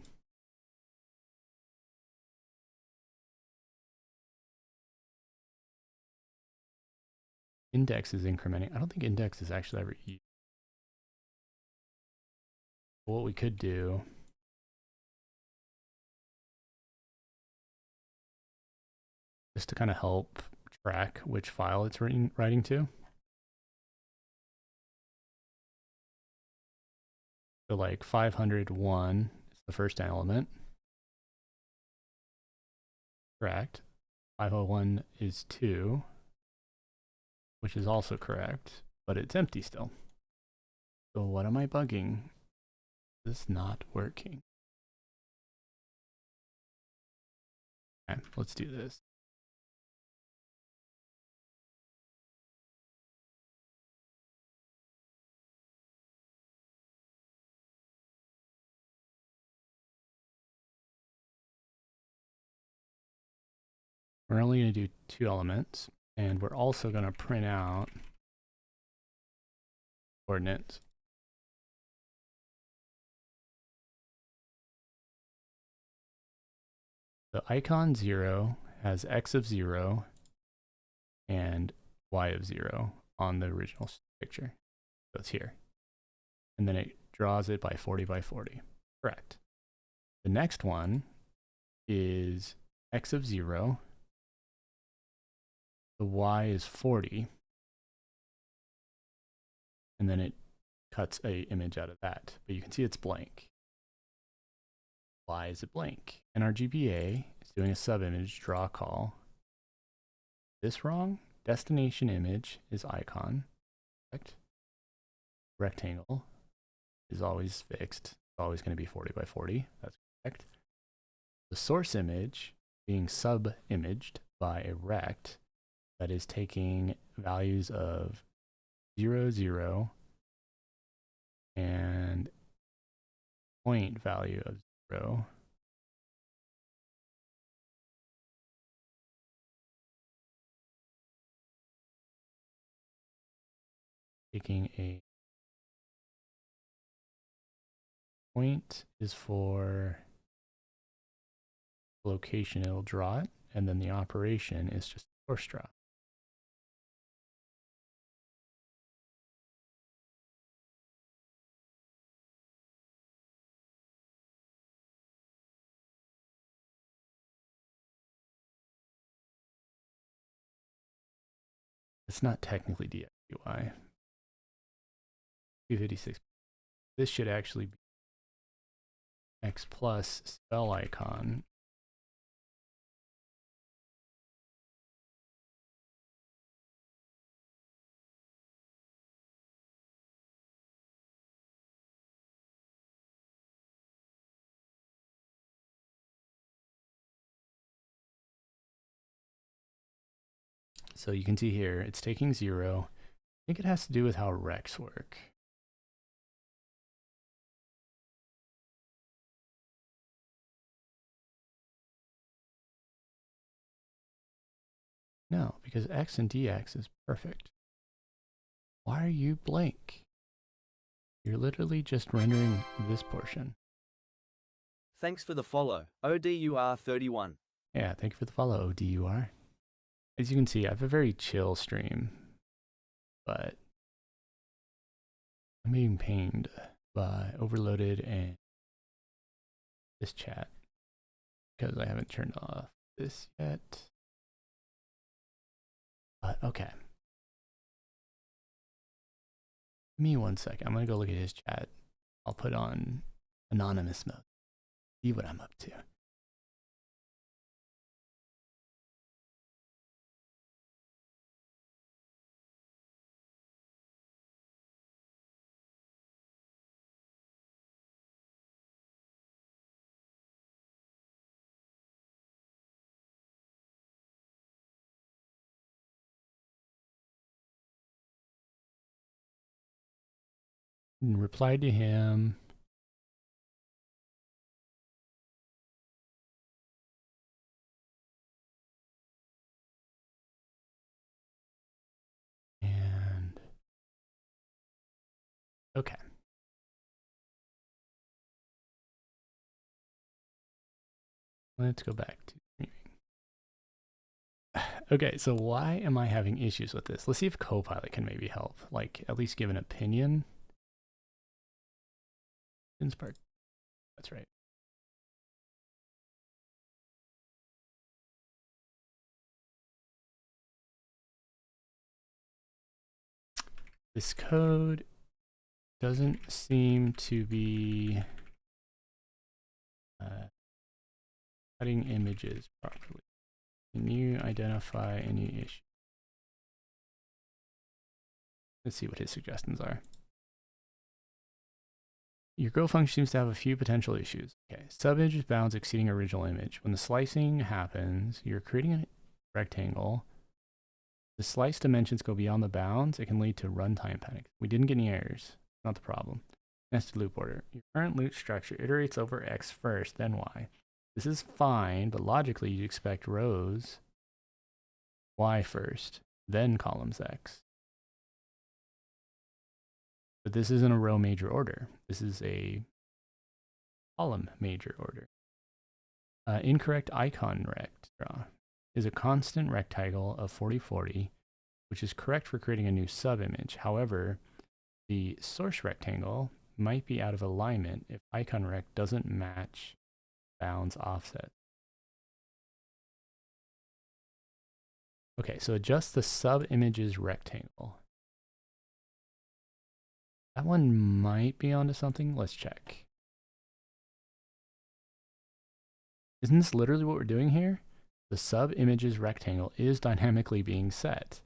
Index is incrementing. I don't think index is actually ever used. What we could do just to kind of help track which file it's writing to. So like 501 is the first element. Correct. 501 is 2, which is also correct, but it's empty still. So what am I bugging? This is not working. Okay, let's do this. We're only going to do 2 elements, and we're also going to print out coordinates. The icon 0 has x of 0 and y of 0 on the original picture. So it's here. And then it draws it by 40 by 40. Correct. The next one is x of 0. The y is 40. And then it cuts a image out of that. But you can see it's blank. Why is it blank? NRGBA is doing a subimage draw call. This wrong? Destination image is icon. Correct. Rectangle is always fixed. It's always going to be 40 by 40. That's correct. The source image being sub-imaged by a rect that is taking values of 0, 0 and point value of 0. Taking a point is for location, it'll draw it, and then the operation is just source draw. It's not technically DXUI. 256. This should actually be X plus spell icon. So you can see here, it's taking 0. I think it has to do with how recs work. No, because X and DX is perfect. Why are you blank? You're literally just rendering this portion. Thanks for the follow, ODUR31. Yeah, thank you for the follow, ODUR. As you can see, I have a very chill stream, but I'm being pinged by overloaded and this chat because I haven't turned off this yet. But okay. Give me 1 second. I'm going to go look at his chat. I'll put on anonymous mode. See what I'm up to. and replied to him. And okay. Let's go back to streaming. Okay, so why am I having issues with this? Let's see if Copilot can maybe help. Like, at least give an opinion. Spark. That's right. This code doesn't seem to be cutting images properly. Can you identify any issue? Let's see what his suggestions are. Your Go function seems to have a few potential issues. Okay, sub-image bounds exceeding original image. When the slicing happens, you're creating a rectangle. The slice dimensions go beyond the bounds. It can lead to runtime panic. We didn't get any errors. Not the problem. Nested loop order. Your current loop structure iterates over X first, then Y. This is fine, but logically you'd expect rows Y first, then columns X. But this isn't a row major order. This is a column major order. Incorrect icon rect draw is a constant rectangle of 4040, which is correct for creating a new subimage. However, the source rectangle might be out of alignment if icon rect doesn't match bounds offset. Okay, so adjust the subimage's rectangle. That one might be onto something. Let's check. Isn't this literally what we're doing here? The subimage's rectangle is dynamically being set.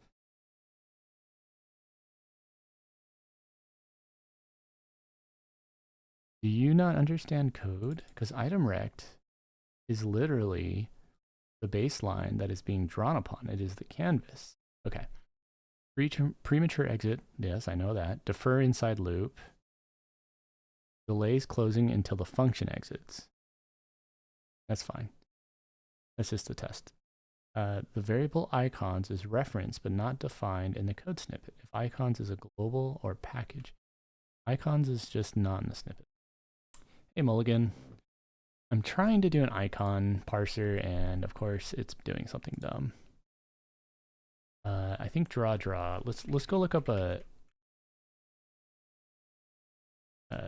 Do you not understand code? Because item rect is literally the baseline that is being drawn upon. It is the canvas. Okay. Premature exit. Yes, I know that. Defer inside loop. Delays closing until the function exits. That's fine. That's just a test. The variable icons is referenced but not defined in the code snippet. If icons is a global or package, icons is just not in the snippet. Hey Mulligan, I'm trying to do an icon parser and of course it's doing something dumb. I think draw. Let's go look up a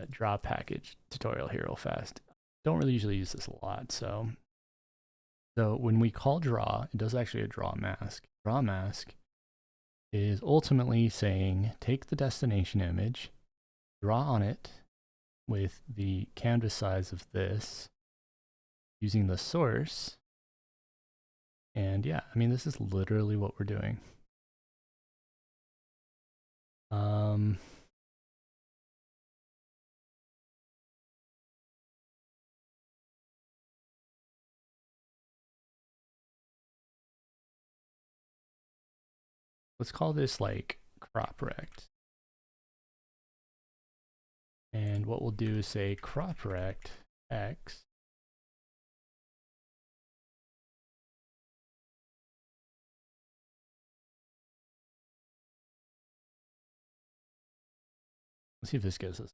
draw package tutorial here real fast. Don't really usually use this a lot, so when we call draw, it does actually a draw mask. Draw mask is ultimately saying take the destination image, draw on it with the canvas size of this, using the source, and yeah, I mean this is literally what we're doing. Let's call this like crop rect. And what we'll do is say crop rect X. Let's see if this gives us.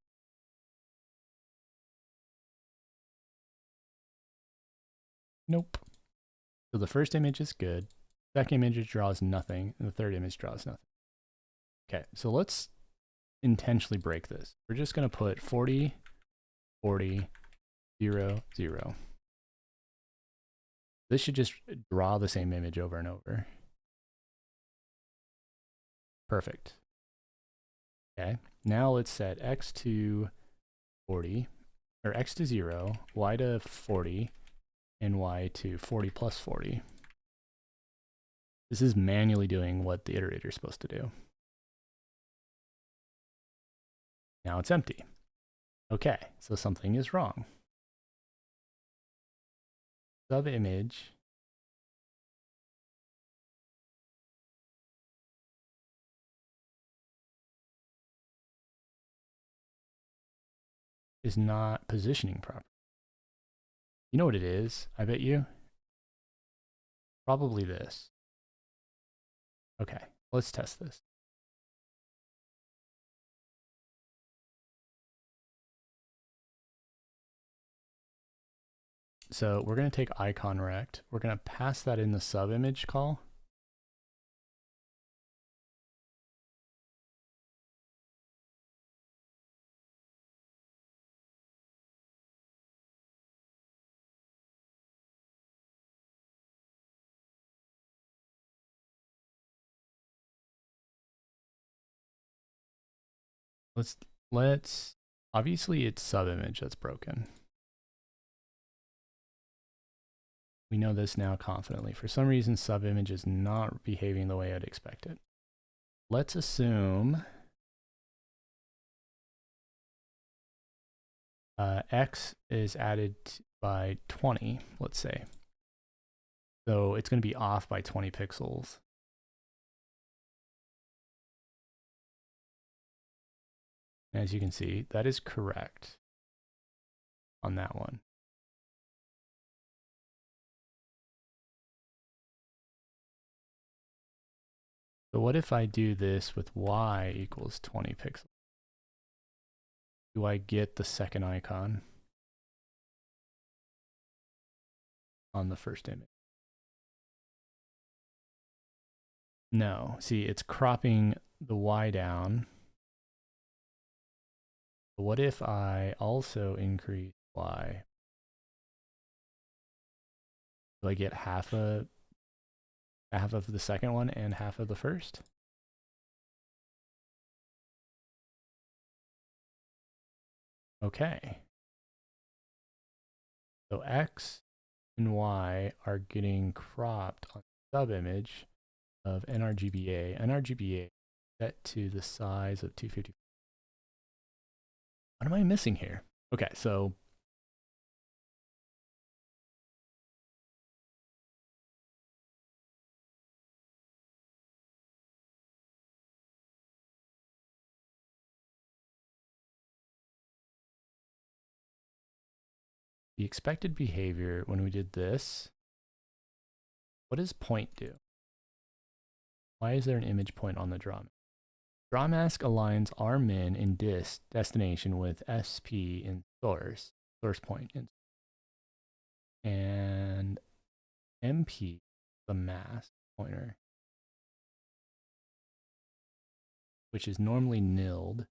Nope. So the first image is good. Second image draws nothing. And the third image draws nothing. Okay, so let's intentionally break this. We're just going to put 40, 40, 0, 0. This should just draw the same image over and over. Perfect. Okay, now let's set X to 40, or X to 0, Y to 40, and Y to 40 plus 40. This is manually doing what the iterator is supposed to do. Now it's empty. Okay, so something is wrong. Subimage is not positioning properly. You know what it is, I bet you? Probably this. Okay, let's test this. So we're going to take icon rect. We're going to pass that in the sub image call. Let's obviously it's sub image that's broken. We know this now confidently. For some reason, sub image is not behaving the way I'd expect it. Let's assume X is added by 20, let's say. So it's going to be off by 20 pixels. As you can see, that is correct on that one. So what if I do this with Y equals 20 pixels? Do I get the second icon on the first image? No. See, it's cropping the Y down. But what if I also increase Y? Do I get half of the second one and half of the first? Okay. So X and Y are getting cropped on the sub image of NRGBA. NRGBA set to the size of 250. What am I missing here? Okay, so the expected behavior when we did this, what does point do? Why is there an image point on the draw mask? Draw mask aligns our min in destination with SP in source point, and MP, the mask pointer, which is normally nilled,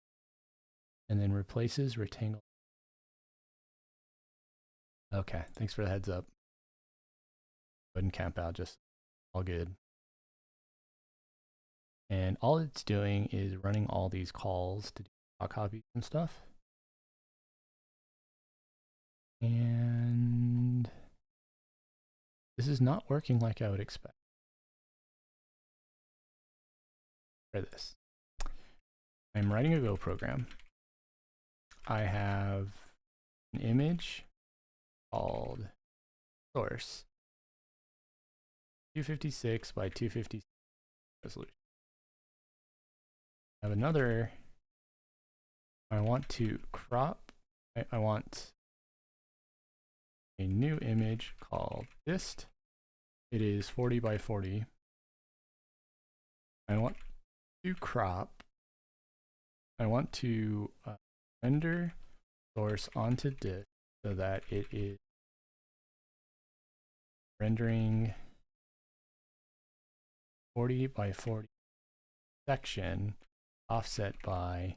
and then replaces rectangle. Okay, thanks for the heads up. Go ahead and camp out, just all good. And all it's doing is running all these calls to do copies and stuff. And this is not working like I would expect. Try this. I'm writing a Go program. I have an image called source 256 by 256 resolution. I have another, I want to crop, I want a new image called dist. It is 40 by 40. I want to crop, I want to render source onto dist so that it is rendering 40 by 40 section offset by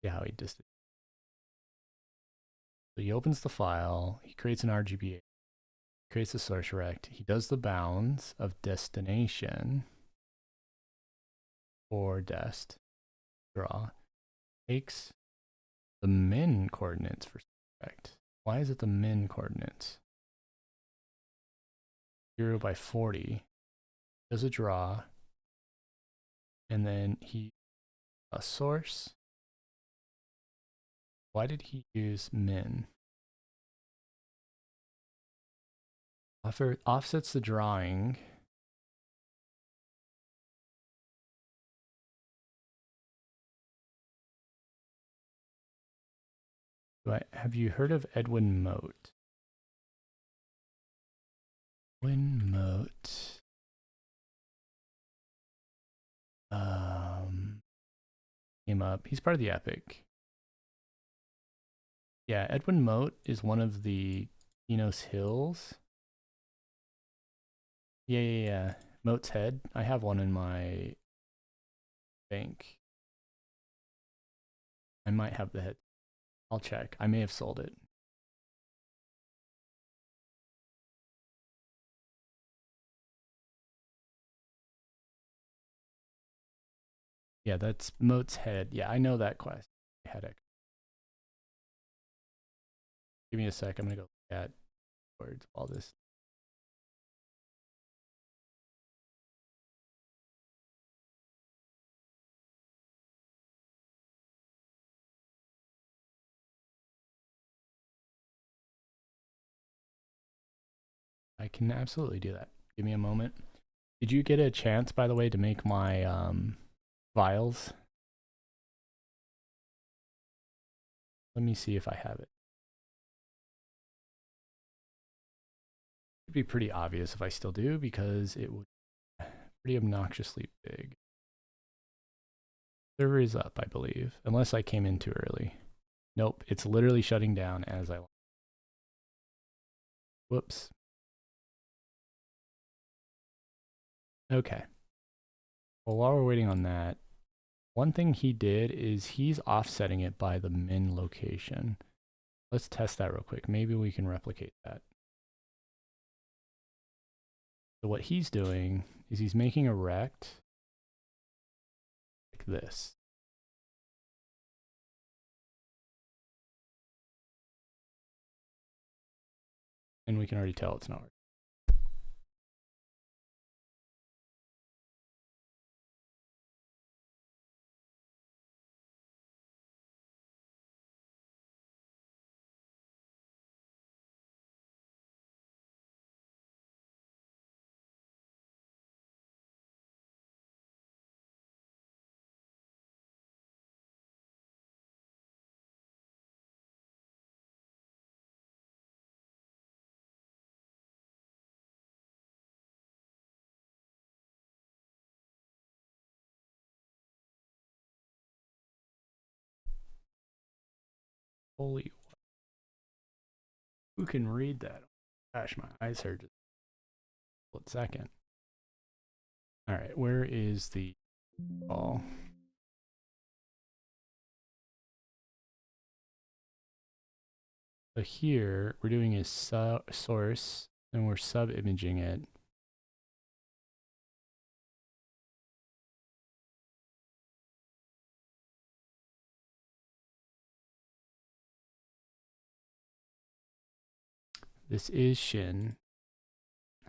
see how he just. So he opens the file, he creates an RGBA, creates a source rect, he does the bounds of destination for dest draw, takes the min coordinates for rect. Why is it the min coordinates? 0 by 40, does a draw, and then he a source. Why did he use min? Offsets the drawing. Have you heard of Edwin Mote? Edwin Mote. Came up. He's part of the Epic. Yeah, Edwin Mote is one of the Enos Hills. Yeah. Mote's head. I have one in my bank. I might have the head. I'll check. I may have sold it. Yeah, that's Mote's head. Yeah, I know that quest. Headache. Give me a sec. I'm gonna go look at words all this. I can absolutely do that. Give me a moment. Did you get a chance, by the way, to make my vials? Let me see if I have it. It'd be pretty obvious if I still do because it would be pretty obnoxiously big. Server is up, I believe, unless I came in too early. Nope, it's literally shutting down as I. Whoops. Okay. Well, while we're waiting on that, one thing he did is he's offsetting it by the min location. Let's test that real quick. Maybe we can replicate that. So what he's doing is he's making a rect like this. And we can already tell it's not working. Holy, who can read that? Gosh, my eyes hurt just a split second. All right, where is the ball? So here we're doing a source and we're sub-imaging it. This is Shin.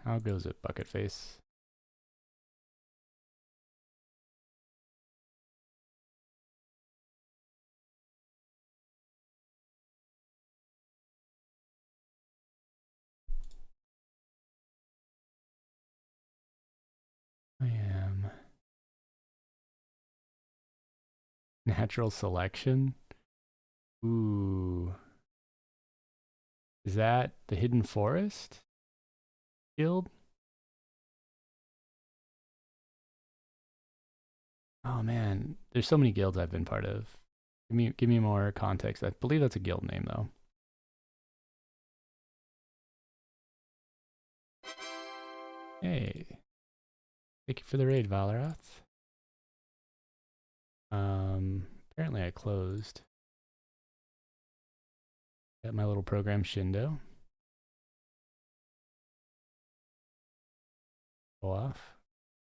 How goes it, bucket face? I am natural selection. Ooh. Is that the Hidden Forest guild? Oh man, there's so many guilds I've been part of. Give me more context. I believe that's a guild name though. Hey. Thank you for the raid, Valarath. Apparently I closed. Got my little program Shindo. Go off.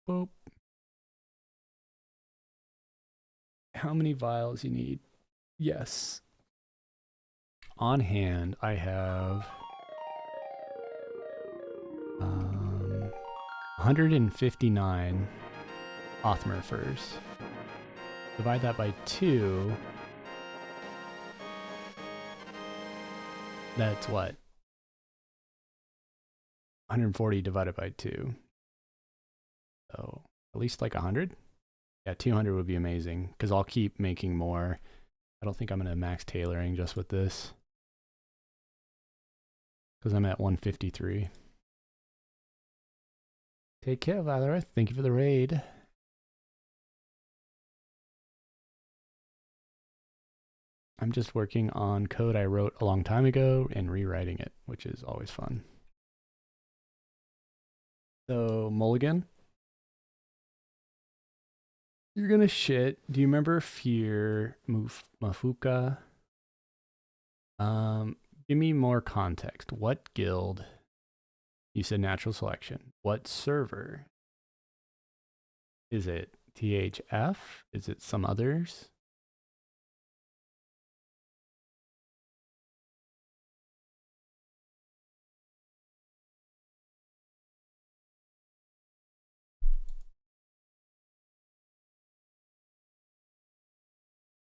Boop. How many vials you need? Yes. On hand, I have 159 Othmurfers. Divide that by 2. That's what? 140 divided by 2. So at least like 100? Yeah, 200 would be amazing because I'll keep making more I don't think I'm going to max tailoring just with this because I'm at 153. Take care, Valorith. Thank you for the raid. I'm just working on code I wrote a long time ago and rewriting it, which is always fun. So, Mulligan, you're gonna shit. Do you remember Fear Mafuka? Give me more context. What guild? You said natural selection. What server? Is it THF? Is it some others?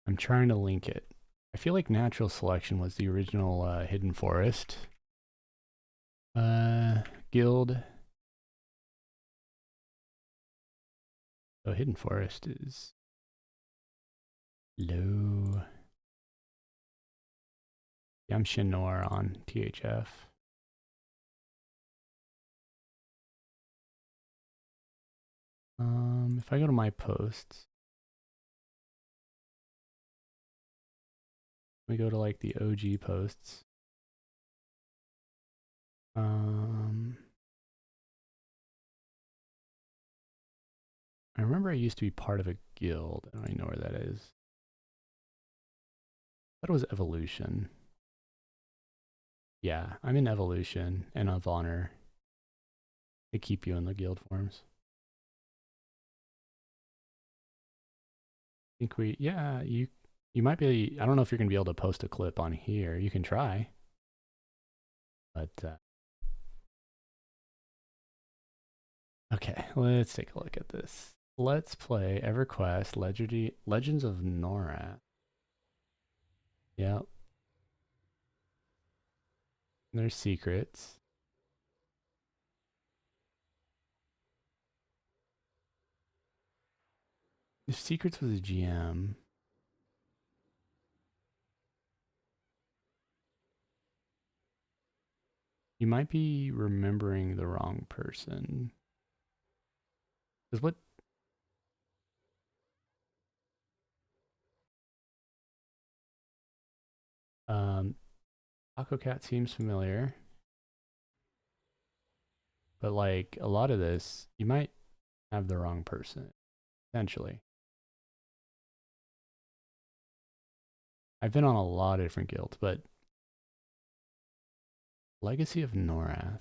I'm trying to link it. I feel like natural selection was the original Hidden Forest guild. So Hidden Forest is low. Yeah, I'm Shinor on THF. If I go to my posts, we go to like the OG posts. I remember I used to be part of a guild. I don't even know where that is. I thought it was Evolution. Yeah, I'm in Evolution and of Honor. They keep you in the guild forms. I think you might be, I don't know if you're going to be able to post a clip on here. You can try. But, okay, let's take a look at this. Let's play EverQuest Legends of Norath. Yep. There's secrets. If secrets was a GM, you might be remembering the wrong person. Because what? Taco Cat seems familiar. But like a lot of this, you might have the wrong person, potentially. I've been on a lot of different guilds, but Legacy of Norath.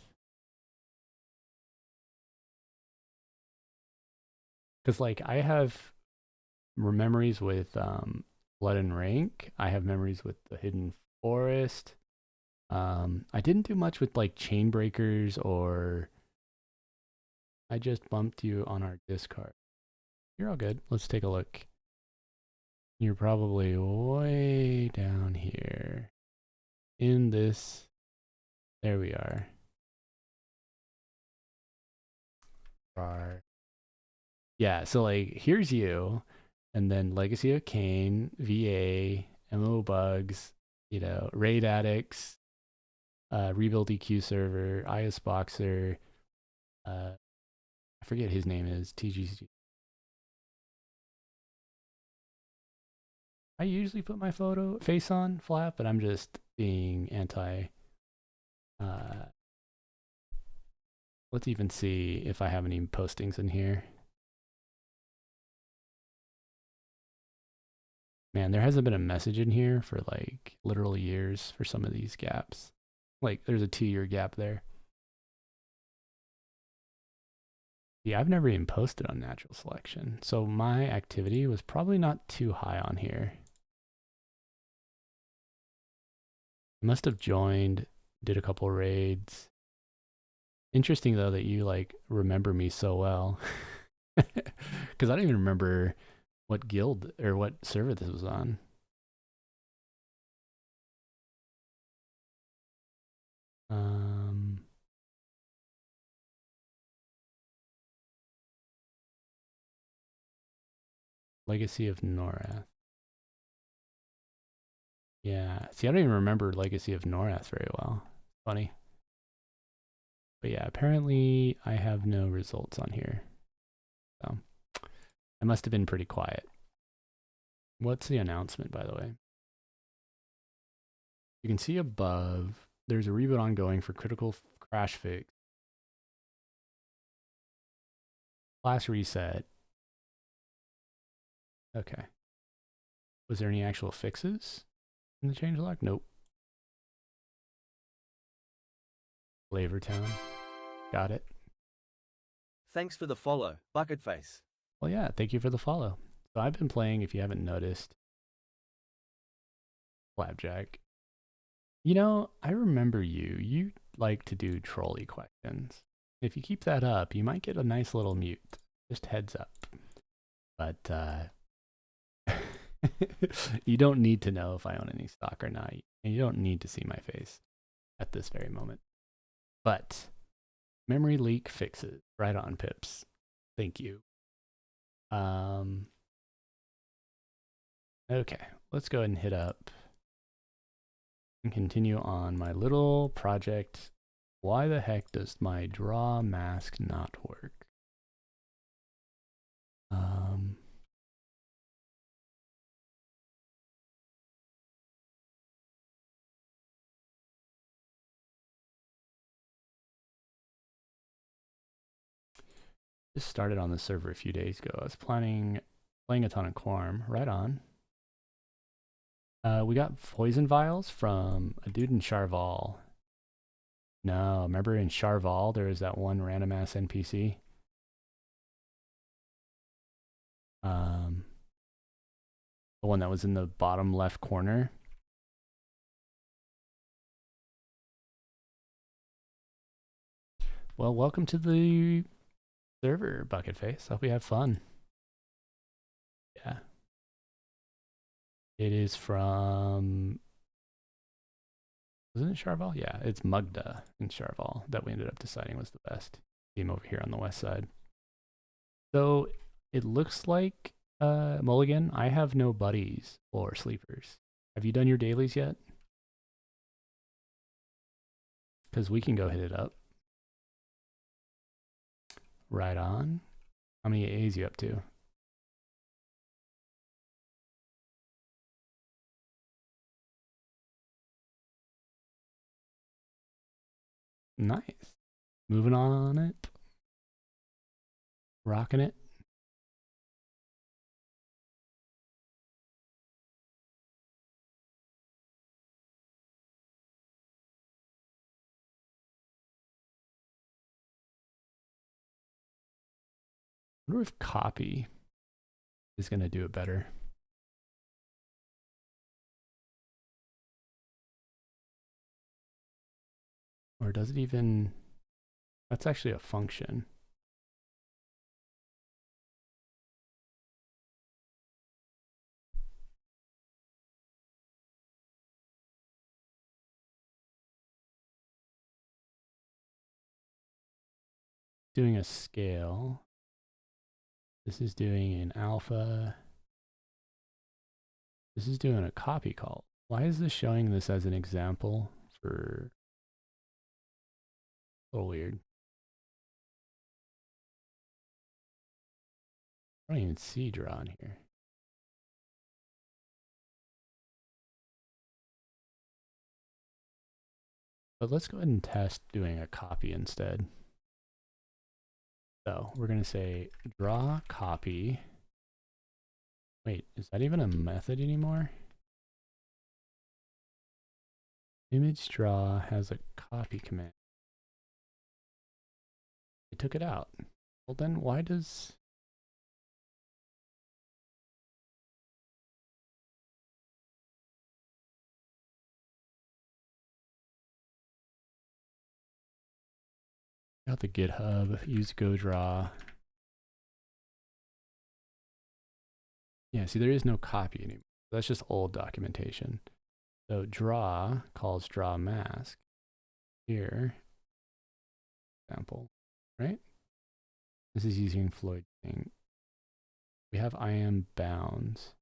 Because like I have memories with Blood and Rank. I have memories with the Hidden Forest. I didn't do much with like Chain Breakers, or I just bumped you on our Discord. You're all good. Let's take a look. You're probably way down here in this. There we are. Yeah, so like here's you, and then Legacy of Kain, VA, MO Bugs, Raid Addicts, Rebuild EQ Server, IS Boxer, I forget his name is, TGC. I usually put my face on flat, but I'm just being anti. Let's even see if I have any postings in here. Man, there hasn't been a message in here for like literal years for some of these gaps. Like there's a 2-year gap there. Yeah, I've never even posted on natural selection. So my activity was probably not too high on here. I must have joined, did a couple raids. Interesting though that you like remember me so well. Because I don't even remember what guild or what server this was on. Legacy of Norath. Yeah. See, I don't even remember Legacy of Norath very well. Funny. But yeah, apparently I have no results on here. So I must have been pretty quiet. What's the announcement, by the way? You can see above, there's a reboot ongoing for critical crash fix. Class reset. Okay. Was there any actual fixes in the changelog? Nope. Flavortown. Got it. Thanks for the follow, Bucketface. Well, yeah, thank you for the follow. So I've been playing, if you haven't noticed, Flapjack. You know, I remember you. You like to do trolley questions. If you keep that up, you might get a nice little mute. Just heads up. But you don't need to know if I own any stock or not. And you don't need to see my face at this very moment. But memory leak fixes. Right on, Pips. Thank you. Okay, let's go ahead and hit up and continue on my little project. Why the heck does my draw mask not work? Just started on the server a few days ago. I was playing a ton of Quorum. Right on. We got poison vials from a dude in Charval. No, remember in Charval there was that one random ass NPC? The one that was in the bottom left corner. Well, welcome to the server, Bucketface. Hope you have fun. Yeah. It is from... Wasn't it Charval? Yeah, it's Mugda in Charval that we ended up deciding was the best team over here on the west side. So it looks like, Mulligan, I have no buddies or sleepers. Have you done your dailies yet? Because we can go hit it up. Right on. How many A's you up to? Nice. Moving on it. Rocking it. I wonder if copy is going to do it better. Or does it even... That's actually a function. Doing a scale. This is doing an alpha. This is doing a copy call. Why is this showing this as an example for... A little weird. I don't even see draw in here. But let's go ahead and test doing a copy instead. So we're going to say draw copy. Wait, is that even a method anymore? Image draw has a copy command. They took it out. Well then why does... Got the GitHub, use GoDraw. Yeah, see there is no copy anymore. That's just old documentation. So draw calls draw mask. Here, example, right? This is using Floyd thing. We have IAM bounds.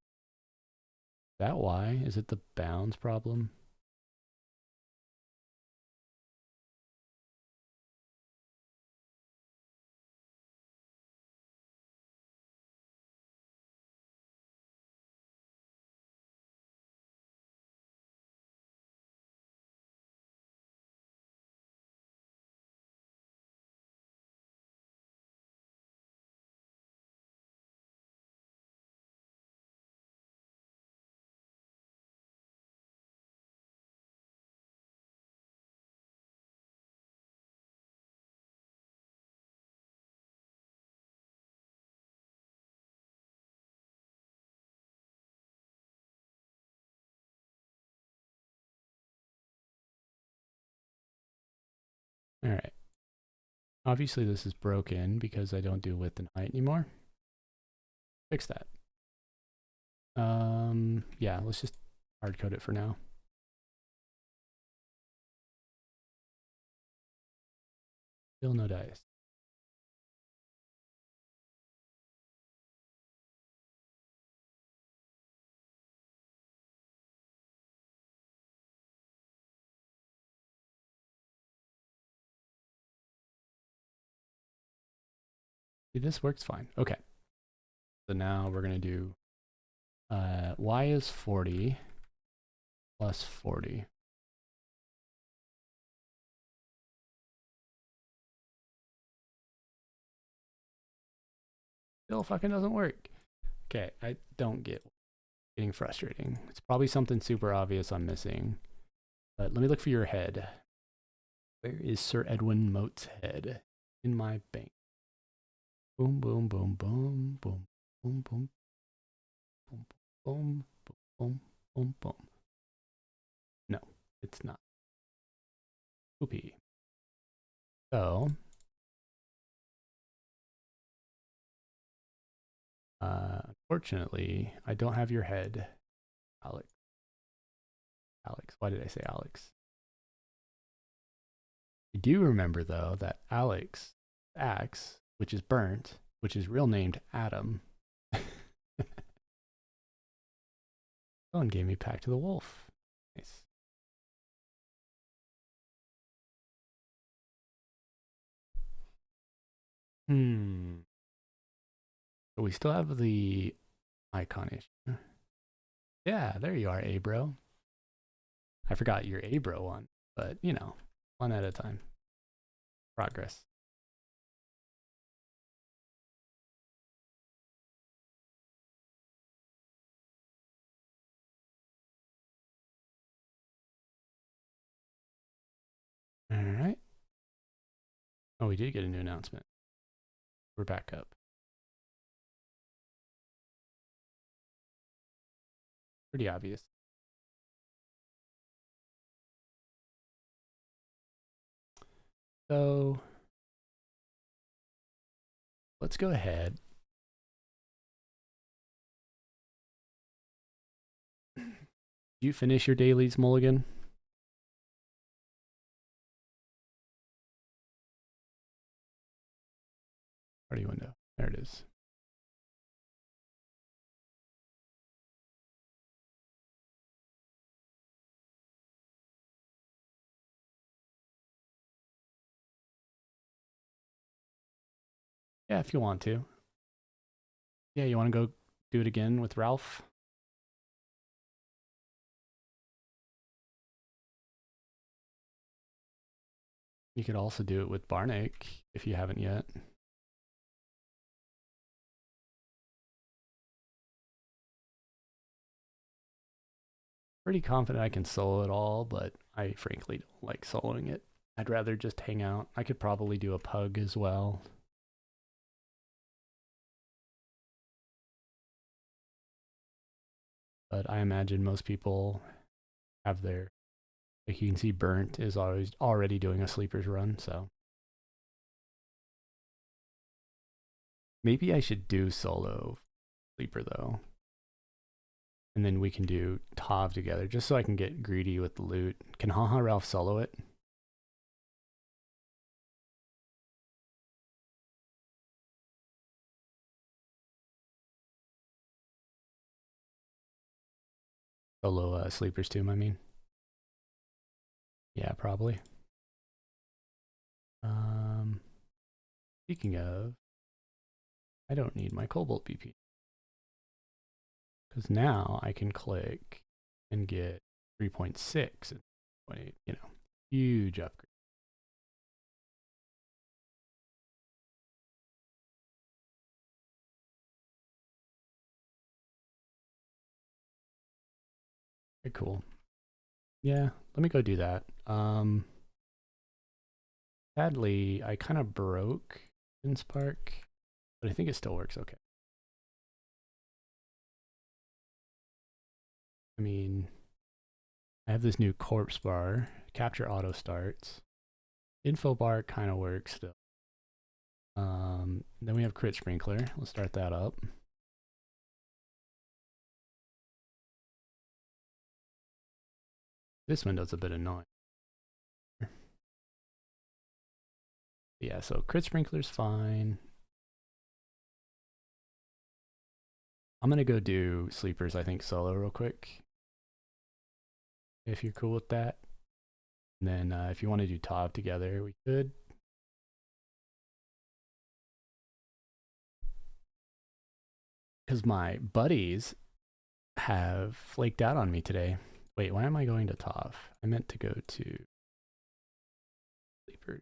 That why? Is it the bounds problem? All right. Obviously this is broken because I don't do width and height anymore. Fix that. Yeah, let's just hard code it for now. Still no dice. See, this works fine. Okay. So now we're gonna do y is 40 plus 40. Still fucking doesn't work. Okay, I don't get getting frustrating. It's probably something super obvious I'm missing. But let me look for your head. Where is Sir Edwin Mote's head? In my bank. Boom, boom, boom, boom, boom, boom, boom, boom, boom, boom, boom, boom. No, it's not. Poopy. So, unfortunately, I don't have your head, Alex. Alex, why did I say Alex? I do remember, though, that Alex axe, which is burnt, which is real named Adam, someone gave me Pack to the Wolf. Nice. So we still have the icon issue. Yeah, there you are, Abro. I forgot your Abro one, but you know, one at a time. Progress. All right. Oh, we did get a new announcement. We're back up. Pretty obvious. So let's go ahead. Did you finish your dailies, Mulligan? Party window. There it is. Yeah, if you want to. Yeah, you want to go do it again with Ralph? You could also do it with Barnick if you haven't yet. Pretty confident I can solo it all, but I frankly don't like soloing it. I'd rather just hang out. I could probably do a pug as well. But I imagine most people have their, like you can see Burnt is always already doing a sleepers run, so. Maybe I should do solo sleeper though. And then we can do Tav together, just so I can get greedy with the loot. Can Haha Ralph solo it? Solo sleepers too, I mean. Yeah, probably. Speaking of, I don't need my Cobalt BP. Because now I can click and get 3.6 and 0.8, you know, huge upgrade. Very cool. Yeah, let me go do that. Sadly, I kind of broke in Spark, but I think it still works okay. I mean, I have this new corpse bar, capture auto starts. Info bar kind of works still. Then we have crit sprinkler. Let's start that up. This window's a bit annoying. Yeah, so crit sprinkler's fine. I'm gonna go do sleepers, I think, solo real quick. If you're cool with that. And then if you want to do Tav together, we could. Because my buddies have flaked out on me today. Wait, why am I going to Tav? I meant to go to sleepers.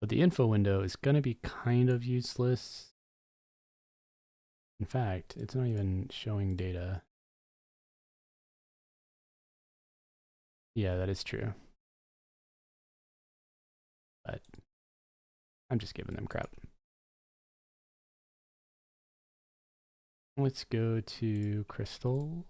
But the info window is going to be kind of useless. In fact, it's not even showing data. Yeah, that is true. But I'm just giving them crap. Let's go to Crystal.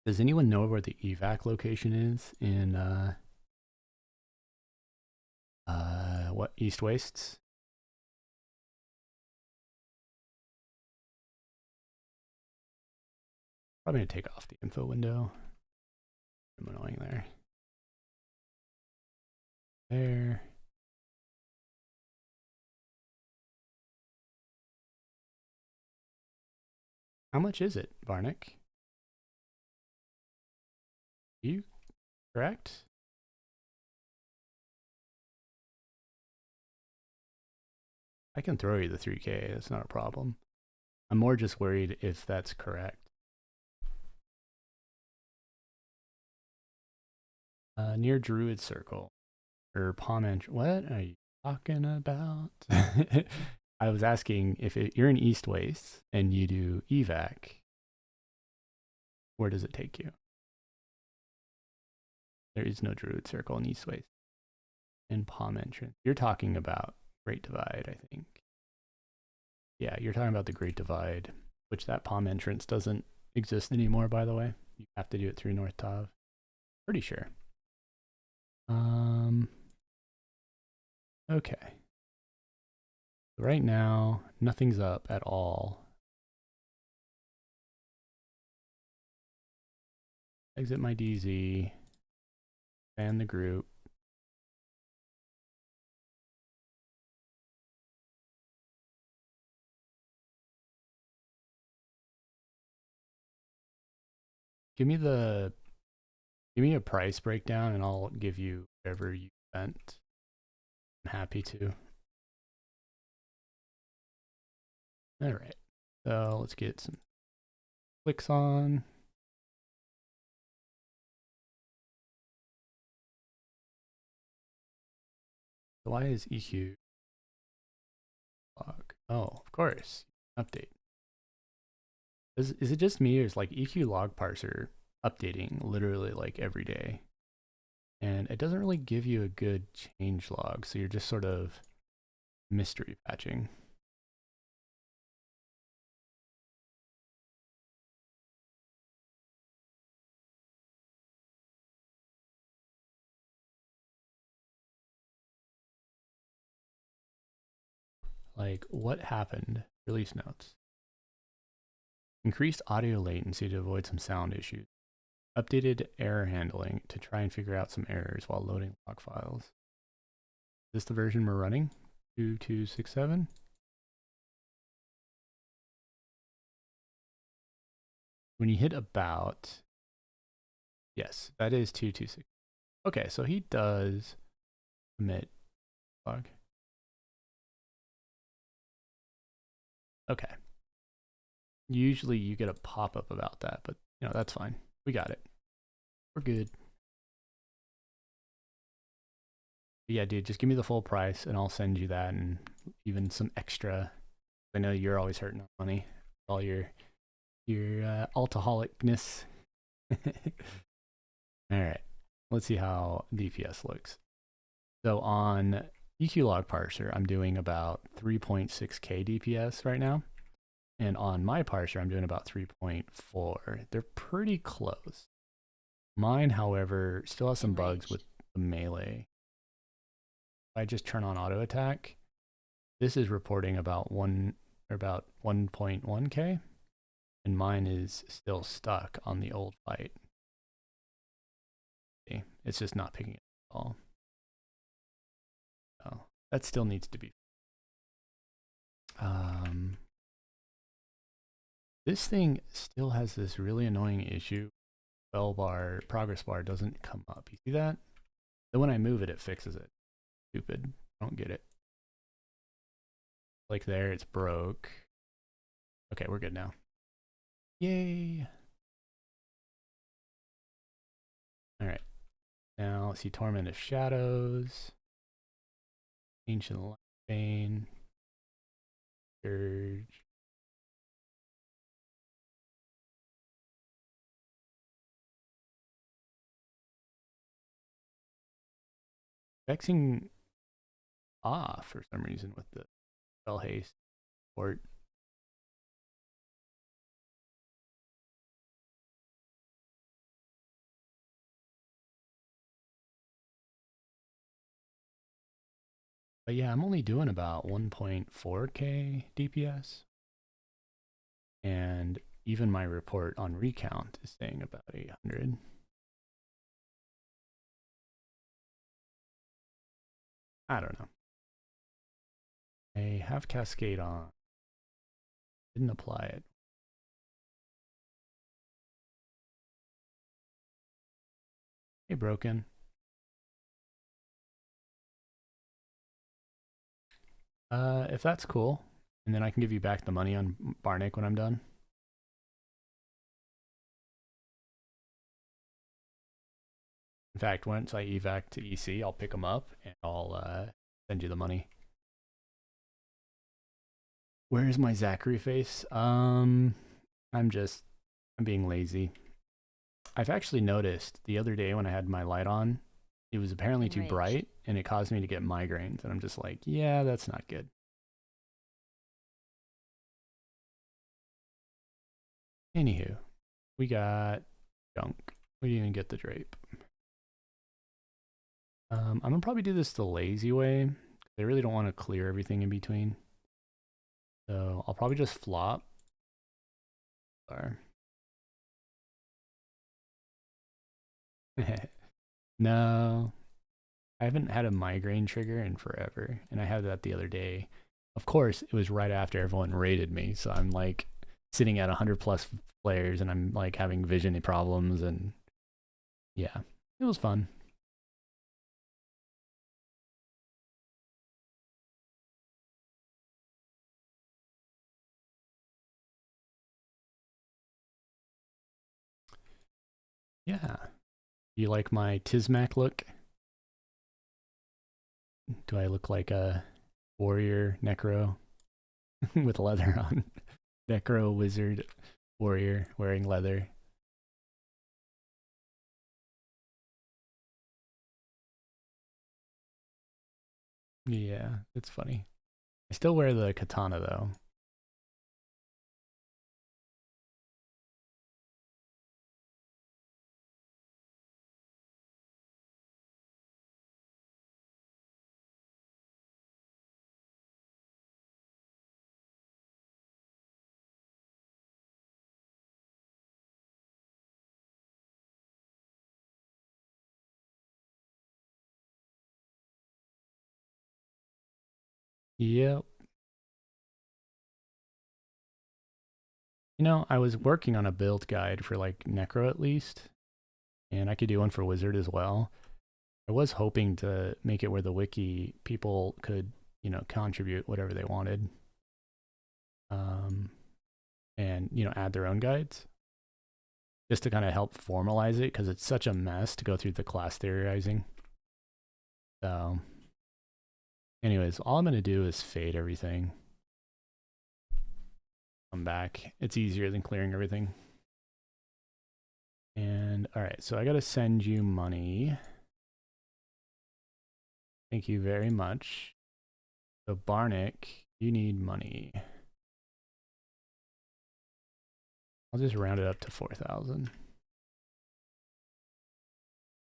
Does anyone know where the evac location is in what, East Wastes? Probably gonna take off the info window. I'm annoying there. There. How much is it, Varnick? You correct? I can throw you the 3K, that's not a problem. I'm more just worried if that's correct. Near Druid Circle. Or Palm Entry. What are you talking about? I was asking if you're in East Waste and you do evac, where does it take you? There is no Druid Circle in East Waste. In Palm Entrance. You're talking about Great Divide, I think. Yeah, you're talking about the Great Divide, which that Palm Entrance doesn't exist anymore, by the way. You have to do it through North Tav. Pretty sure. Okay. Right now, nothing's up at all. Exit my DZ. Ban the group. Give me a price breakdown and I'll give you whatever you spent. I'm happy to. All right. So let's get some clicks on. Why is EQ log? Oh, of course. Update. Is it just me or is like EQ log parser updating literally like every day? And it doesn't really give you a good change log, so you're just sort of mystery patching. Like, what happened? Release notes. Increased audio latency latency to avoid some sound issues. Updated error handling to try and figure out some errors while loading log files. Is this the version we're running? 2267? When you hit about, yes, that is 226. Okay, so he does commit log. Okay. Usually you get a pop-up about that, but you know, that's fine. We got it. We're good. But yeah, dude, just give me the full price and I'll send you that and even some extra. I know you're always hurting on money. All your alcoholicness. All right, let's see how DPS looks. So on EQ log parser, I'm doing about 3.6k DPS right now. And on my parser, I'm doing about 3.4. They're pretty close. Mine, however, still has some bugs with the melee. If I just turn on auto attack, this is reporting about 1.1k, and mine is still stuck on the old fight. See, it's just not picking it at all. So that still needs to be. This thing still has this really annoying issue. Spell bar, progress bar doesn't come up. You see that? Then when I move it, it fixes it. Stupid. I don't get it. Like there, it's broke. Okay, we're good now. Yay! All right. Now let's see Torment of Shadows, Ancient Light Bane, Scourge. Vexing off for some reason with the spell haste port. But yeah, I'm only doing about 1.4k DPS. And even my report on recount is saying about 800. I don't know. I have Cascade on. Didn't apply it. Hey, Broken. If that's cool, and then I can give you back the money on Barnick when I'm done. In fact, once I evac to EC, I'll pick them up and I'll send you the money. Where's my Zachary face? I'm being lazy. I've actually noticed the other day when I had my light on, it was apparently too bright and it caused me to get migraines. And I'm just like, yeah, that's not good. Anywho, we got junk. We didn't even get the drape. I'm gonna probably do this the lazy way. I really don't want to clear everything in between. So I'll probably just flop. No, I haven't had a migraine trigger in forever, and I had that the other day. Of course, it was right after everyone raided me, so I'm like sitting at 100 plus players, and I'm like having vision problems, and yeah, it was fun. Yeah. You like my Tizmac look? Do I look like a warrior necro with leather on? Necro wizard warrior wearing leather. Yeah, it's funny. I still wear the katana though. Yep. You know, I was working on a build guide for like Necro at least, and I could do one for Wizard as well. I was hoping to make it where the wiki people could, you know, contribute whatever they wanted, um, and you know, add their own guides, just to kind of help formalize it because it's such a mess to go through the class theorizing. So, anyways, all I'm gonna do is fade everything. Come back. It's easier than clearing everything. And all right, so I gotta send you money. Thank you very much. So Barnick, you need money. I'll just round it up to 4,000.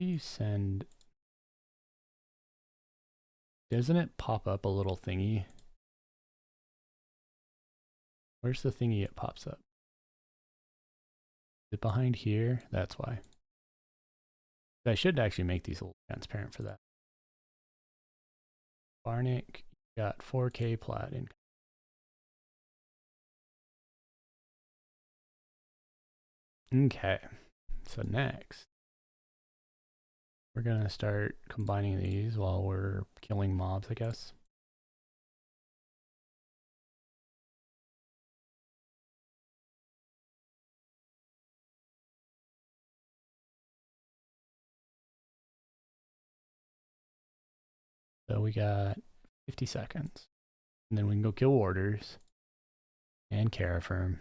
You send. Doesn't it pop up a little thingy? Where's the thingy it pops up? Is it behind here? That's why. I should actually make these a little transparent for that. Barnick got 4K plat income. Okay, so next, we're gonna start combining these while we're killing mobs, I guess. So we got 50 seconds. And then we can go kill warders and Caraferm.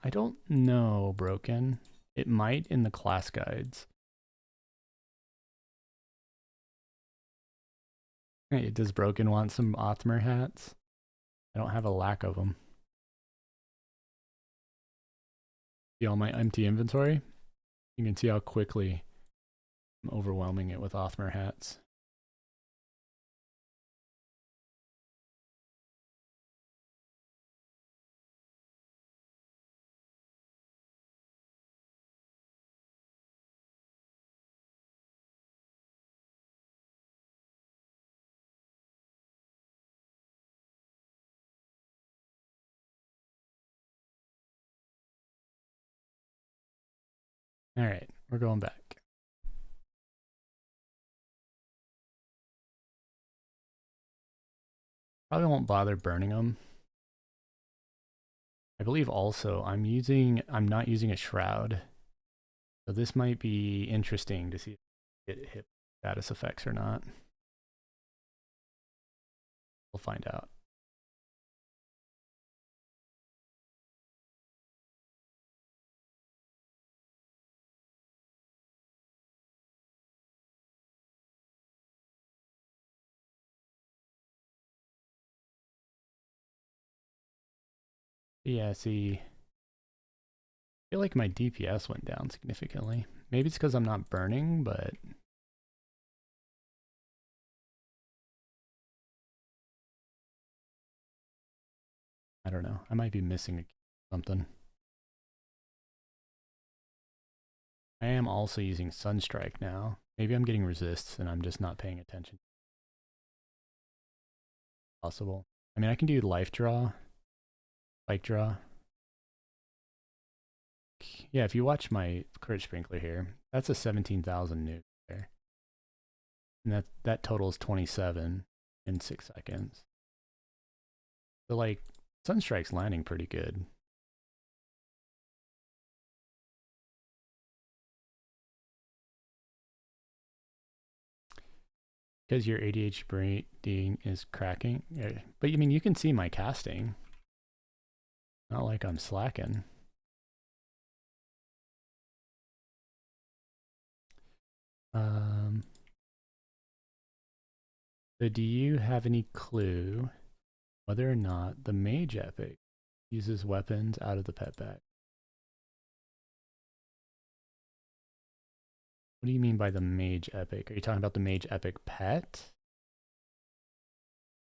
I don't know, Broken. It might in the class guides. Hey, does Broken want some Othmer hats? I don't have a lack of them. See all my empty inventory? You can see how quickly I'm overwhelming it with Othmer hats. All right, we're going back. Probably won't bother burning them. I believe also I'm not using a shroud. So this might be interesting to see if it hit status effects or not. We'll find out. Yeah, see, I feel like my DPS went down significantly. Maybe it's because I'm not burning, but I don't know. I might be missing something. I am also using Sunstrike now. Maybe I'm getting resists and I'm just not paying attention. Possible. I mean, I can do life draw, spike draw. Yeah, if you watch my Courage Sprinkler here, that's a 17,000 nuke there. And that totals 27 in 6 seconds. So like, Sunstrike's landing pretty good. Because your ADHD brain is cracking. But I mean, you can see my casting. Not like I'm slacking. So do you have any clue whether or not the Mage Epic uses weapons out of the pet bag? What do you mean by the Mage Epic? Are you talking about the Mage Epic pet?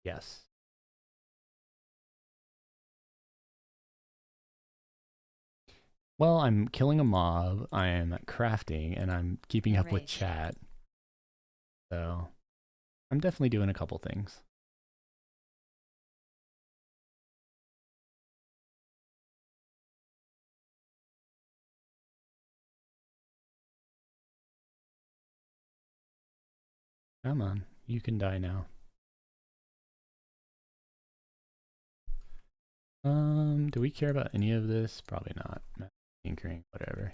Yes. Well, I'm killing a mob, I am crafting, and I'm keeping up with chat. So I'm definitely doing a couple things. Come on, you can die now. Do we care about any of this? Probably not. Tinkering, whatever.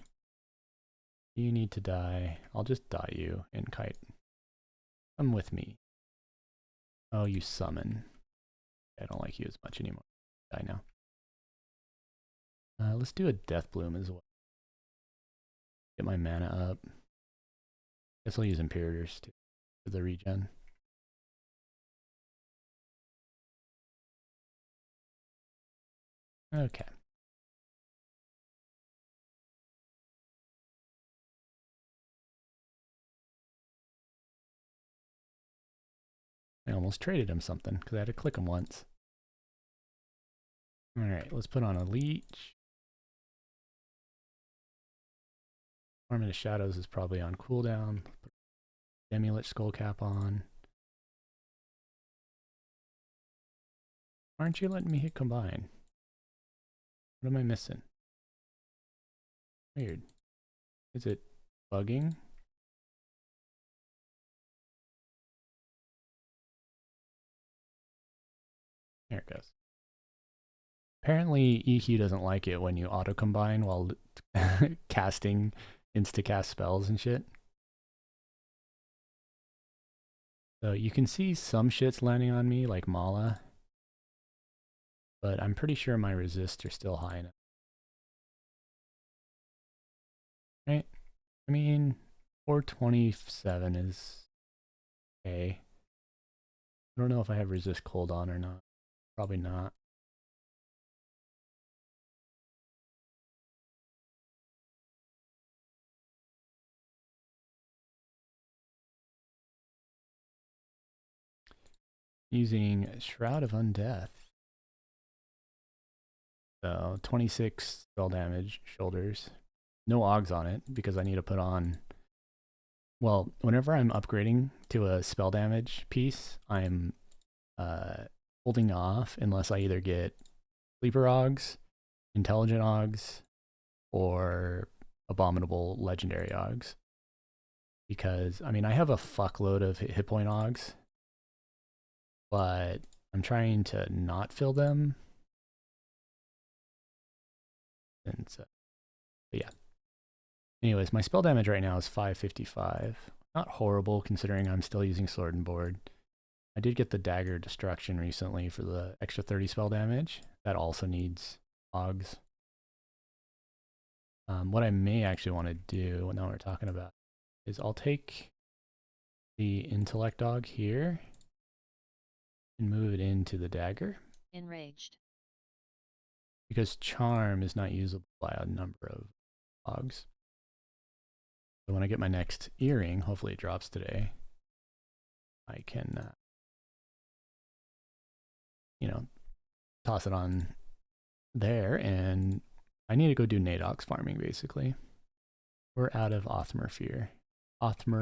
You need to die. I'll just die you and kite. Come with me. Oh, you summon. I don't like you as much anymore. Die now. Let's do a Death Bloom as well. Get my mana up. Guess I'll use Imperators too for the regen. Okay. I almost traded him something because I had to click him once. Alright, let's put on a Leech. Armament of Shadows is probably on cooldown. Put Amulet Skullcap on. Why aren't you letting me hit combine? What am I missing? Weird. Is it bugging? There it goes. Apparently EQ doesn't like it when you auto combine while casting insta-cast spells and shit. So you can see some shit's landing on me, like Mala. But I'm pretty sure my resists are still high enough. Right? I mean, 427 is okay. I don't know if I have resist cold on or not. Probably not. Using Shroud of Undeath. So 26 spell damage, shoulders. No Augs on it because I need to put on. Well, whenever I'm upgrading to a spell damage piece, I'm holding off unless I either get Sleeper Augs, Intelligent Augs, or Abominable Legendary Augs. Because, I mean, I have a fuckload of hit point Augs, but I'm trying to not fill them. And so, but yeah. Anyways, my spell damage right now is 555. Not horrible considering I'm still using Sword and Board. I did get the Dagger Destruction recently for the extra 30 spell damage. That also needs Augs. What I may actually want to do, now we're talking about, is I'll take the Intellect Dog here and move it into the Dagger. Enraged. Because Charm is not usable by a number of Augs. So when I get my next earring, hopefully it drops today, I can, you know, toss it on there, and I need to go do Nadox farming, basically. We're out of Othmer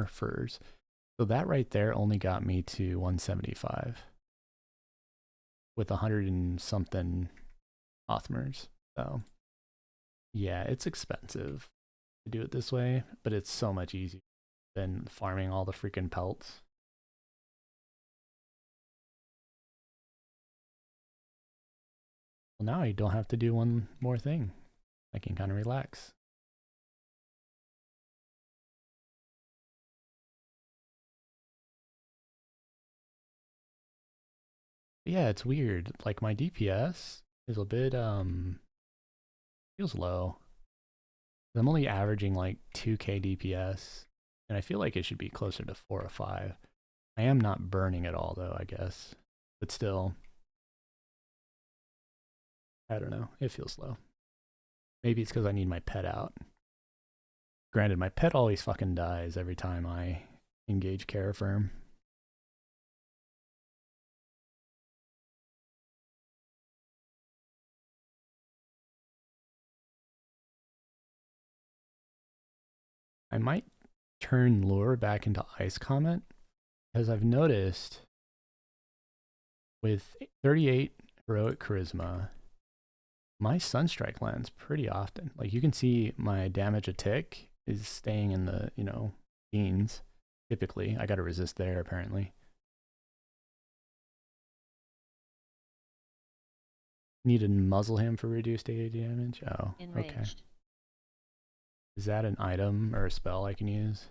furs. So that right there only got me to 175 with 100 and something Othmers. So yeah, it's expensive to do it this way, but it's so much easier than farming all the freaking pelts. Well, now I don't have to do one more thing. I can kind of relax. But yeah, it's weird. Like my DPS is a bit feels low. I'm only averaging like 2k DPS, and I feel like it should be closer to 4 or 5. I am not burning at all though, I guess. But still, I don't know. It feels low. Maybe it's because I need my pet out. Granted, my pet always fucking dies every time I engage Care Firm. I might turn Lure back into Ice Comment As I've noticed with 38 heroic charisma, my Sunstrike lands pretty often. Like you can see my damage a tick is staying in the, teens. Typically, I got to resist there apparently. Need to muzzle him for reduced AoE damage? Oh, Enraged. okay. Is that an item or a spell I can use?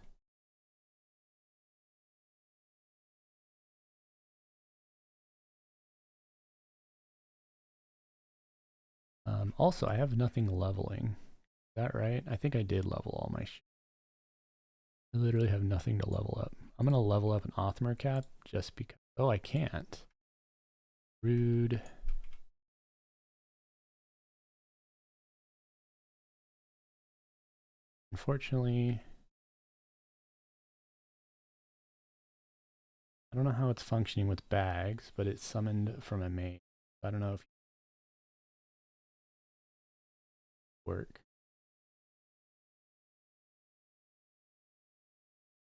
Also, I have nothing leveling. Is that right? I think I did level all my shit. I literally have nothing to level up. I'm going to level up an Othmer cap just because. Oh, I can't. Rude. Unfortunately, I don't know how it's functioning with bags, but it's summoned from a main. I don't know if it work.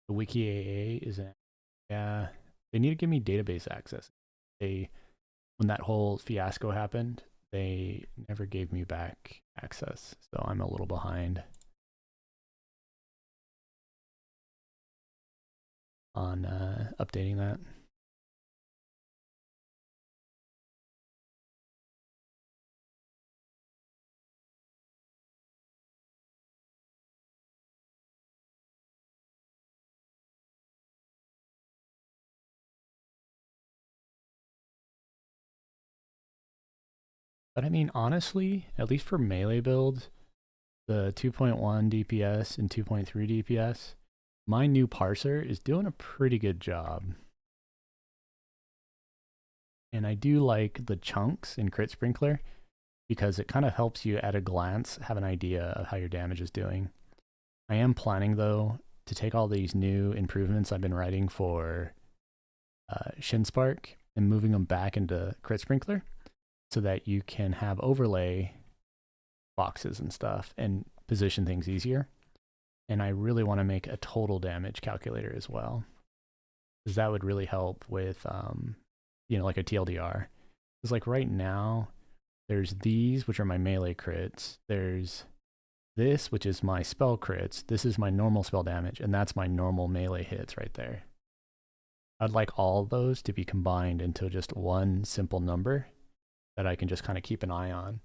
The Wiki AA is yeah. They need to give me database access. When that whole fiasco happened, they never gave me back access, so I'm a little behind on updating that. But I mean, honestly, at least for melee builds, the 2.1 DPS and 2.3 DPS, my new parser is doing a pretty good job. And I do like the chunks in Crit Sprinkler because it kind of helps you at a glance have an idea of how your damage is doing. I am planning, though, to take all these new improvements I've been writing for Shinspark and moving them back into Crit Sprinkler so that you can have overlay boxes and stuff and position things easier. And I really want to make a total damage calculator as well, because that would really help with, like a TLDR. Because like right now, there's these, which are my melee crits. There's this, which is my spell crits. This is my normal spell damage, and that's my normal melee hits right there. I'd like all of those to be combined into just one simple number that I can just kind of keep an eye on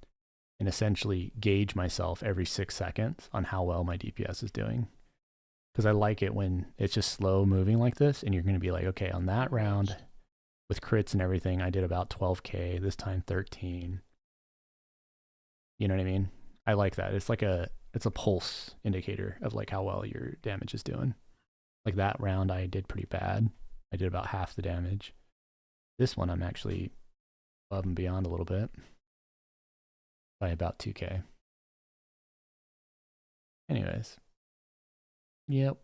and essentially gauge myself every 6 seconds on how well my DPS is doing. Because I like it when it's just slow moving like this, and you're going to be like, okay, on that round with crits and everything, I did about 12k, this time 13. You know what I mean? I like that. It's a pulse indicator of like how well your damage is doing. Like that round I did pretty bad. I did about half the damage. This one I'm actually above and beyond a little bit. By about 2k. Anyways. Yep.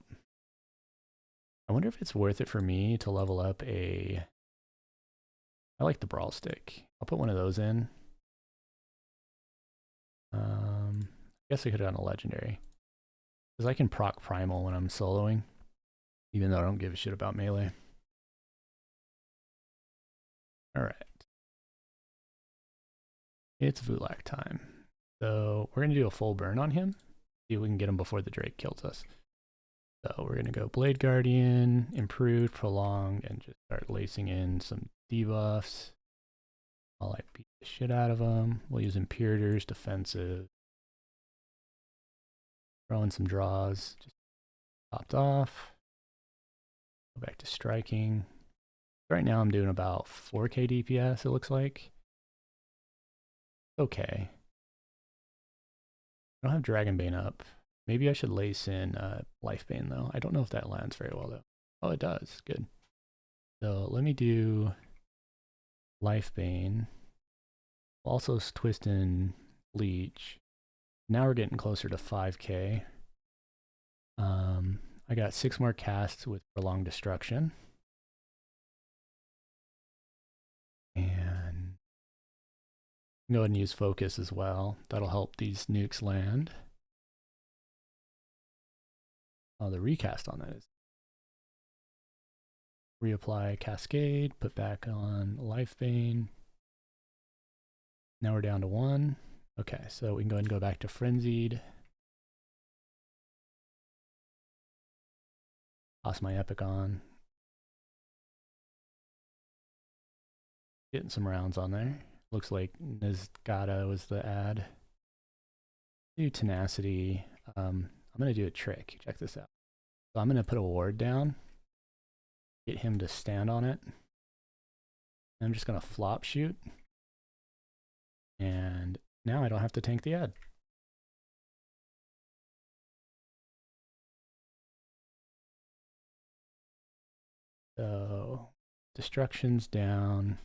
I wonder if it's worth it for me to level up I like the brawl stick. I'll put one of those in. I guess I could have done a legendary. Because I can proc primal when I'm soloing, even though I don't give a shit about melee. Alright. It's Vulak time. So we're going to do a full burn on him. See if we can get him before the Drake kills us. So we're going to go Blade Guardian, Improved, Prolonged, and just start lacing in some debuffs. I'll like beat the shit out of them. We'll use Imperators, Defensive. Throw in some draws. Just popped off. Go back to striking. Right now I'm doing about 4k DPS, it looks like. Okay. I don't have Dragonbane up. Maybe I should lace in Lifebane, though. I don't know if that lands very well, though. Oh, it does. Good. So let me do Lifebane. Also twist in Leech. Now we're getting closer to 5k. I got 6 more casts with Prolonged Destruction. And go ahead and use Focus as well. That'll help these nukes land. Oh, the recast on that is reapply Cascade, put back on Life Bane. Now we're down to 1. Okay, so we can go ahead and go back to Frenzied. Toss my Epic on. Getting some rounds on there. Looks like Nizgata was the ad. Do Tenacity. I'm going to do a trick. Check this out. So I'm going to put a ward down. Get him to stand on it. I'm just going to flop shoot. And now I don't have to tank the ad. So destruction's down.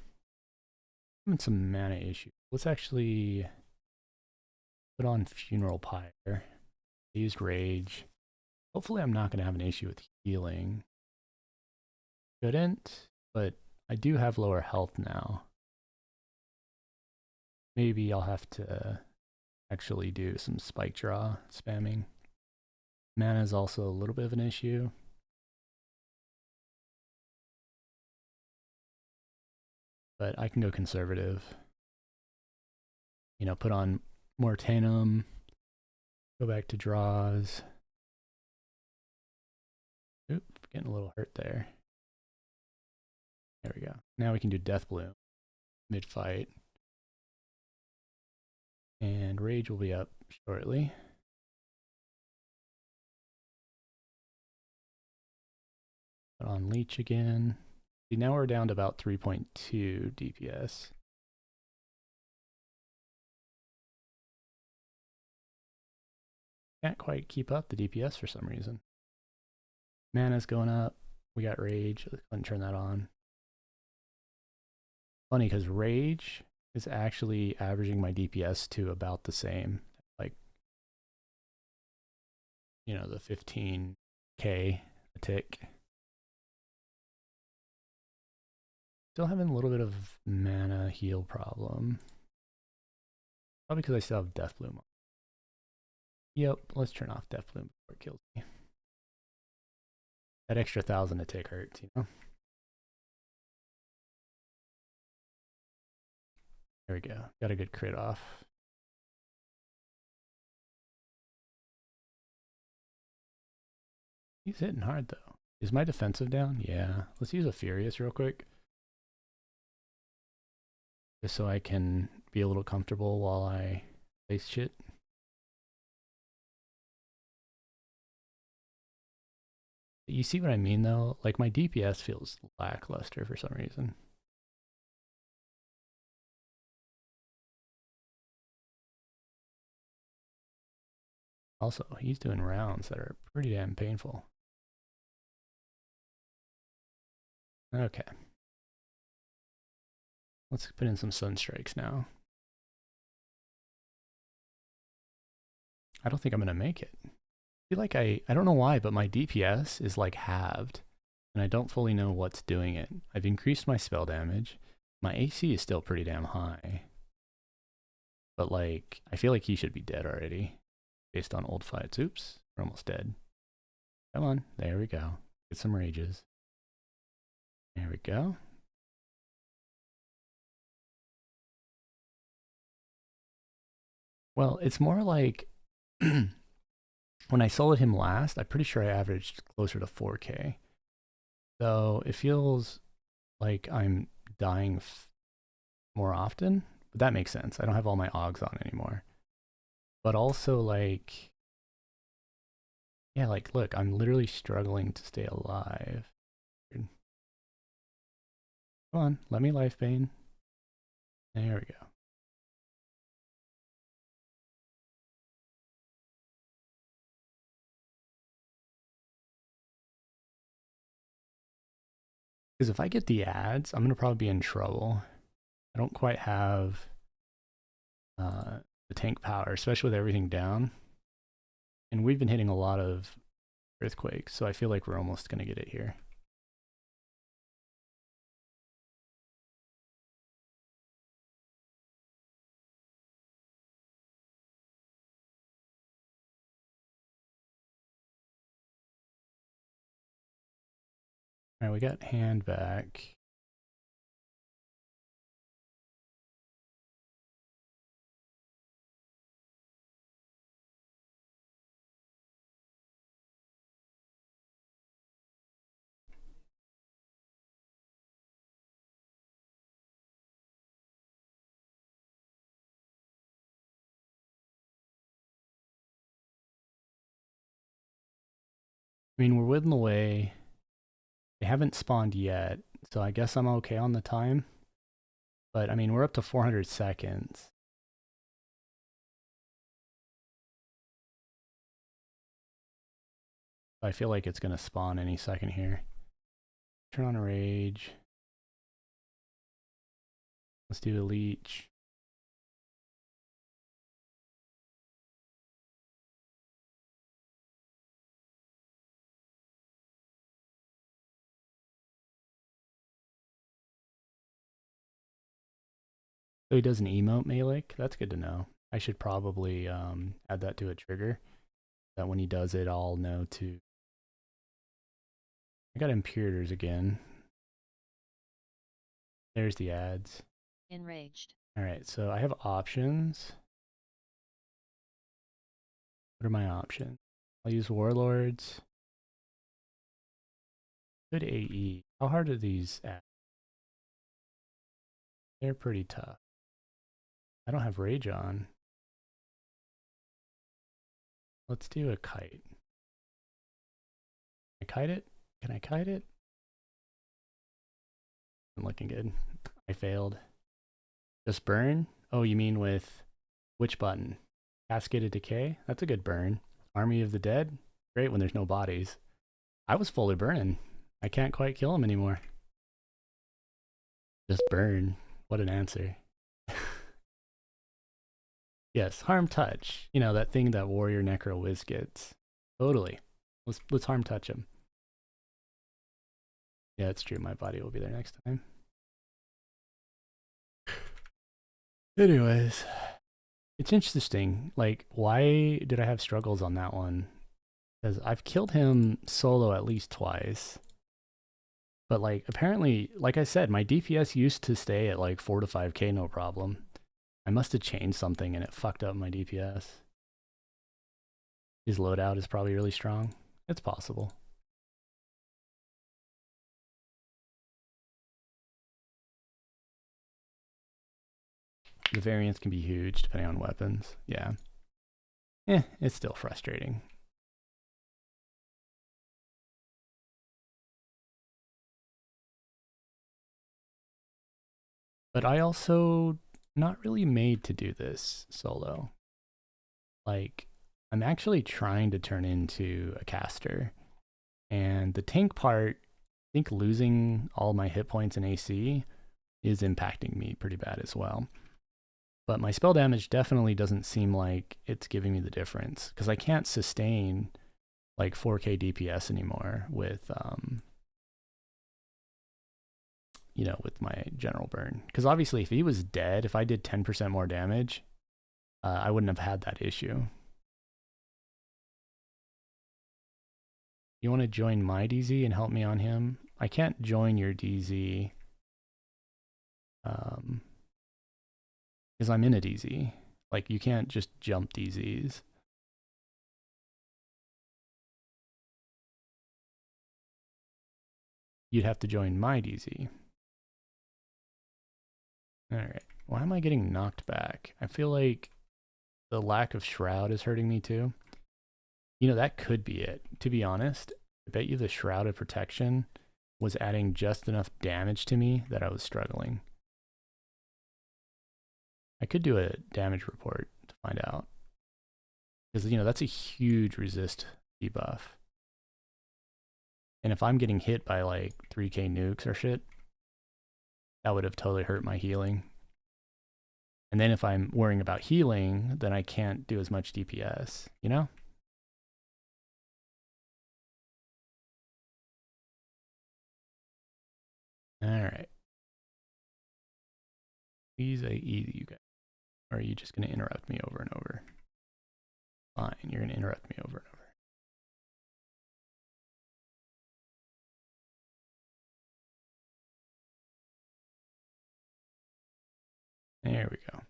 Having some mana issues. Let's actually put on Funeral Pyre. I used Rage. Hopefully I'm not going to have an issue with healing. Shouldn't, but I do have lower health now. Maybe I'll have to actually do some spike draw spamming. Mana is also a little bit of an issue. But I can go conservative. You know, put on Mortanum, go back to draws. Oop, getting a little hurt there. There we go. Now we can do Death Bloom mid-fight. And Rage will be up shortly. Put on Leech again. See, now we're down to about 3.2 DPS. Can't quite keep up the DPS for some reason. Mana's going up. We got Rage. Let's go ahead and turn that on. Funny, because Rage is actually averaging my DPS to about the same. Like, you know, the 15k a tick. Still having a little bit of mana heal problem. Probably because I still have Death Bloom on. Yep, let's turn off Death Bloom before it kills me. That extra 1,000 a tick hurts, you know? There we go. Got a good crit off. He's hitting hard though. Is my defensive down? Yeah. Let's use a Furious real quick. Just so I can be a little comfortable while I face shit. You see what I mean though? Like my DPS feels lackluster for some reason. Also, he's doing rounds that are pretty damn painful. Okay. Let's put in some Sunstrikes now. I don't think I'm going to make it. I feel like I don't know why, but my DPS is like halved. And I don't fully know what's doing it. I've increased my spell damage. My AC is still pretty damn high. But like, I feel like he should be dead already. Based on old fights. Oops, we're almost dead. Come on, there we go. Get some rages. There we go. Well, it's more like when I soloed him last, I'm pretty sure I averaged closer to 4k. So it feels like I'm dying more often, but that makes sense. I don't have all my Augs on anymore. But also like, yeah, like look, I'm literally struggling to stay alive. Come on, let me life bane. There we go. Because if I get the ads, I'm going to probably be in trouble. I don't quite have the tank power, especially with everything down. And we've been hitting a lot of earthquakes, so I feel like we're almost going to get it here. Alright, we got hand back. I mean, we're whittling away. They haven't spawned yet, so I guess I'm okay on the time. But I mean, we're up to 400 seconds. I feel like it's going to spawn any second here. Turn on a rage. Let's do a leech. So he does an emote Malik. That's good to know. I should probably add that to a trigger. That when he does it, I'll know to. I got Imperators again. There's the ads. Enraged. Alright, so I have options. What are my options? I'll use Warlords. Good AE. How hard are these ads? They're pretty tough. I don't have Rage on. Let's do a kite. Can I kite it? Can I kite it? I'm looking good. I failed. Just burn? Oh, you mean with which button? Cascaded Decay? That's a good burn. Army of the Dead? Great when there's no bodies. I was fully burning. I can't quite kill him anymore. Just burn. What an answer. Yes, harm touch. You know, that thing that Warrior Necro Wiz gets. Totally. Let's harm touch him. Yeah, it's true. My body will be there next time. Anyways, it's interesting. Like, why did I have struggles on that one? Because I've killed him solo at least twice. But like, apparently, like I said, my DPS used to stay at like 4 to 5k no problem. I must have changed something and it fucked up my DPS. His loadout is probably really strong. It's possible. The variance can be huge depending on weapons. Yeah. It's still frustrating. But I also not really made to do this solo. Like, I'm actually trying to turn into a caster. And the tank part, I think losing all my hit points in AC is impacting me pretty bad as well. But my spell damage definitely doesn't seem like it's giving me the difference, because I can't sustain like 4k DPS anymore with you know, with my general burn. Because obviously if he was dead, if I did 10% more damage, I wouldn't have had that issue. You want to join my DZ and help me on him? I can't join your DZ because I'm in a DZ. Like, you can't just jump DZs. You'd have to join my DZ. Alright. Why am I getting knocked back? I feel like the lack of Shroud is hurting me too. You know, that could be it. To be honest, I bet you the Shroud of Protection was adding just enough damage to me that I was struggling. I could do a damage report to find out. Because, you know, that's a huge resist debuff. And if I'm getting hit by like 3k nukes or shit, that would have totally hurt my healing. And then if I'm worrying about healing, then I can't do as much DPS, you know? Alright. Please AE you guys. Or are you just going to interrupt me over and over? Fine, you're going to interrupt me over and over. There we go.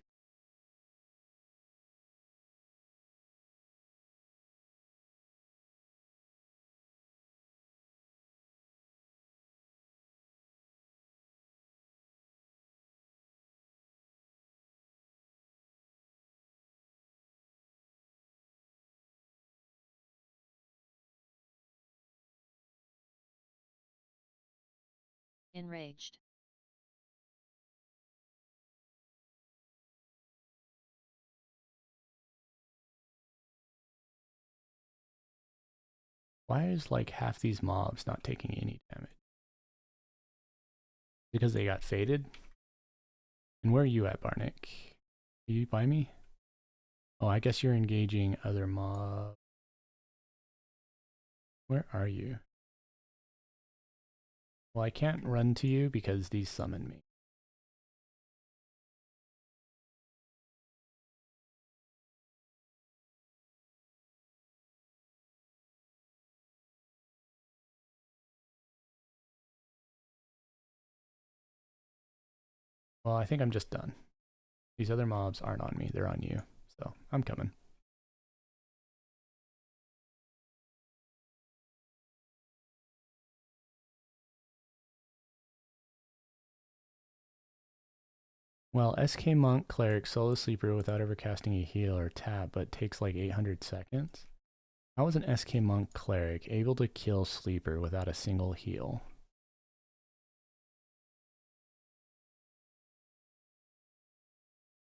Enraged. Why is like half these mobs not taking any damage? Because they got faded? And where are you at, Barnick? Are you by me? Oh, I guess you're engaging other mobs. Where are you? Well, I can't run to you because these summon me. Well, I think I'm just done. These other mobs aren't on me, they're on you. So I'm coming. Well, SK Monk Cleric Solo Sleeper without ever casting a heal or tap, but takes like 800 seconds. How is an SK Monk Cleric able to kill Sleeper without a single heal?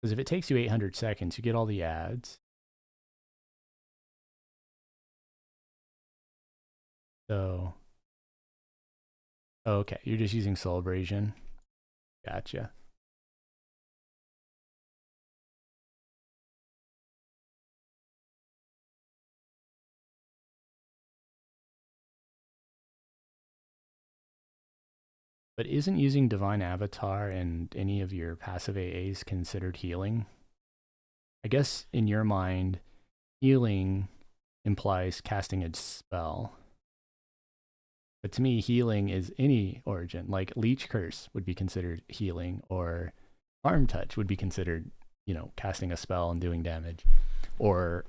Because if it takes you 800 seconds, you get all the ads. So, oh, okay, you're just using Soul Abrasion. Gotcha. But isn't using Divine Avatar and any of your passive AAs considered healing? I guess in your mind, healing implies casting a spell. But to me, healing is any origin. Like Leech Curse would be considered healing, or Arm Touch would be considered, casting a spell and doing damage. Or,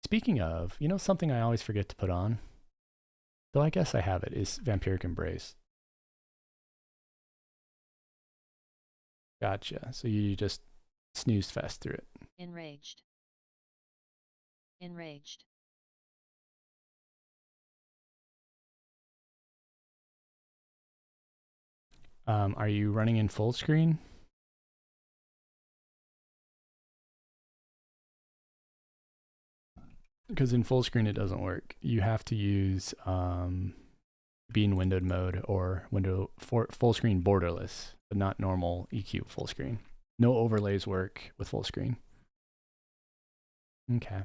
speaking of, something I always forget to put on, though I guess I have it, is Vampiric Embrace. Gotcha. So you just snooze fast through it. Enraged. Enraged. Are you running in full screen? Because in full screen it doesn't work. You have to use be in windowed mode or full screen borderless, but not normal EQ full screen. No overlays work with full screen. Okay.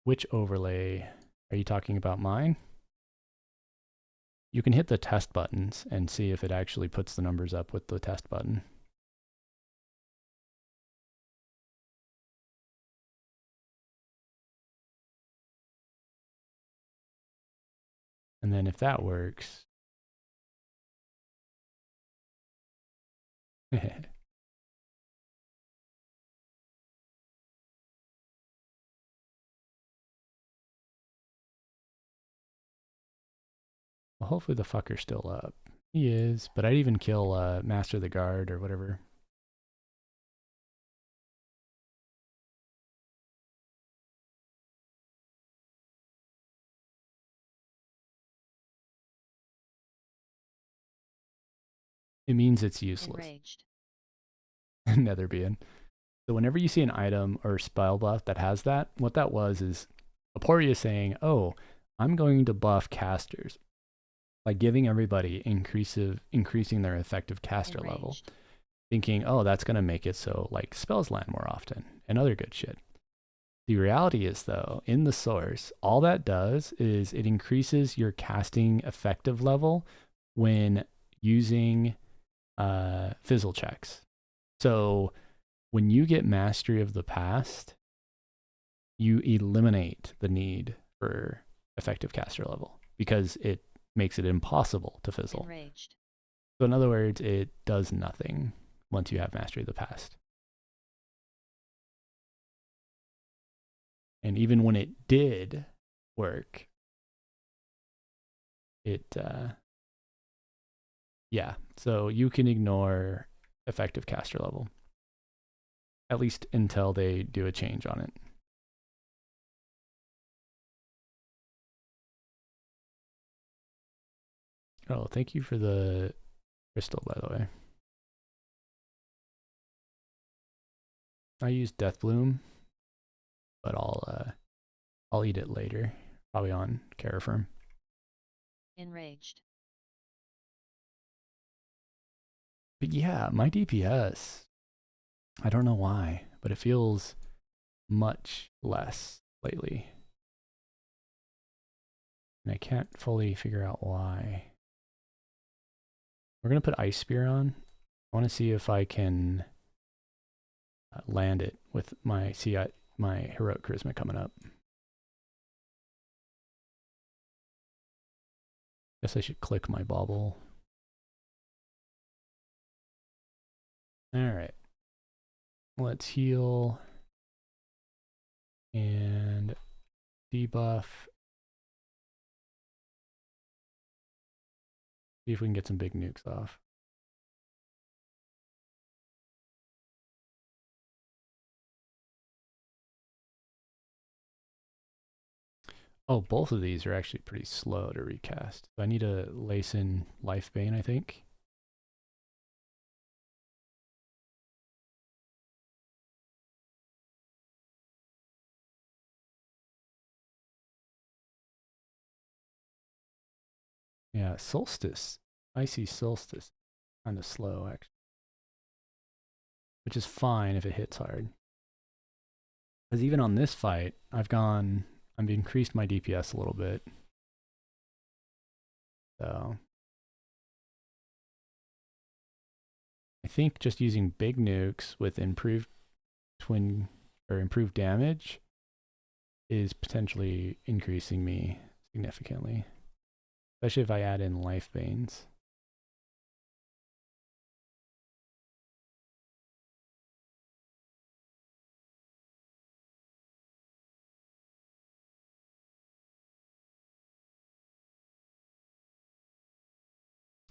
Which overlay are you talking about? Mine? You can hit the test buttons and see if it actually puts the numbers up with the test button. And then if that works, well, hopefully the fucker's still up. He is, but I'd even kill Master of the Guard or whatever. It means it's useless. Enraged. Netherbean. So whenever you see an item or spell buff that has that, what that was is Aporia saying, oh, I'm going to buff casters by giving everybody increasing their effective caster level. Thinking, oh, that's going to make it so like spells land more often and other good shit. The reality is, though, in the source, all that does is it increases your casting effective level when using fizzle checks. So when you get Mastery of the Past, you eliminate the need for effective caster level because it makes it impossible to fizzle. Enraged. So in other words, it does nothing once you have mastery of the past. And even when it did work, yeah, so you can ignore effective caster level, at least until they do a change on it. Oh, thank you for the crystal, by the way. I use Death Bloom, but I'll eat it later, probably on Carafirm. Enraged. But yeah, my DPS, I don't know why, but it feels much less lately. And I can't fully figure out why. We're going to put Ice Spear on. I want to see if I can land it with my my Heroic Charisma coming up. Guess I should click my bauble. Alright. Let's heal. And debuff. See if we can get some big nukes off. Oh, both of these are actually pretty slow to recast. So I need to lace in Lifebane, I think. Yeah, Solstice. Icy Solstice. Kind of slow, actually. Which is fine if it hits hard. Because even on this fight, I've increased my DPS a little bit. So I think just using big nukes with improved improved damage is potentially increasing me significantly. Especially if I add in life banes.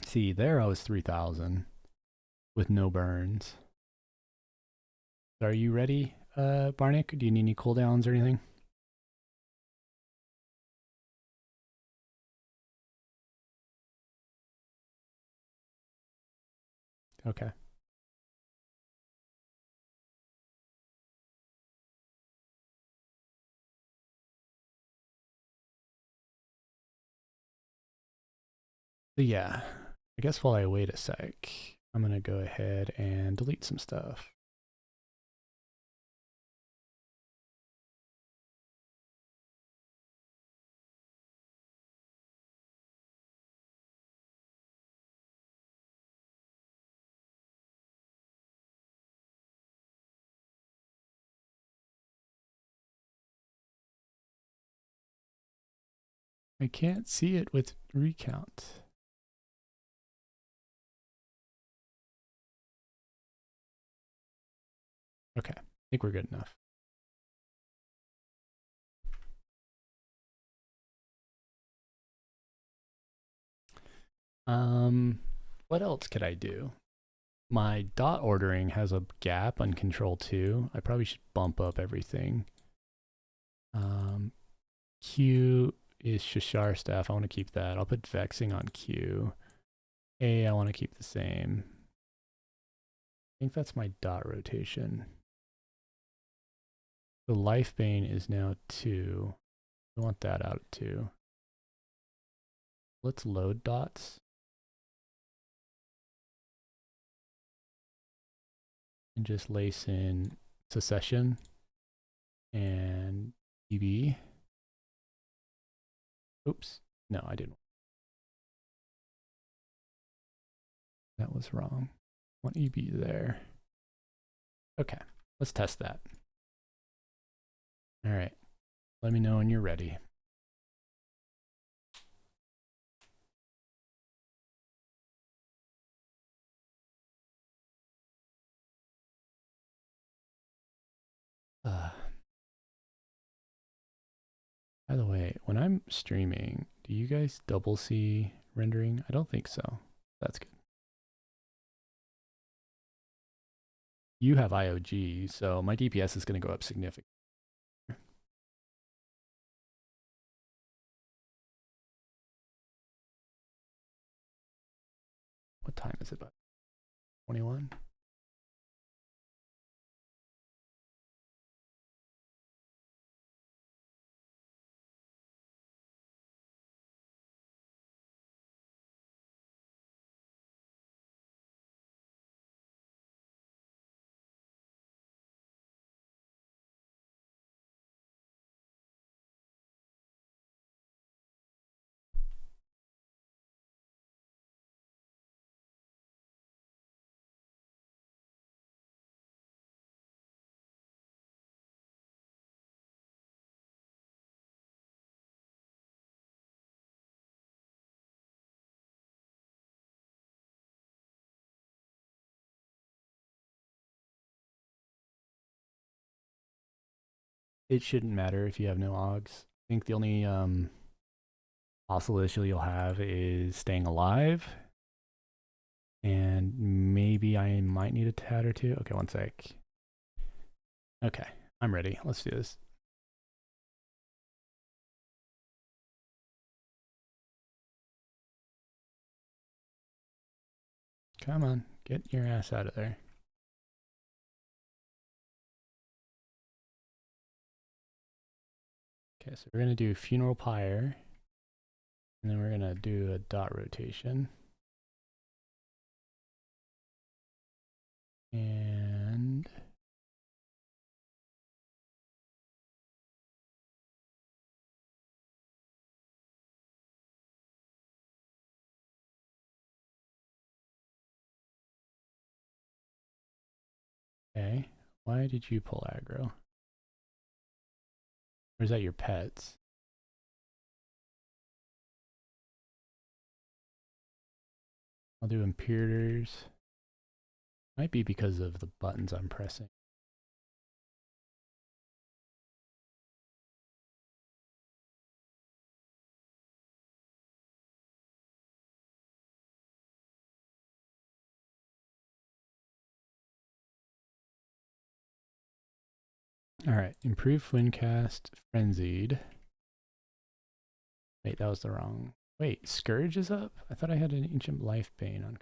See, there I was 3,000 with no burns. Are you ready, Barnick? Do you need any cooldowns or anything? Okay. So yeah, I guess while I wait a sec, I'm going to go ahead and delete some stuff. I can't see it with recount. Okay, I think we're good enough. What else could I do? My dot ordering has a gap on control 2. I probably should bump up everything. Q is Shashar staff. I want to keep that. I'll put vexing on Q. A, I want to keep the same. I think that's my dot rotation. The life bane is now 2. I want that out at 2. Let's load dots. And just lace in Secession and EB. Oops. No, I didn't. That was wrong. I want EB there. Okay, let's test that. All right, let me know when you're ready. By the way, when I'm streaming, do you guys double see rendering? I don't think so. That's good. You have IOG, so my DPS is going to go up significantly. What time is it? About 21? It shouldn't matter if you have no Augs. I think the only possible issue you'll have is staying alive. And maybe I might need a tad or two. Okay, one sec. Okay, I'm ready. Let's do this. Come on, get your ass out of there. Okay, so we're going to do funeral pyre. And then we're going to do a dot rotation. And okay, why did you pull aggro? Or is that your pets? I'll do imperators. Might be because of the buttons I'm pressing. All right, improve windcast, frenzied. Wait, that was the wrong. Wait, scourge is up? I thought I had an ancient life bane on.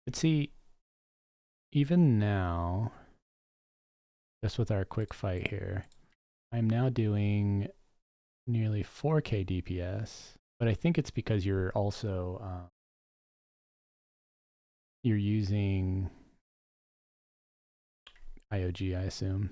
But see, even now, just with our quick fight here, I'm now doing nearly 4k DPS, but I think it's because you're also you're using IOG, I assume.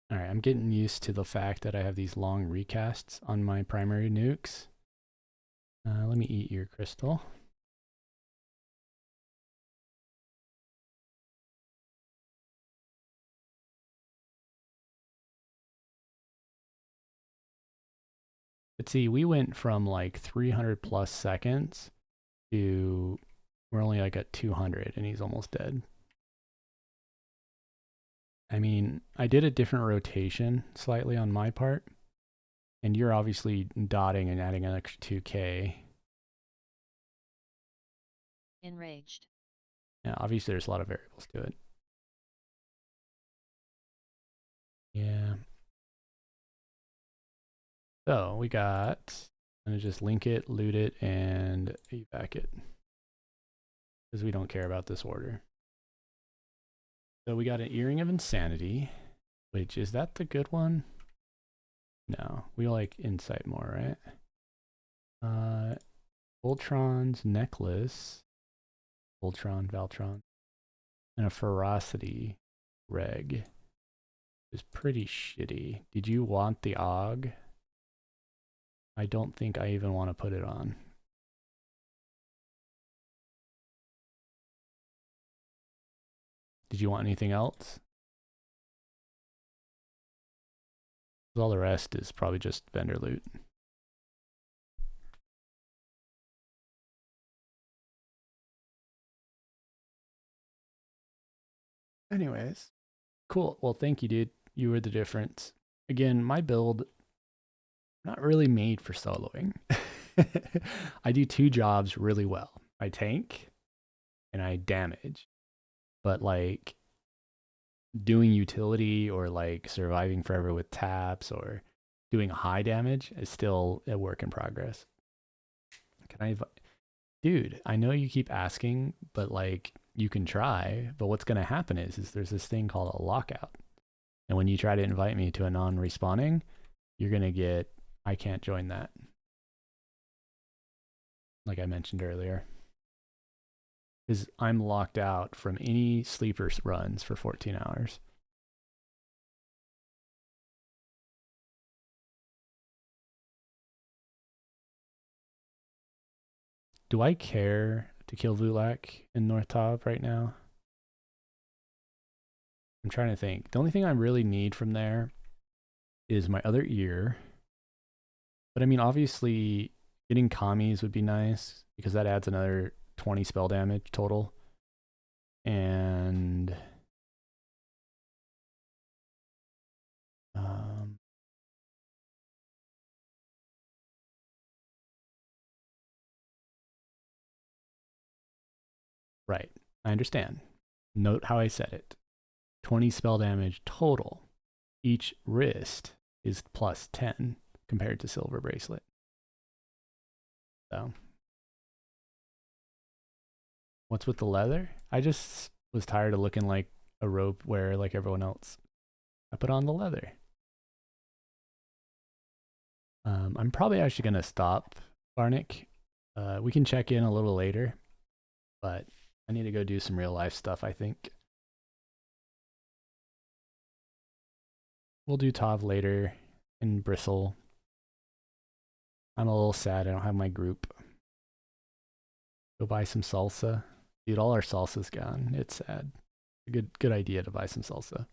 All right, I'm getting used to the fact that I have these long recasts on my primary nukes. Let me eat your crystal. But see, we went from like 300 plus seconds to we're only like at 200 and he's almost dead. I mean, I did a different rotation slightly on my part. And you're obviously dotting and adding an extra 2k. Enraged. Yeah, obviously there's a lot of variables to it. Yeah. So we got, I'm gonna just link it, loot it, and evac it. Because we don't care about this order. So we got an Earring of Insanity, which, is that the good one? No, we like Insight more, right? Voltron's Necklace, Voltron, Valtron, and a Ferocity Reg is pretty shitty. Did you want the AUG? I don't think I even want to put it on. Did you want anything else? All the rest is probably just vendor loot. Anyways, cool. Well, thank you, dude. You were the difference. Again, my build, not really made for soloing. I do two jobs really well. I tank and I damage. But like doing utility or like surviving forever with taps or doing high damage is still a work in progress. Can I dude, I know you keep asking, but like you can try, but what's going to happen is there's this thing called a lockout. And when you try to invite me to a non-respawning, you're going to get, I can't join that. Like I mentioned earlier. Because I'm locked out from any sleeper runs for 14 hours. Do I care to kill Vulak in North Top right now? I'm trying to think. The only thing I really need from there is my other ear. But I mean, obviously, getting commies would be nice because that adds another 20 spell damage total. And right, I understand. Note how I said it. 20 spell damage total. Each wrist is plus 10 compared to Silver Bracelet. So, what's with the leather? I just was tired of looking like a rope wearer like everyone else. I put on the leather. I'm probably actually going to stop, Barnick. We can check in a little later, but I need to go do some real life stuff, I think. We'll do Tav later in Bristle. I'm a little sad I don't have my group. Go buy some salsa. Dude, all our salsa's gone. It's sad. A good idea to buy some salsa.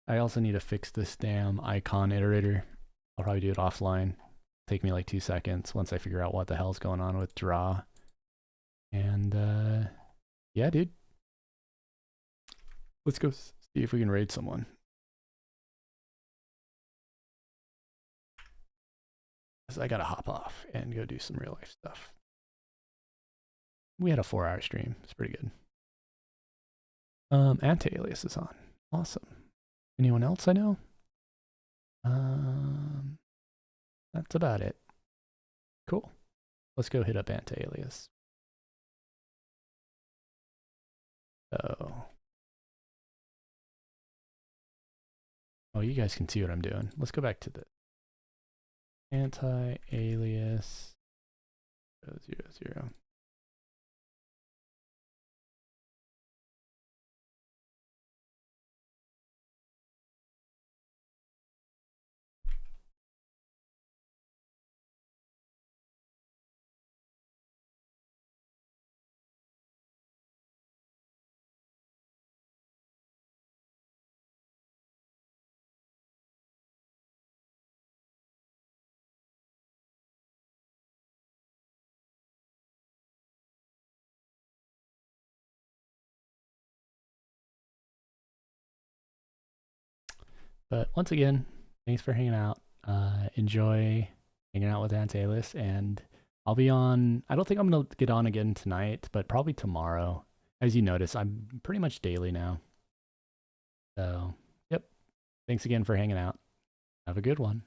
I also need to fix this damn icon iterator. I'll probably do it offline. Take me like 2 seconds once I figure out what the hell's going on with draw. And yeah, dude. Let's go see if we can raid someone. So I gotta hop off and go do some real life stuff. We had a 4-hour stream. It's pretty good. Anti-alias is on. Awesome. Anyone else I know? That's about it. Cool. Let's go hit up anti-alias. So, oh, you guys can see what I'm doing. Let's go back to the anti-alias 000. But once again, Thanks for hanging out. Enjoy hanging out with Antalis, and I'll be on. I don't think I'm gonna get on again tonight, but probably tomorrow. As you notice, I'm pretty much daily now. So, yep. Thanks again for hanging out. Have a good one.